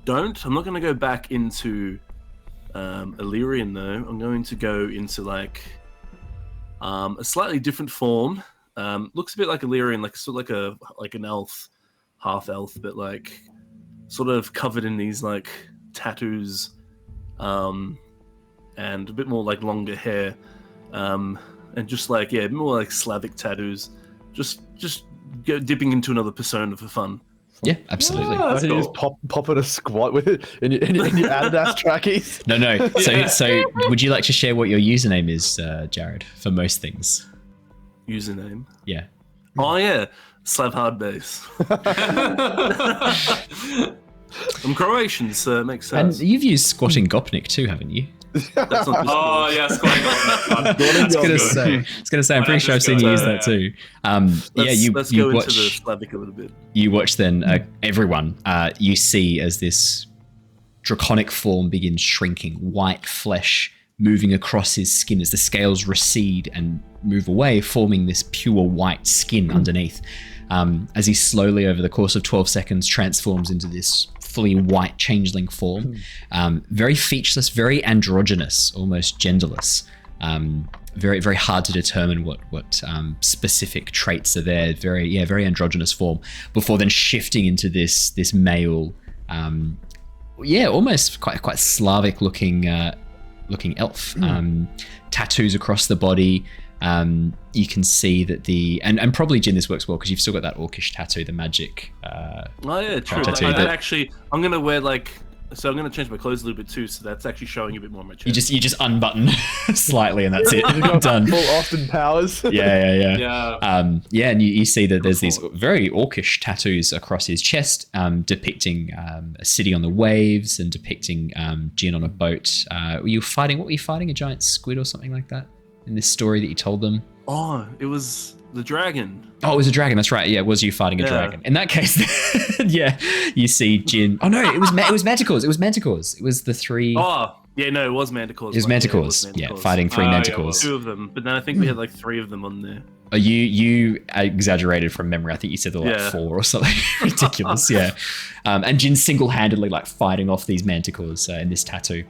not going to go back into Illyrian though. I'm going to go into like a slightly different form. Looks a bit like Illyrian, like an elf, half elf, but like sort of covered in these like tattoos, and a bit more like longer hair, and just like a bit more like Slavic tattoos. Just go dipping into another persona for fun. Yeah, absolutely. Why don't you just pop in a squat with it in your Adidas trackies? No. So would you like to share what your username is, Jared, for most things? Username? Yeah. Oh yeah, Slav hard base. I'm Croatian, so it makes sense. And you've used Squatting Gopnik too, haven't you? That's not yeah, Squatting Gopnik. I was gonna say, I'm pretty sure I've seen you use that too. Let's go into the Slavic a little bit. You watch then, everyone, you see as this draconic form begins shrinking, white flesh moving across his skin as the scales recede and move away, forming this pure white skin underneath. As he slowly, over the course of 12 seconds, transforms into this fully white changeling form. Very featureless, very androgynous, almost genderless. Very, very hard to determine what specific traits are there. Very androgynous form before then shifting into this male, almost quite Slavic looking elf. Tattoos across the body. You can see that and probably Jin, this works well because you've still got that orcish tattoo, the magic. True. Tattoo I'm gonna wear so I'm gonna change my clothes a little bit too, so that's actually showing a bit more of my chest. You just unbutton slightly and that's it. Done. Full Austin Powers. Yeah. And you see that there's these very orcish tattoos across his chest, depicting a city on the waves and depicting Jin on a boat. What were you fighting? A giant squid or something like that? In this story that you told them? Oh, it was the dragon. Oh, it was a dragon. That's right. Yeah, it was you fighting a dragon. In that case, you see Jin. Oh no, it was manticores. It was manticores. It was the three. Oh, yeah, no, it was manticores. It was manticores. Yeah, fighting three manticores. Two of them, but then I think we had like three of them on there. Oh, you exaggerated from memory. I think you said there were like four or something ridiculous. Yeah, and Jin single-handedly like fighting off these manticores in this tattoo.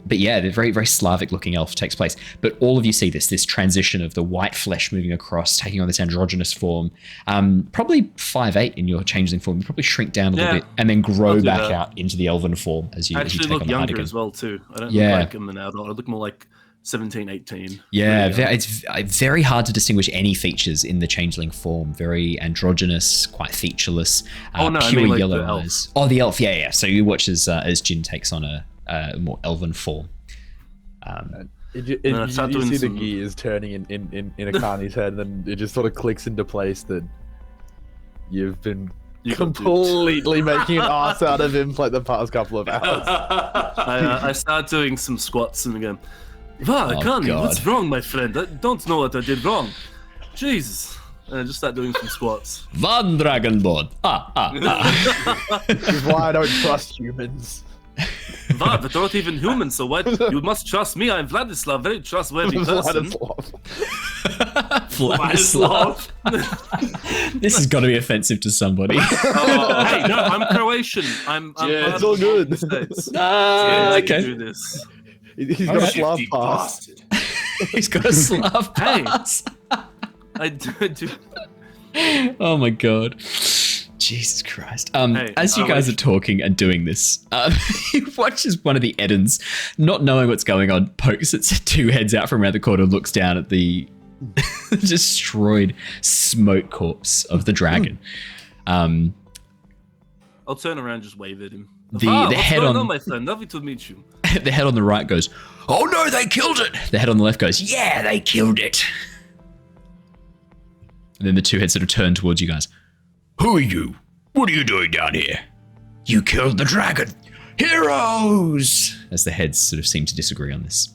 But yeah, the very, very Slavic-looking elf takes place. But all of you see this transition of the white flesh moving across, taking on this androgynous form. Probably 5'8" in your changeling form. You probably shrink down a little bit and then grow back out into the elven form as you take on the Heidegger. I actually look younger as well too. I don't look like I'm an adult. I look more like 17, 18. Yeah, it's very hard to distinguish any features in the changeling form. Very androgynous, quite featureless, pure yellow eyes. Oh, the elf, yeah. So you watch as Jin takes on a more elven form. You see the gears turning in Ekarni's head, and then it just sort of clicks into place that you've been completely making an ass out of him for like the past couple of hours. I start doing some squats and going, Ekarni, what's wrong, my friend? I don't know what I did wrong. Jesus. And I just start doing some squats. Van Dragonborn. This is why I don't trust humans. But they're not even human, so what? You must trust me. I'm Vladislav, very trustworthy person. Vladislav. This has got to be offensive to somebody. Hey, no, I'm Croatian. I'm it's all good. Okay. Do this. He's got a Slav pass. He's got a Slav pass. I do. Oh my god. Jesus Christ. As you guys are talking and doing this, you watch as one of the Edens, not knowing what's going on, pokes its two heads out from around the corner and looks down at the destroyed smoke corpse of the dragon. I'll turn around and just wave at him. The head on my friend, lovely to meet you. The head on the right goes, "Oh no, they killed it." The head on the left goes, "Yeah, they killed it." And then the two heads sort of turn towards you guys. Who are you? What are you doing down here? You killed the dragon. Heroes! As the heads sort of seem to disagree on this.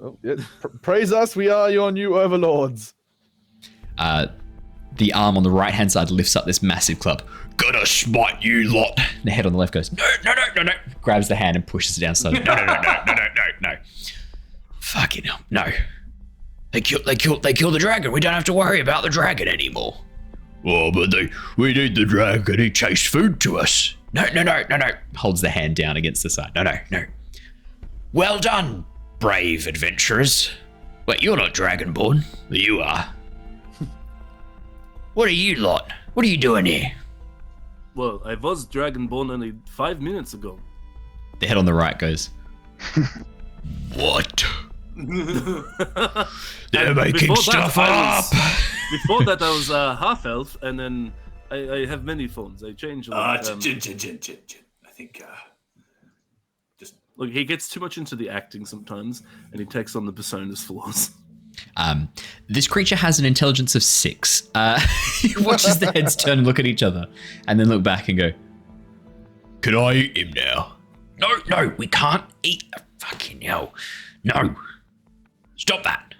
Oh, yeah. Praise us, we are your new overlords. The arm on the right-hand side lifts up this massive club. Gonna smite you lot. The head on the left goes, no. Grabs the hand and pushes it down slowly. No. Fucking hell, no. They killed the dragon. We don't have to worry about the dragon anymore. Oh, but we need the dragon. He chased food to us. No. Holds the hand down against the side. No. Well done, brave adventurers. Wait, you're not Dragonborn. You are. What are you lot? What are you doing here? Well, I was Dragonborn only 5 minutes ago. The head on the right goes, what? They're making stuff up. Before that, I was half-elf, and then I have many forms. I change. Jin. I think just look. He gets too much into the acting sometimes, and he takes on the persona's flaws. This creature has an intelligence of 6. He watches the heads turn and look at each other, and then look back and go, "Can I eat him now?" No, we can't eat. Fucking hell, no. Stop that.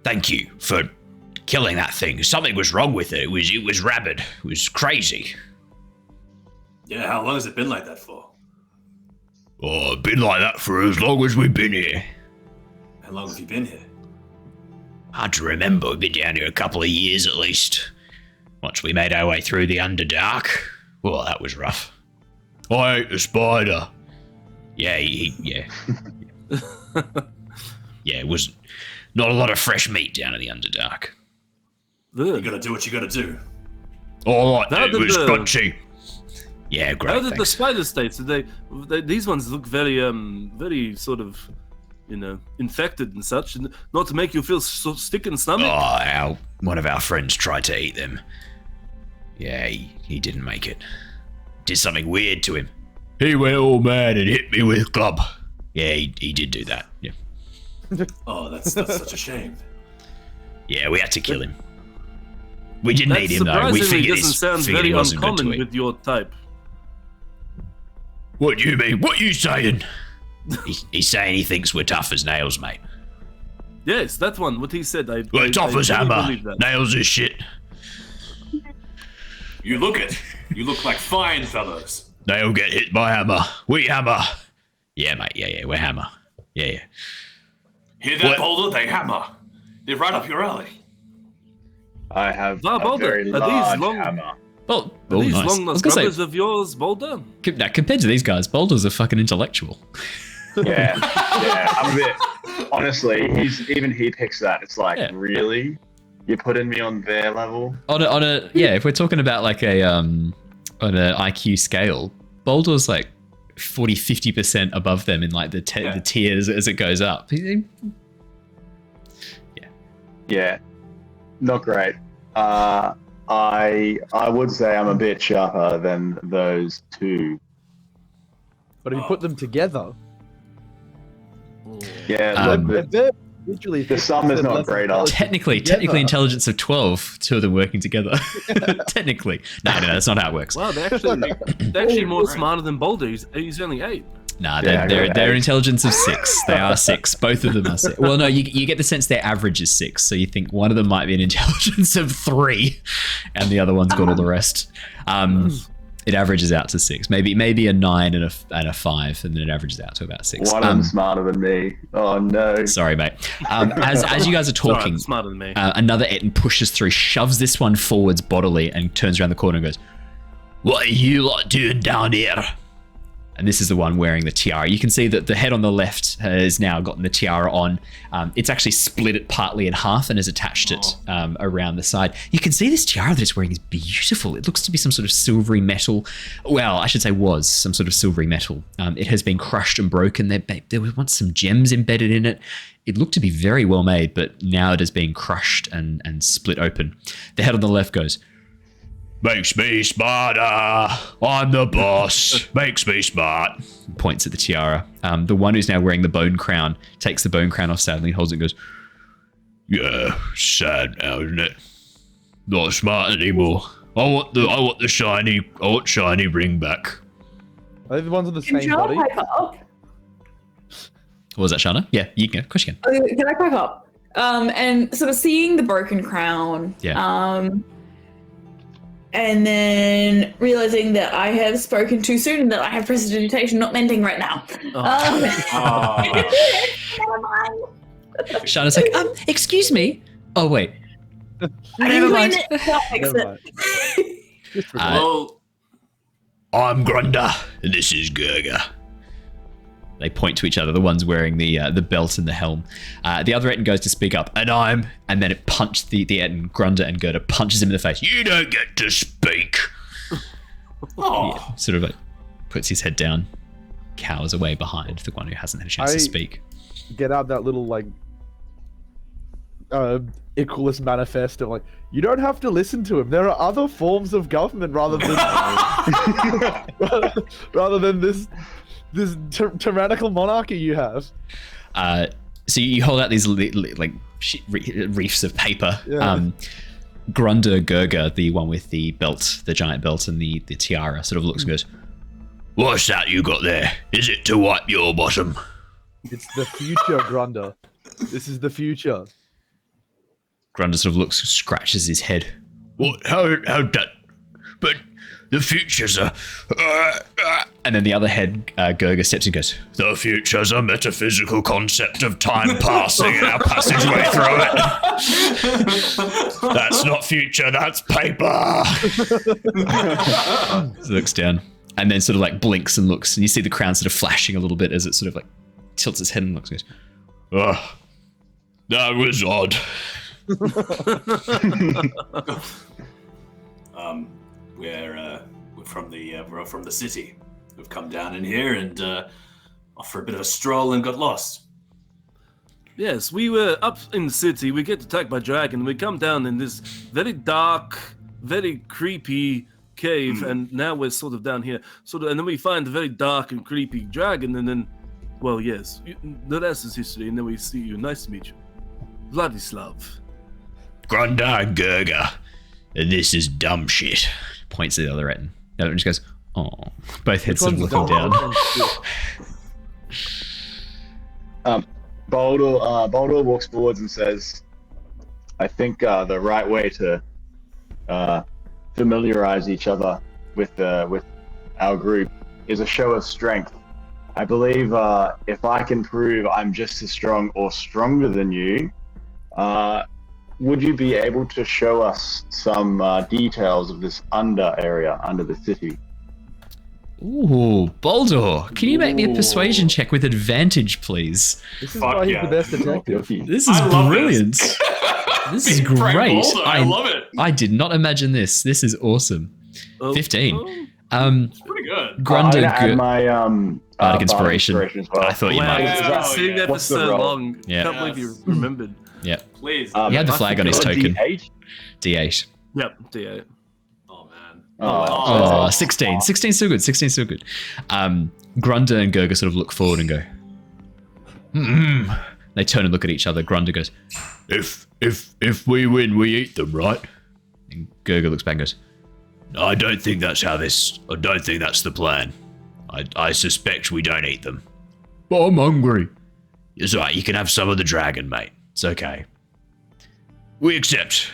Thank you for killing that thing. Something was wrong with it. It was rabid. It was crazy. Yeah, how long has it been like that for? Oh, been like that for as long as we've been here. How long have you been here? Hard to remember. We've been down here a couple of years at least. Once we made our way through the Underdark. Well, that was rough. I ate the spider. Yeah, yeah. Yeah, it was not a lot of fresh meat down in the Underdark. You gotta do what you gotta do. All right, it was crunchy. Yeah, great. How did the thanks. spider states? These ones look very, very sort of, infected and such, and not to make you feel so sick in the stomach. Oh, one of our friends tried to eat them. Yeah, he didn't make it. Did something weird to him. He went all mad and hit me with a club. Yeah, he did do that. Yeah. Oh, that's such a shame. Yeah, we had to kill him. We didn't eat him though. We figured doesn't sound very uncommon with your type. What do you mean? What are you saying? He's saying he thinks we're tough as nails, mate. Yes, that one. What he said. We're tough as really hammer. believe that. Nails is shit. You look it. You look like fine fellows. They'll get hit by hammer. We hammer. Yeah, mate. Yeah. We're hammer. Yeah. Hear that, Boulder? They hammer. They're right up your alley. I have Ah, a Boulder, very are these large long- hammer. Well, Are these nice. long I was lost gonna brothers say, of yours, Boulder? compared to these guys, Boulder's a fucking intellectual. Yeah, I'm a bit. Honestly, he picks that. It's like, Yeah. really? You're putting me on their level? If we're talking about like on an IQ scale, Boulder's like 40-50% above them in like the tiers as it goes up. Yeah, not great. I would say I'm a bit sharper than those two. But if you put them together, Yeah, they're literally the sum is not great. Technically intelligence of 12, two of them working together. Technically. No, that's not how it works. Wow, they're actually more smarter than Boulder. He's only 8. Nah, Yeah, they're intelligence of 6. They are 6. Both of them are 6. Well, no, you get the sense their average is 6. So you think one of them might be an intelligence of 3, and the other one's got all the rest. It averages out to 6. Maybe a 9 and a 5, and then it averages out to about 6. One of them smarter than me. Oh no. Sorry, mate. As you guys are talking, smarter than me. Another Etten pushes through, shoves this one forwards bodily, and turns around the corner and goes, "What are you lot doing down here?" And this is the one wearing the tiara. You can see that the head on the left has now gotten the tiara on. It's actually split it partly in half and has attached it around the side. You can see this tiara that it's wearing is beautiful. It looks to be some sort of silvery metal. Well, I should say was some sort of silvery metal. It has been crushed and broken. There was once some gems embedded in it. It looked to be very well made, but now it has been crushed and split open. The head on the left goes, "Makes me smarter. I'm the boss. Makes me smart." Points at the tiara. The one who's now wearing the bone crown takes the bone crown off sadly and holds it and goes, "Yeah, sad now, isn't it? Not smart anymore. I want the shiny ring back." Are they the ones with the Can same Shana body? pipe up? What was that, Shana? Yeah, you can go. Of course you can. Can I pipe up? And sort of seeing the broken crown. Yeah. And then realizing that I have spoken too soon and that I have prestidigitation not mending right now. Shana's like, excuse me. Oh, wait. Never mind. Never mind. Well, I'm Grunda, and this is Gurga. They point to each other, the ones wearing the belt and the helm. The other Etten goes to speak up, and then it punched the Etten, Grunda and Gerda, punches him in the face. You don't get to speak. Yeah, sort of like puts his head down, cowers away behind the one who hasn't had a chance to speak. Get out that little Equalist manifest of you don't have to listen to him. There are other forms of government rather than this tyrannical monarchy you have. So you hold out these reefs of paper. Yeah. Grunda Gurga, the one with the belt, the giant belt and the tiara, sort of looks and goes, What's that you got there? Is it to wipe your bottom? It's the future, Grunda. This is the future. Grunda sort of looks, scratches his head. What? How that? But the future's And then the other head, Gurga, steps in and goes, the future's a metaphysical concept of time passing in our passageway through it. That's not future, that's paper. Looks down and then sort of like blinks and looks, and you see the crown sort of flashing a little bit as it sort of like tilts its head and looks and goes, oh, that was odd. We're from the city. We've come down in here and off for a bit of a stroll and got lost. Yes, we were up in the city. We get attacked by dragon. We come down in this very dark, very creepy cave, and now we're sort of down here. And then we find a very dark and creepy dragon, and then, well, yes, the rest is history. And then we see you. Nice to meet you, Vladislav. Granda and Gurga, and this is dumb shit. Points at the other end. The other one just goes, oh. Both heads sort of looking down. Boldor walks forwards and says, I think the right way to familiarize each other with our group is a show of strength. I believe if I can prove I'm just as strong or stronger than you, would you be able to show us some details of this area under the city? Ooh, Boldor, can you make me a persuasion check with advantage, please? This is why he's the best detective. This is brilliant. This is great. I love it. I did not imagine this. This is awesome. 15. It's pretty good. Granda, and my Bardic Inspiration. as well. I thought you might. Wow. Seeing that for What's the so roll? long. Yeah. Can't believe you remembered. Yeah. Please. He had the flag on his token. D8? D8. Yep, D8. Oh man. Oh, 16. 16's still good. 16's still good. Grunda and Gurga sort of look forward and go, They turn and look at each other. Grunda goes, If we win, we eat them, right? and Gurga looks back and goes, I don't think that's the plan. I suspect we don't eat them. but I'm hungry. It's alright, you can have some of the dragon, mate. It's okay. We accept.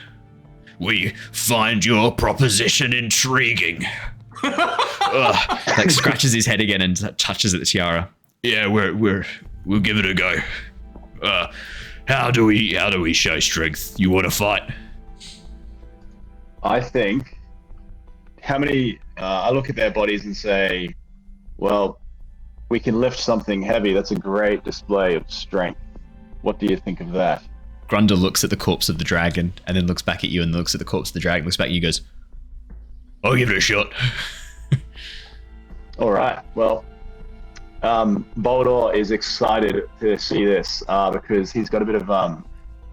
We find your proposition intriguing. Like scratches his head again and touches at the tiara. Yeah, we'll give it a go. How do we show strength? You want to fight? I think I look at their bodies and say, well, we can lift something heavy. That's a great display of strength. What do you think of that? Grunda looks at the corpse of the dragon and then looks back at you and looks at the corpse of the dragon, looks back at you and goes, I'll give it a shot. All right. Well, Boldor is excited to see this because he's got a bit of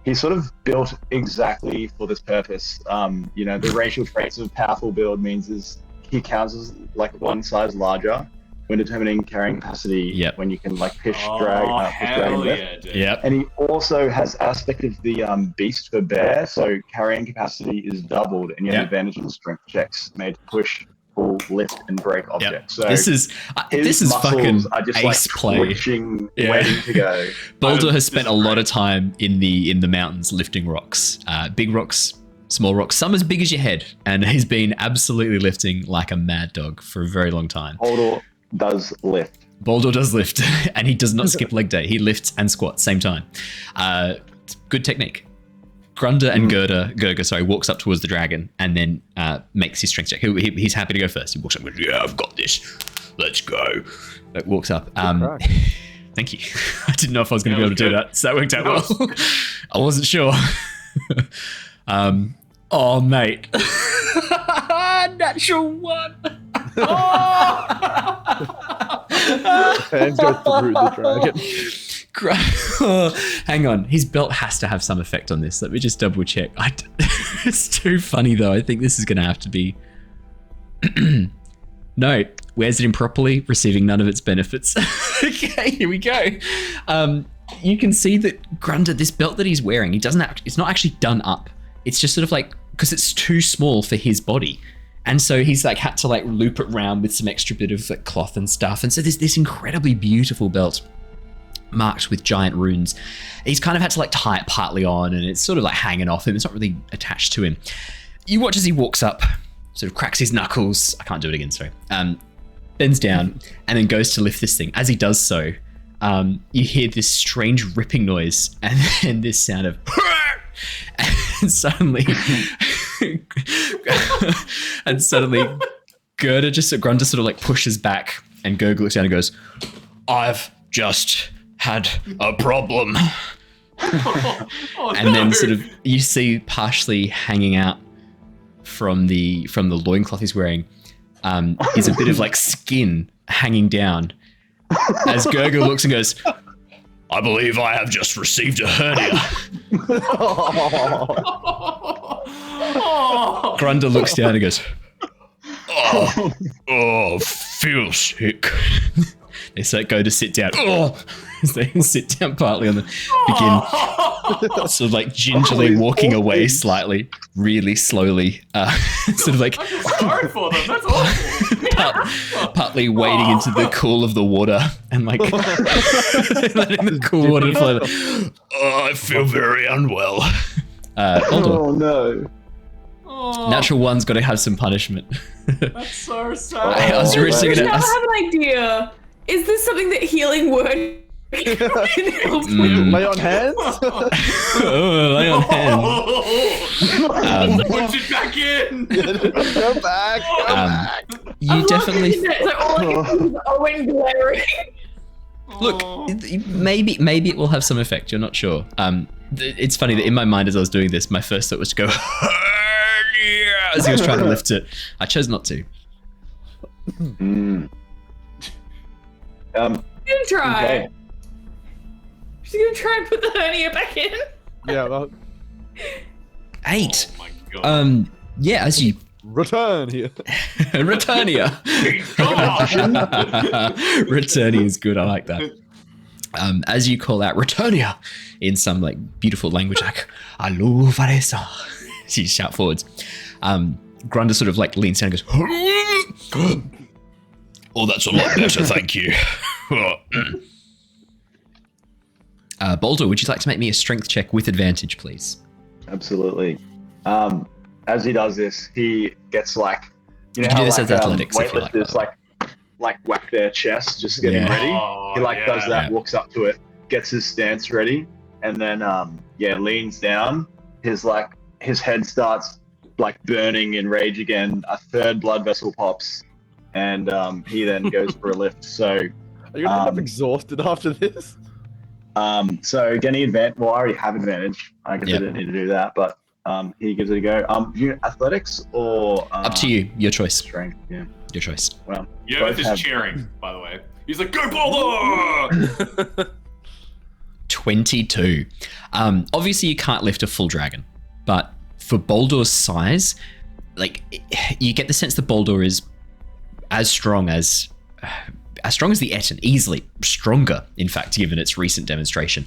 he's sort of built exactly for this purpose. The racial traits of a powerful build means he counts as like one size larger when determining carrying capacity. Yep. When you can like push dragon lift. Dude. yep. And he also has aspect of the beast for bear, so carrying capacity is doubled, and you have advantage on strength checks made to push, pull, lift, and break objects. So this is his fucking muscles are just ace like play. twitching, waiting to go. Boldor has spent a lot of time in the mountains lifting rocks, big rocks, small rocks, some as big as your head, and he's been absolutely lifting like a mad dog for a very long time. Boldor does lift. Boldor does lift, and he does not skip leg day. He lifts and squats same time. Good technique. Grunda and Gurga, walks up towards the dragon and then makes his strength check. He's happy to go first. He walks up and goes, yeah, I've got this. Let's go. Walks up. Thank you. I didn't know if I was going to be able to do that, so that worked out well. I wasn't sure. Oh, mate. Natural one. Hands go through the dragon. Hang on, his belt has to have some effect on this. Let me just double check. It's too funny though. I think this is going to have to be. No, wears it improperly, receiving none of its benefits. Okay, here we go. You can see that Grunda, this belt that he's wearing, it's not actually done up. It's just sort of like, because it's too small for his body. And so he's like had to like loop it around with some extra bit of like cloth and stuff. And so there's this incredibly beautiful belt marked with giant runes. He's kind of had to like tie it partly on, and it's sort of like hanging off him. It's not really attached to him. You watch as he walks up, sort of cracks his knuckles. I can't do it again, sorry. bends down, and then goes to lift this thing. As he does so, you hear this strange ripping noise, and then this sound of and suddenly Grunder just sort of like pushes back, and Gurgle looks down and goes, I've just had a problem. And then sort of you see partially hanging out from the loincloth he's wearing is a bit of like skin hanging down. As Gurgle looks and goes, I believe I have just received a hernia. Grunder looks down and goes, feel sick. They go to sit down. They sit down partly on the begin sort of like gingerly walking away slightly, really slowly, sort of like I feel sorry for them. That's awful. partly wading into the cool of the water and like letting the cool water flow. I feel very unwell. Boldor. Oh no. Natural one's got to have some punishment. That's so sad. I was originally I gonna have an idea. Is this something that healing word can help with? Lay on hands? Lay on hands. Push it back in. Go back. You definitely So all I can see is Owen glaring. look. Maybe it will have some effect. You're not sure. It's funny that in my mind as I was doing this, my first thought was to go as he was trying to lift it. I chose not to. I'm gonna try. Okay. She's gonna try and put the hernia back in. Yeah, well, 8. Oh my god. Yeah, as you return here. Returnia. Returnia is good. I like that. As you call out Returnia in some like beautiful language, like "Allo Varesa," so you shout forwards. Grunder sort of like leans down and goes, Oh, that's a lot better, thank you. Boldor, would you like to make me a strength check with advantage, please? Absolutely. As he does this, he gets like, you know can how do this like, as athletics if you like, weightlifters like whack their chest, just getting Yeah. ready. Oh, He like does that, Yeah. walks up to it, gets his stance ready, and then leans down. His head starts like burning in rage again. A third blood vessel pops, and he then goes for a lift. So Are you gonna end up exhausted after this? so getting advantage. Well, I already have advantage. I guess I didn't need to do that, but he gives it a go. Athletics or Up to you. Your choice. strength. Yeah. Your choice. Well, Yervith both is have- cheering, by the way. He's like, go Boldor! 22. Obviously, you can't lift a full dragon, but for Boldor's size, like you get the sense that Boldor is as strong as the Etten, easily stronger, in fact, given its recent demonstration.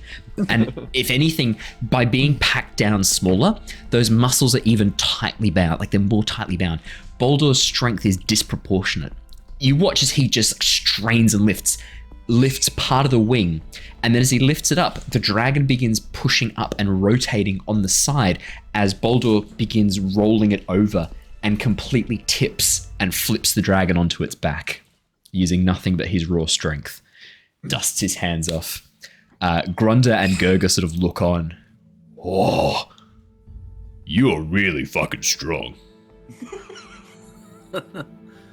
And if anything, by being packed down smaller, those muscles are even tightly bound, like they're more tightly bound. Boldor's strength is disproportionate. You watch as he just strains and lifts part of the wing, and then as he lifts it up, the dragon begins pushing up and rotating on the side as Boldor begins rolling it over and completely tips and flips the dragon onto its back, using nothing but his raw strength. Dusts his hands off. Grunder and Gurga sort of look on. Oh, you're really fucking strong.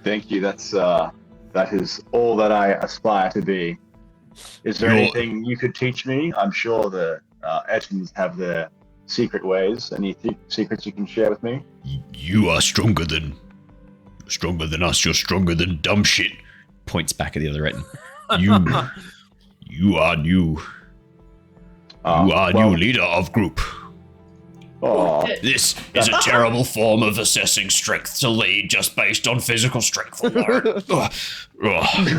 Thank you. That is all that I aspire to be. Is there You're- anything you could teach me? I'm sure the Ettins have their secret ways. Any secrets you can share with me? You are stronger than us. You're stronger than dumb shit. Points back at the other Etten. You are new. New leader of group. Oh, This is a terrible form of assessing strength to lead just based on physical strength alone.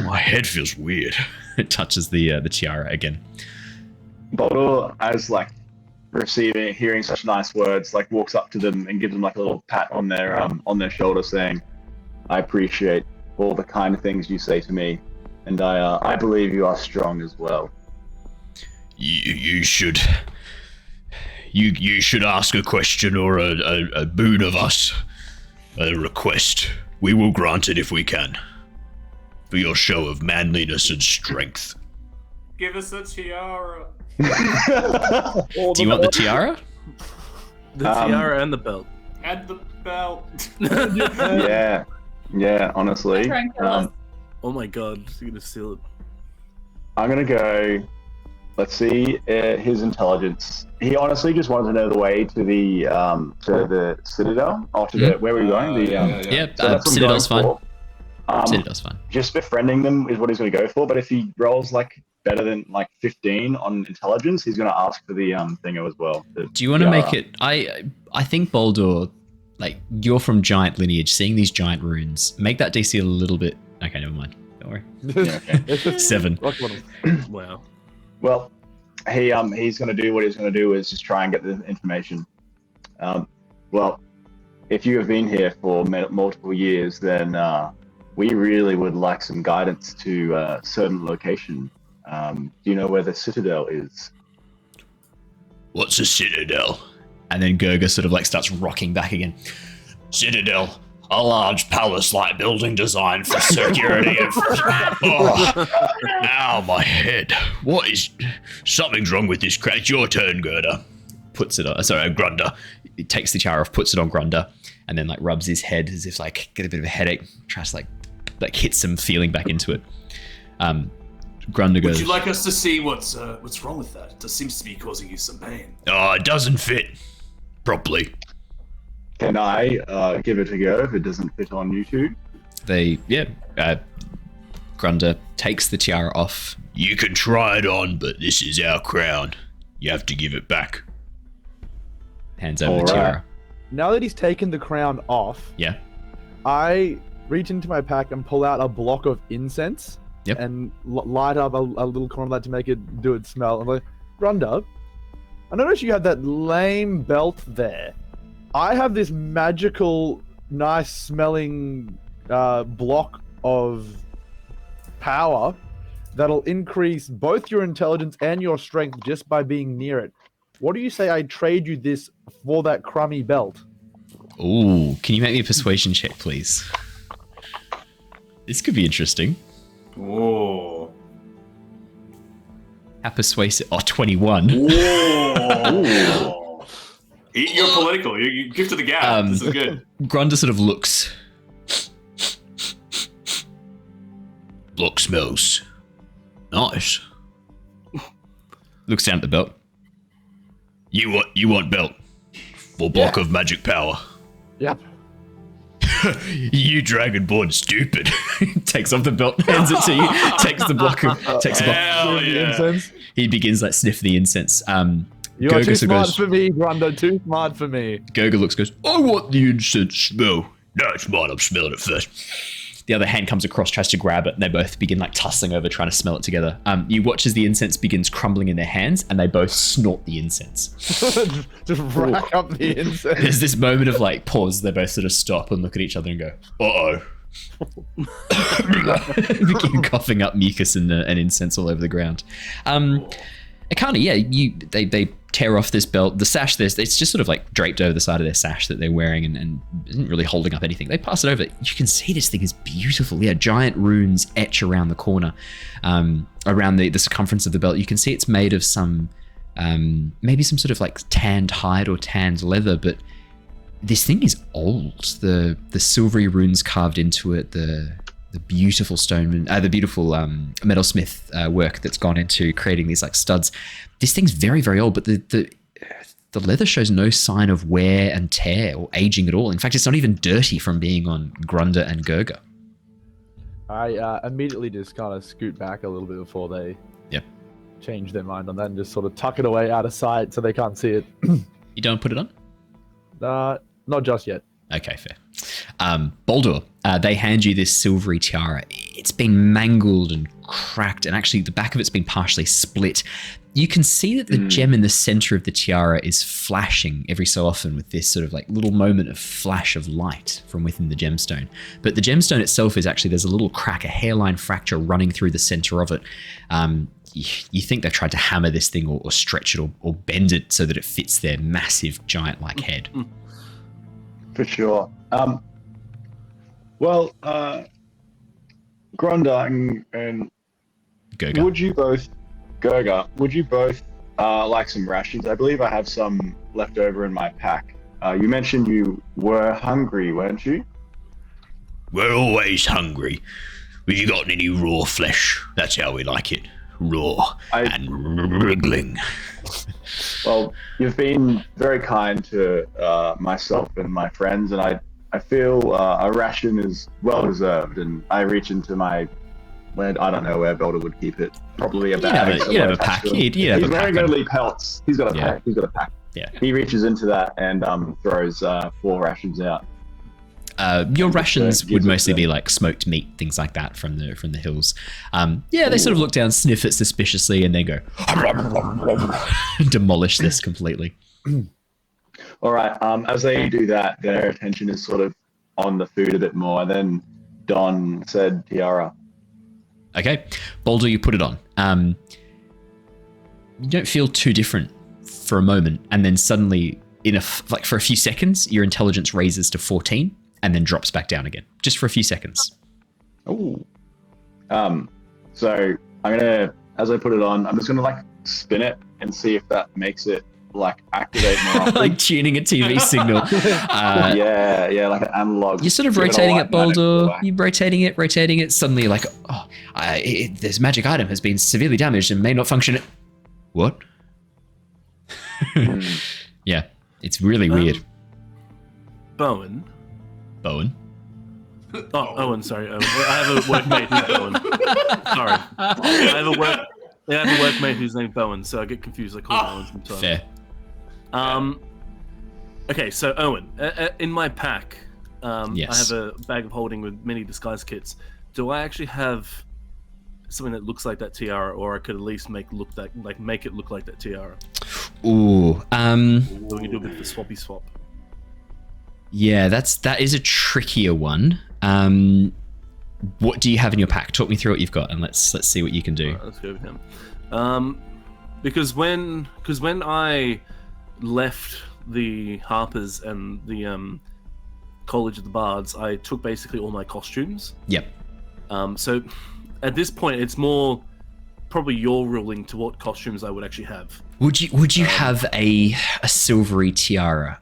My head feels weird. It touches the tiara again. Boldor, as like hearing such nice words, like walks up to them and gives them like a little pat on their shoulder, saying, "I appreciate all the kind things you say to me, and I believe you are strong as well." You should ask a question or a boon of us, a request. We will grant it if we can. for your show of manliness and strength. Give us a tiara. Do you want the tiara? The tiara and the belt. And the belt. Yeah, honestly. Oh my god, you're gonna steal it. I'm gonna go. Let's see his intelligence. He honestly just wanted to know the way to the Citadel. Where were we going? Citadel's fine. Citadel's fine. Just befriending them is what he's going to go for. But if he rolls like better than like 15 on intelligence, he's going to ask for the thingo as well. Do you want to make it? I think Boldor, like you're from giant lineage, seeing these giant runes, make that DC a little bit. Okay, never mind. Don't worry. Yeah, okay. 7. Wow. Well, he's going to do what he's going to do is just try and get the information. Well, if you have been here for multiple years, then we really would like some guidance to a certain location. Do you know where the Citadel is? What's a Citadel? And then Gurga sort of like starts rocking back again. Citadel, a large palace-like building designed for security and... Ow, my head. What is... Something's wrong with this crowd. It's your turn, Gerda. Puts it on... Sorry, Grunda. He takes the tiara off, puts it on Grunda, and then like rubs his head as if like get a bit of a headache. Tries to like hit some feeling back into it. Grunda goes... Would you like us to see what's wrong with that? It just seems to be causing you some pain. Oh, it doesn't fit properly. Can I give it a go if it doesn't fit on you two? Grunda takes the tiara off. You can try it on, but this is our crown. You have to give it back. Hands over the tiara. Now that he's taken the crown off, I reach into my pack and pull out a block of incense and light up a little corner of that to make it do its smell. I'm like, Grunda, I noticed you had that lame belt there. I have this magical, nice smelling block of power that'll increase both your intelligence and your strength just by being near it. What do you say I trade you this for that crummy belt? Ooh, can you make me a persuasion check, please? This could be interesting. Whoa. How persuasive? Oh, 21. Whoa. You're political. You give to the gap. This is good. Grunda sort of looks. Block smells nice. Looks down at the belt. You want belt? Full block of magic power. Yep. You Dragonborn stupid. Takes off the belt, hands it to you. Takes the block of incense. He begins like sniff the incense. You are too smart for me, Grunda. Too smart for me. Gurga goes, I want the incense smell. No, it's mine. I'm smelling it first. The other hand comes across, tries to grab it, and they both begin like tussling over, trying to smell it together. You watch as the incense begins crumbling in their hands, and they both snort the incense. Just rack up the incense. There's this moment of like pause. They both sort of stop and look at each other and go, "Uh-oh." Begin coughing up mucus and incense all over the ground. Ekarni, they tear off this belt. The sash, it's just sort of like draped over the side of their sash that they're wearing and isn't really holding up anything. They pass it over. You can see this thing is beautiful. Yeah, giant runes etch around the corner, around the circumference of the belt. You can see it's made of some, maybe some sort of like tanned hide or tanned leather, but this thing is old. The silvery runes carved into it, the beautiful the beautiful metalsmith work that's gone into creating these like studs. This thing's very, very old, but the leather shows no sign of wear and tear or aging at all. In fact, it's not even dirty from being on Grunda and Gurga. I immediately just kind of scoot back a little bit before they change their mind on that and just sort of tuck it away out of sight so they can't see it. You don't put it on? Not just yet. Okay, fair. Boldor, they hand you this silvery tiara. It's been mangled and cracked, and actually the back of it's been partially split. You can see that the gem in the center of the tiara is flashing every so often with this sort of like little moment of flash of light from within the gemstone. But the gemstone itself is actually, there's a little crack, a hairline fracture running through the center of it. You think they've tried to hammer this thing or stretch it or bend it so that it fits their massive giant-like head. For sure. Grunda and Gurga. would you both like some rations? I believe I have some left over in my pack. You mentioned you were hungry, weren't you? We're always hungry. Have you got any raw flesh? That's how we like it. Raw and wriggling. Well, you've been very kind to myself and my friends, and I feel a ration is well deserved. And I reach into my, I don't know where Boldor would keep it. Probably a bag. You have a pack. He's wearing only pelts. He's got a pack. He's got a pack. Yeah. He reaches into that and throws 4 rations out. Your rations would mostly be like smoked meat, things like that from the hills. They sort of look down, sniff it suspiciously, and then go demolish this completely. All right. As they do that, their attention is sort of on the food a bit more. And then Don said, "Tiara." Okay, Boldor, you put it on. You don't feel too different for a moment, and then suddenly, for a few seconds, your intelligence raises to 14. And then drops back down again, just for a few seconds. Oh. So I'm gonna, as I put it on, I'm just gonna like spin it and see if that makes it like activate more often. Like tuning a TV signal. Yeah, like an analog. You're sort of rotating it, Boldor. You're rotating it. Suddenly, like, this magic item has been severely damaged and may not function. What? Yeah, it's really weird. Bowen. Owen. Owen, sorry. Owen. I have a workmate who's Bowen. Sorry. I have a workmate who's named Bowen, so I get confused. I call him Owen sometimes. Fair. Okay, so Owen, in my pack, yes. I have a bag of holding with many disguise kits. Do I actually have something that looks like that tiara, or I could at least make it look like that tiara? Ooh. So we can do a bit of a swappy swap. Yeah, that is a trickier one. What do you have in your pack? Talk me through what you've got, and let's see what you can do. Right, let's go with him. Because when I left the Harpers and the College of the Bards, I took basically all my costumes. Yep. So at this point, it's more probably your ruling to what costumes I would actually have. Would you have a silvery tiara?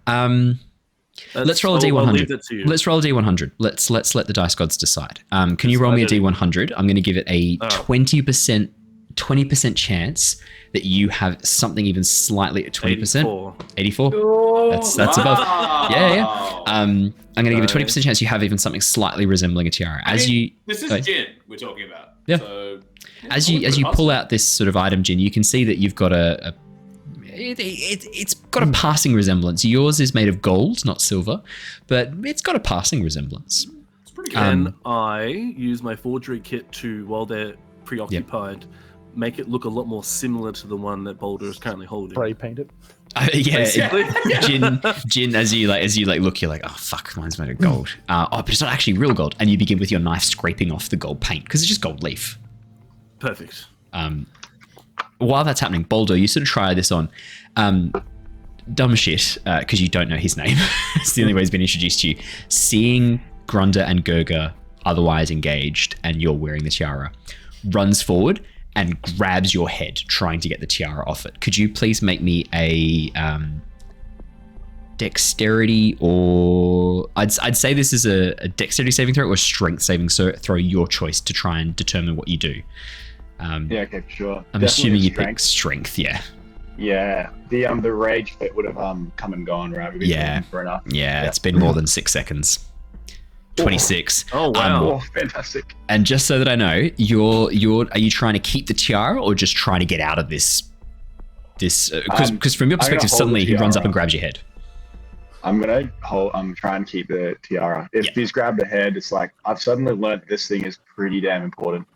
Let's roll a D100. Let's roll a D100. Let's let the dice gods decide. Can you roll me a D100? I'm going to give it a 20% chance that you have something even slightly at 20%. 84. Oh, that's above. Yeah. I'm going to give a 20% chance you have even something slightly resembling a tiara. This is Jin we're talking about. Yeah. So as you pull out this sort of item, Jin, you can see that you've got it's got a passing resemblance. Yours is made of gold, not silver, but it's got a passing resemblance. It's pretty good. Can I use my forgery kit to, while they're preoccupied, make it look a lot more similar to the one that Boldor is currently holding? Spray paint it. Jin, as you look, you're like, oh fuck, mine's made of gold. But it's not actually real gold, and you begin with your knife scraping off the gold paint because it's just gold leaf. Perfect. While that's happening, Boldor, you sort of try this on. Dumb shit, because you don't know his name. It's the only way he's been introduced to you. Seeing Grunda and Gurga otherwise engaged, and you're wearing the tiara, runs forward and grabs your head, trying to get the tiara off it. Could you please make me a dexterity, or I'd say this is a dexterity saving throw or a strength saving throw, your choice, to try and determine what you do. Yeah, okay, for sure. I'm assuming you pick strength, yeah. Yeah, the rage fit would have come and gone, right? We've been talking for enough. Yeah, it's been more than 6 seconons. 26. Oh wow, fantastic! And just so that I know, are you trying to keep the tiara or just trying to get out of this? Because from your perspective, suddenly he runs up and grabs your head. I'm gonna hold. I'm trying to keep the tiara. If he's grabbed the head, it's like I've suddenly learned this thing is pretty damn important.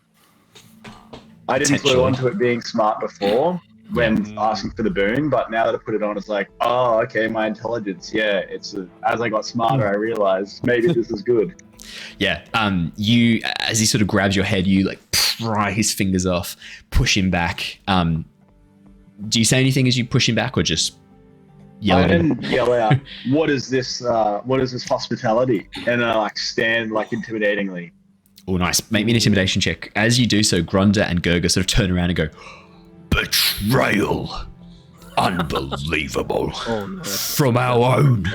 I didn't clue onto it being smart before when asking for the boon, but now that I put it on, it's like, oh, okay, my intelligence. Yeah, as I got smarter, I realized maybe this is good. Yeah. You, as he sort of grabs your head, you like pry his fingers off, push him back. Do you say anything as you push him back, or just yell at him? And yell out, what is this hospitality? And I stand intimidatingly. Oh, nice. Make me an intimidation check. As you do so, Grunda and Gurga sort of turn around and go, betrayal. Unbelievable. Oh, no. From our own.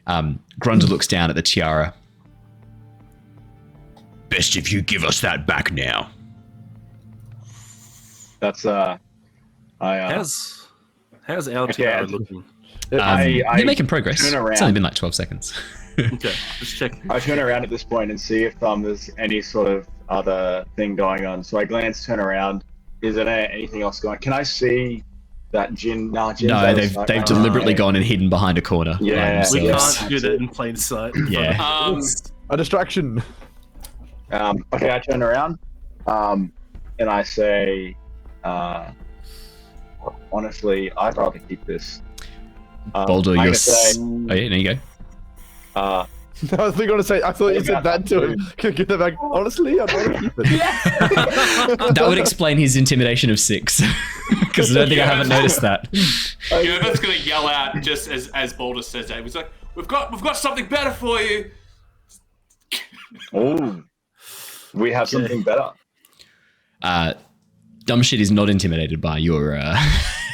Grunda looks down at the tiara. Best if you give us that back now. That's How's our tiara looking? You're making progress. turn around. It's only been like 12 seconds. Okay, just check. I turn around at this point and see if there's any sort of other thing going on. So I turn around. Is there anything else going on? Can I see that Jin? No, they've deliberately gone and hidden behind a corner. Yeah, We themselves. can't do that in plain sight. Yeah. A distraction. Okay, I turn around and I say, honestly, I'd rather keep this. Boldor, I'm you're... gonna say, Oh, yeah, there you go. I was going to say, I thought you said that to him. Get that back. Honestly, I'd rather keep it. That would explain his intimidation of 6. Because I don't think I haven't noticed that. Yervith's gonna yell out just as Boldor says that. He's like, "We've got something better for you." oh, we have something better. Dumb shit is not intimidated by your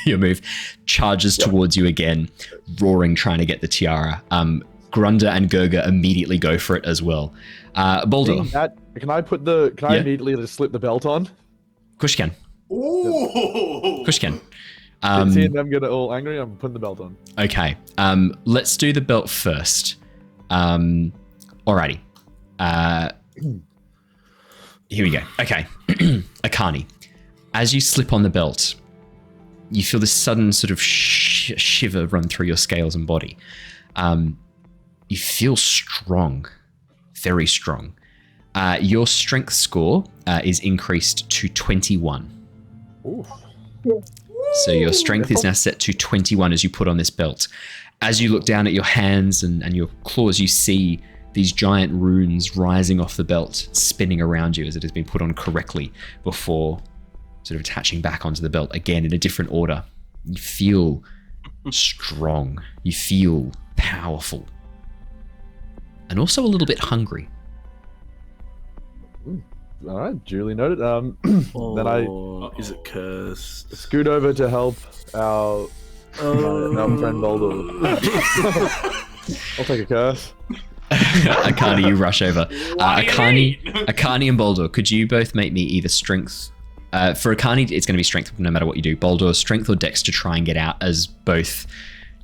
your move. Charges towards you again, roaring, trying to get the tiara. Grunda and Gurga immediately go for it as well. Boldor. Can I immediately just slip the belt on? Of course you can. Ooh. Of course you can. Seeing them get all angry, I'm putting the belt on. Okay. Let's do the belt first. Alrighty. Here we go. Okay. Ekarni. As you slip on the belt, you feel this sudden sort of shiver run through your scales and body. You feel strong. Very strong. Your strength score is increased to 21. Ooh. So your strength is now set to 21 as you put on this belt. As you look down at your hands and your claws, you see these giant runes rising off the belt, spinning around you as it has been put on correctly before sort of attaching back onto the belt again in a different order. You feel strong. You feel powerful. And also a little bit hungry. All right, duly noted. Then I Is it cursed? scoot over to help our friend Boldor. I'll take a curse. Ekarni, you rush over. What do you mean? Ekarni and Boldor, could you both make me either strength... for Ekarni, it's going to be strength no matter what you do. Boldor, strength or dex to try and get out as both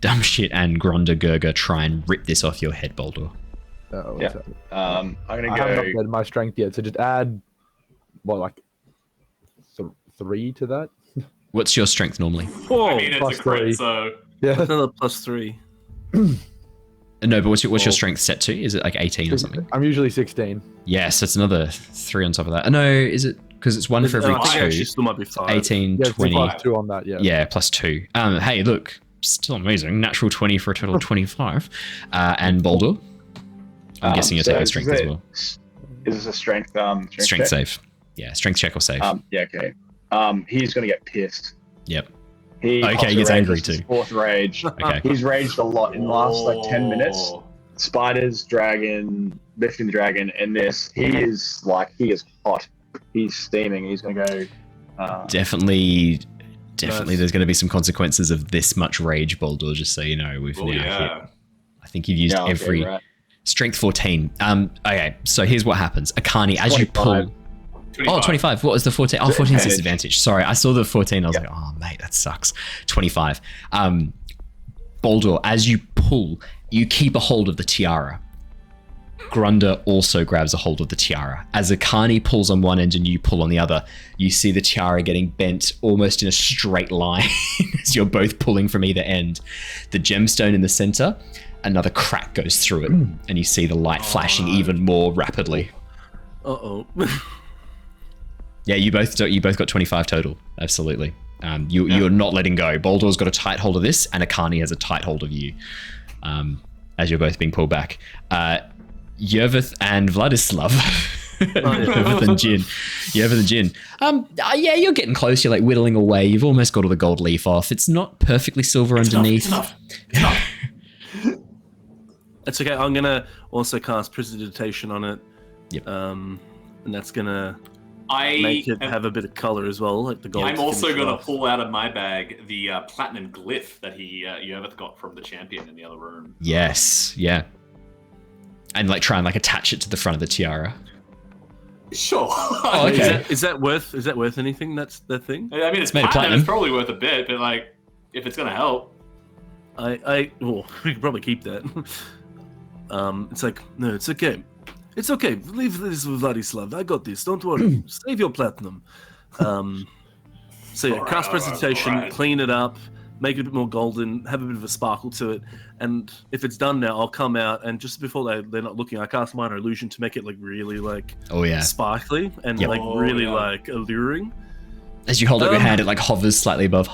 Dumb Shit and Grunda Gurga try and rip this off your head, Boldor. Yeah. I'm gonna I haven't go. updated my strength yet, so just add, like 3 to that? What's your strength normally? Oh, I mean, it's plus a crit, 3. so Yeah. another +3. No, but what's your strength set to? Is it like 18 or something? I'm usually 16. Yes, it's another 3 on top of that. No, is it? Because it's 1 for every I think 2. actually still might be 5. 18, Yeah, 20. plus 2 on that, yeah. Yeah, plus 2. Hey, look, still amazing. Natural 20 for a total of 25. And Boldor? I'm guessing you're so taking strength as well. Is this a strength? Strength check? save. Yeah, strength check or save. Yeah. Okay. He's gonna get pissed. Yep. He Okay, he gets angry too. Fourth rage. Okay. He's raged a lot in the last like 10 minutes. Spiders, dragon, lifting the dragon, and this. He is hot. He's steaming. He's gonna go. Definitely there's going to be some consequences of this much rage, Boldor, just so you know. We've now hit. I think you've used every... Right. Strength 14. Okay, so here's what happens. Ekarni, as 25. you pull... 25. Oh, 25. What was the 14? Oh, 14 disadvantage. Sorry, I saw the 14. I was like, oh, mate, that sucks. 25. Boldor, as you pull, you keep a hold of the tiara. Grunda also grabs a hold of the tiara. As Ekarni pulls on one end and you pull on the other, you see the tiara getting bent almost in a straight line as you're both pulling from either end. The gemstone in the center, another crack goes through it, and you see the light flashing even more rapidly. Uh-oh. Yeah, you both got 25 total. Absolutely. You're not letting go. Boldor's got a tight hold of this, and Ekarni has a tight hold of you, as you're both being pulled back. Yervith and Vladislav. Yervith and Jin. Yeah, you're getting close. You're like whittling away. You've almost got all the gold leaf off. It's not perfectly silver underneath. Enough. It's okay. I'm gonna also cast Prestidigitation on it. Yep. And that's gonna make it have a bit of color as well, like the gold. I'm also going to pull out of my bag the platinum glyph that Yervith got from the champion in the other room. Yes, yeah. And like try and like attach it to the front of the tiara. Sure. Oh, okay. Is that worth anything? That's the thing. I mean, it's made of platinum. platinum. It's probably worth a bit, but like, if it's going to help. Well, we could probably keep that. It's like, no, it's okay. It's okay. Leave this with Vladislav. I got this. Don't worry. Save your platinum. So yeah, cast presentation, clean it up, make it a bit more golden, have a bit of a sparkle to it. And if it's done now, I'll come out and just before they're not looking, I cast minor illusion to make it like really like sparkly and like really like alluring. As you hold up your hand, it like hovers slightly above.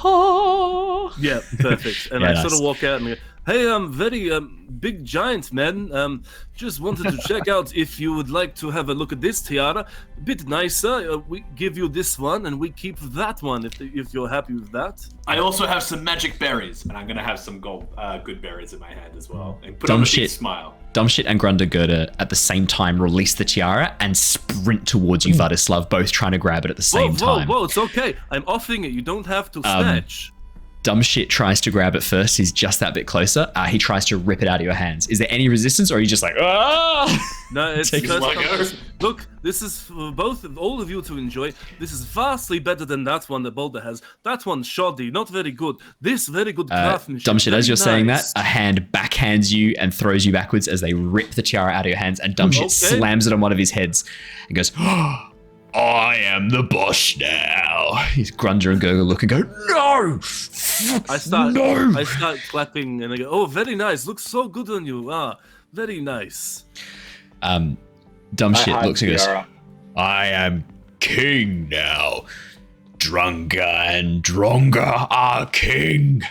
Yeah, perfect. And I sort of walk out and go, hey, very big giant man. Just wanted to check out if you would like to have a look at this tiara. A bit nicer. We give you this one and we keep that one if you're happy with that. I also have some magic berries, and I'm going to have some good berries in my hand as well. And put Dumb on a shit. big smile. Dumbshit and Grundagurda at the same time release the tiara and sprint towards you, Vladislav, both trying to grab it at the same time. Whoa, it's okay. I'm offering it. You don't have to snatch. Dumbshit tries to grab it first. He's just that bit closer. He tries to rip it out of your hands. Is there any resistance, or are you just like, ah? No, it's Take first look, this is for all of you to enjoy. This is vastly better than that one that Boldor has. That one's shoddy, not very good. This very good craftsmanship. Dumbshit, as you're saying that, nice. a hand backhands you and throws you backwards as they rip the tiara out of your hands, and Dumbshit slams it on one of his heads and goes, oh, I am the boss now. He's Grunger and Gurgle look and go, no! I start clapping and I go, oh, very nice. Looks so good on you. Very nice. Dumbshit looks and goes, I am king now. Drunga and Dronga are king.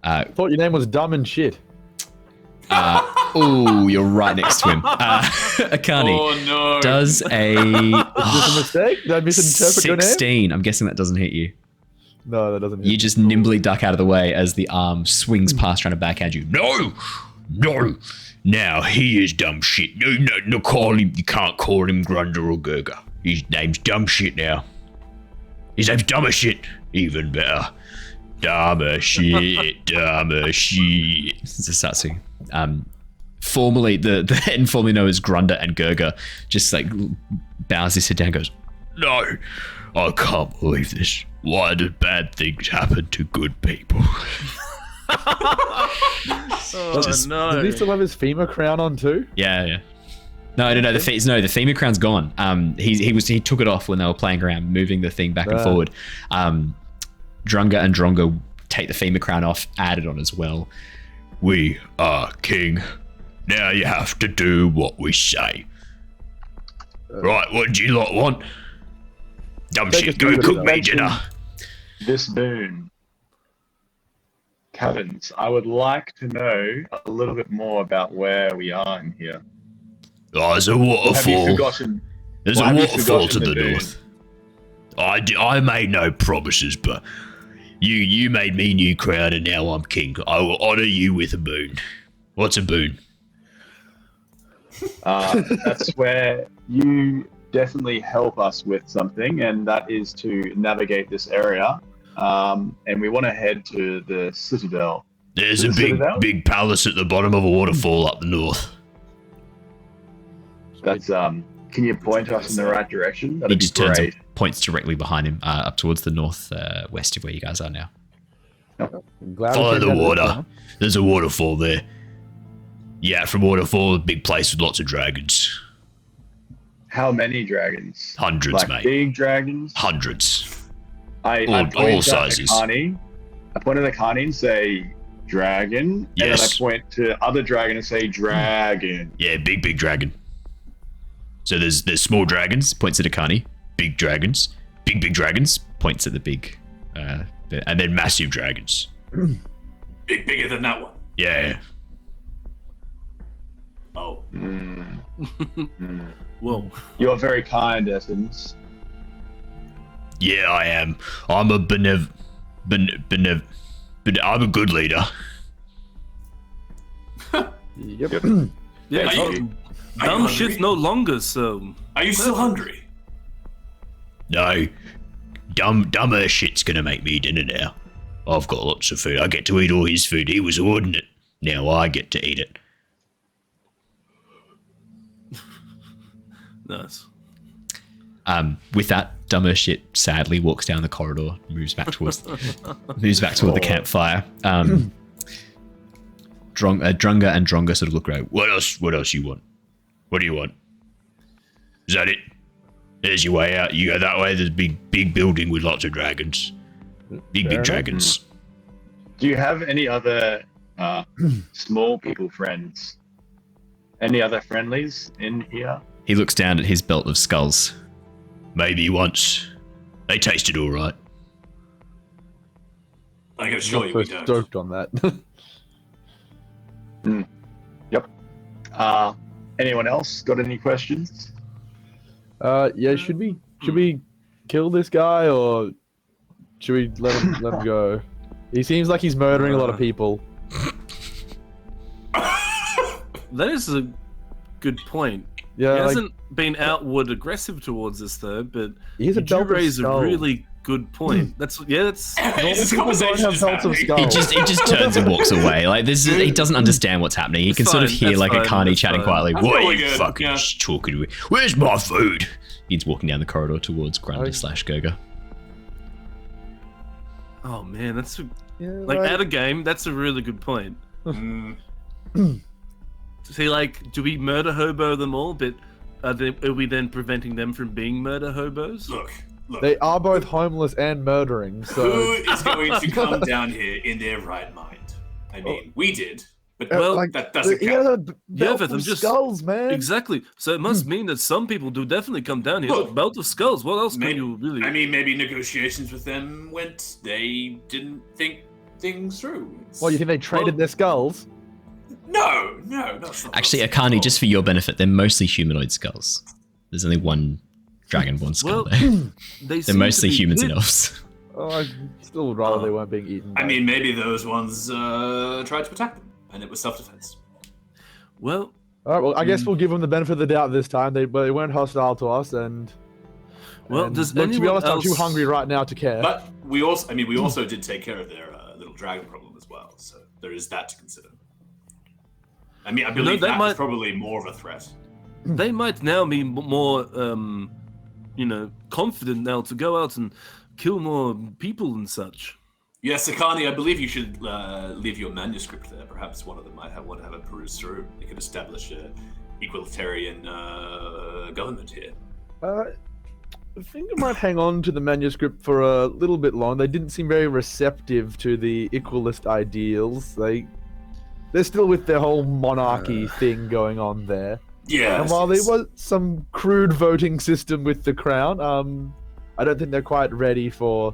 Thought your name was Dumb and Shit. Oh, you're right next to him. Ekarni does a... Is this a mistake? Did I misinterpret your name? 16. I'm guessing that doesn't hit you. No, that doesn't hit You just nimbly duck out of the way as the arm swings past trying to backhand you. No! Now he is dumb shit. No, call him. You can't call him Grunder or Gurga. His name's dumb shit now. His name's dumber shit. Even better. Dumber shit. So start singing. Formerly, the head formerly known as Grunder and Gurga just like bows his head down and goes, No, I can't believe this. Why do bad things happen to good people? No. Does he still have his FEMA crown on too? Yeah. No. The FEMA crown's gone. He took it off when they were playing around, moving the thing back and forward. Drunga and Drongo take the FEMA crown off, add it on as well. We are king. Now you have to do what we say. Right, what do you lot want? Dumb shit, go cook me dinner. This boon. Caverns, I would like to know a little bit more about where we are in here. Oh, there's a waterfall. Have you forgotten? There's a waterfall to the north. I made no promises, but you made me new crown and now I'm king. I will honor you with a boon. What's a boon? That's where you definitely help us with something, and that is to navigate this area. And we want to head to the Citadel. There's a big palace at the bottom of a waterfall up the north. That's can you point us in the right direction? He That'd be just turns great. and points directly behind him, up towards the north west of where you guys are now. Follow the water. There's a waterfall there. Yeah, from waterfall, a big place with lots of dragons. How many dragons? Hundreds, like mate. Big dragons? Hundreds. All sizes. I point at Ekarni and say dragon, Yes. and then I point to other dragon and say dragon. Yeah, big dragon. So there's small dragons, points at Ekarni. Big dragons. Big dragons, points at the big. And then massive dragons. Bigger than that one. Yeah. Oh. Whoa. You're very kind, Essence. Yeah, I am. I'm a I'm a good leader. Yep. Yeah, Are you dumb hungry? shit's no longer so. Are you still hungry? No, dumber shit's gonna make me dinner now. I've got lots of food. I get to eat all his food. He was hoarding it. Now I get to eat it. Nice. With that, dumber shit sadly walks down the corridor, moves back toward the campfire. Drunga and Dronga sort of look around. What else you want? What do you want? Is that it? There's your way out. You go that way. There's a big building with lots of dragons. Big dragons. Do you have any other small people friends? Any other friendlies in here? He looks down at his belt of skulls. Maybe once. They tasted all right. I can assure you we don't. Stoked on that. Yep. Anyone else got any questions? Yeah. Should we kill this guy or should we let him go? He seems like he's murdering a lot of people. That is a good point. Yeah, he hasn't been outward aggressive towards us though, but he's a you do belt of raise a skulls. really good point. That's This People don't have belts of skulls. He just turns and walks away. Like he doesn't understand what's happening. He can sort of hear like Ekarni chatting quietly. That's What are probably you good, fucking yeah. talking to me? Where's my food? He's walking down the corridor towards Grunder/Gurga. Oh man, that's Yeah, at a game. That's a really good point. See, like, do we murder hobo them all? But are we then preventing them from being murder hobos? Look. they are both homeless and murdering. Who So is going to come down here in their right mind? I mean, we did, but that doesn't he count. had a belt but I'm of just- skulls, man. Exactly. So it must mean that some people do definitely come down here. Look, belt of skulls. What else can Maybe- you really? I mean, maybe negotiations with them went. They didn't think things through. What, you think they traded their skulls? No, that's not Actually, possible. Ekarni, just for your benefit, they're mostly humanoid skulls. There's only one Dragonborn skull there. They're mostly humans and elves. Oh, I'd still rather they weren't being eaten. I mean, maybe those ones tried to attack them, and it was self-defense. Well, all right. Well, I guess we'll give them the benefit of the doubt this time. They weren't hostile to us, and does look, to be anyone honest, I'm too else- hungry right now to care. But we also did take care of their little dragon problem as well, so there is that to consider. I mean, I believe that was probably more of a threat. They might now be more, confident now to go out and kill more people and such. Yes, Ekarni, I believe you should leave your manuscript there. Perhaps one of them might want to have it perused through. They could establish an equalitarian government here. I think I might hang on to the manuscript for a little bit long. They didn't seem very receptive to the equalist ideals. They're still with their whole monarchy thing going on there. Yeah. And while there was some crude voting system with the crown, I don't think they're quite ready for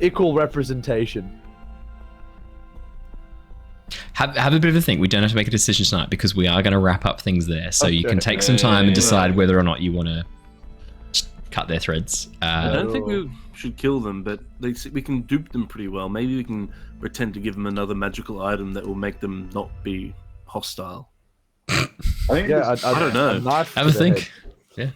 equal representation. Have a bit of a think. We don't have to make a decision tonight because we are going to wrap up things there. So you can take some time and decide whether or not you want to cut their threads. I don't think we should kill them, but we can dupe them pretty well. Maybe we can pretend to give them another magical item that will make them not be hostile. I think Yeah, I don't know. Have a think. Yeah.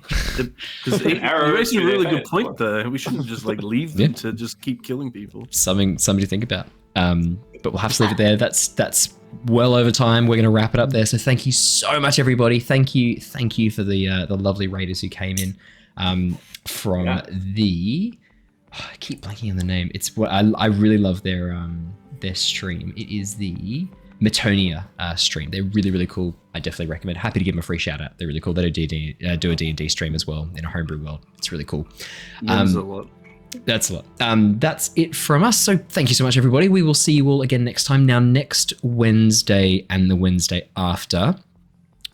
Because you raised a really good point there. We shouldn't just leave them to just keep killing people. Something to think about. But we'll have to leave it there. That's well over time. We're going to wrap it up there. So thank you so much, everybody. Thank you for the lovely raiders who came in from the. Oh, I keep blanking on the name. It's what I really love their stream. It is the Metonia stream. They're really, really cool. I definitely recommend. Happy to give them a free shout out. They're really cool. They do a D&D stream as well in a homebrew world. It's really cool. That's a lot. That's a lot. That's it from us. So thank you so much, everybody. We will see you all again next time. Now, next Wednesday and the Wednesday after,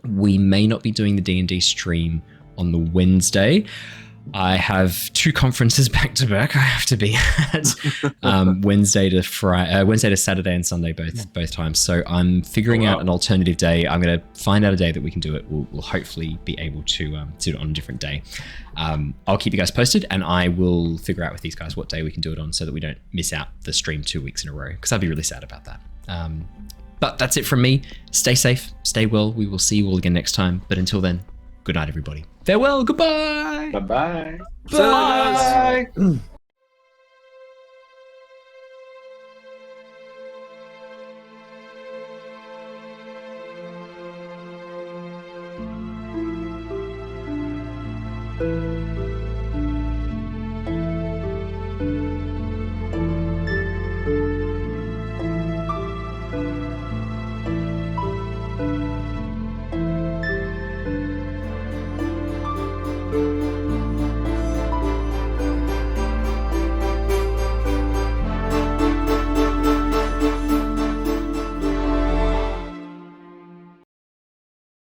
we may not be doing the D&D stream on the Wednesday. I have 2 conferences back to back I have to be at Wednesday to Saturday and Sunday both times. So I'm figuring out an alternative day. I'm going to find out a day that we can do it. We'll hopefully be able to do it on a different day. I'll keep you guys posted, and I will figure out with these guys what day we can do it on so that we don't miss out the stream 2 weeks in a row, because I'd be really sad about that. But that's it from me. Stay safe, stay well. We will see you all again next time. But until then, good night, everybody. Farewell, goodbye. Bye-bye. Bye. Bye.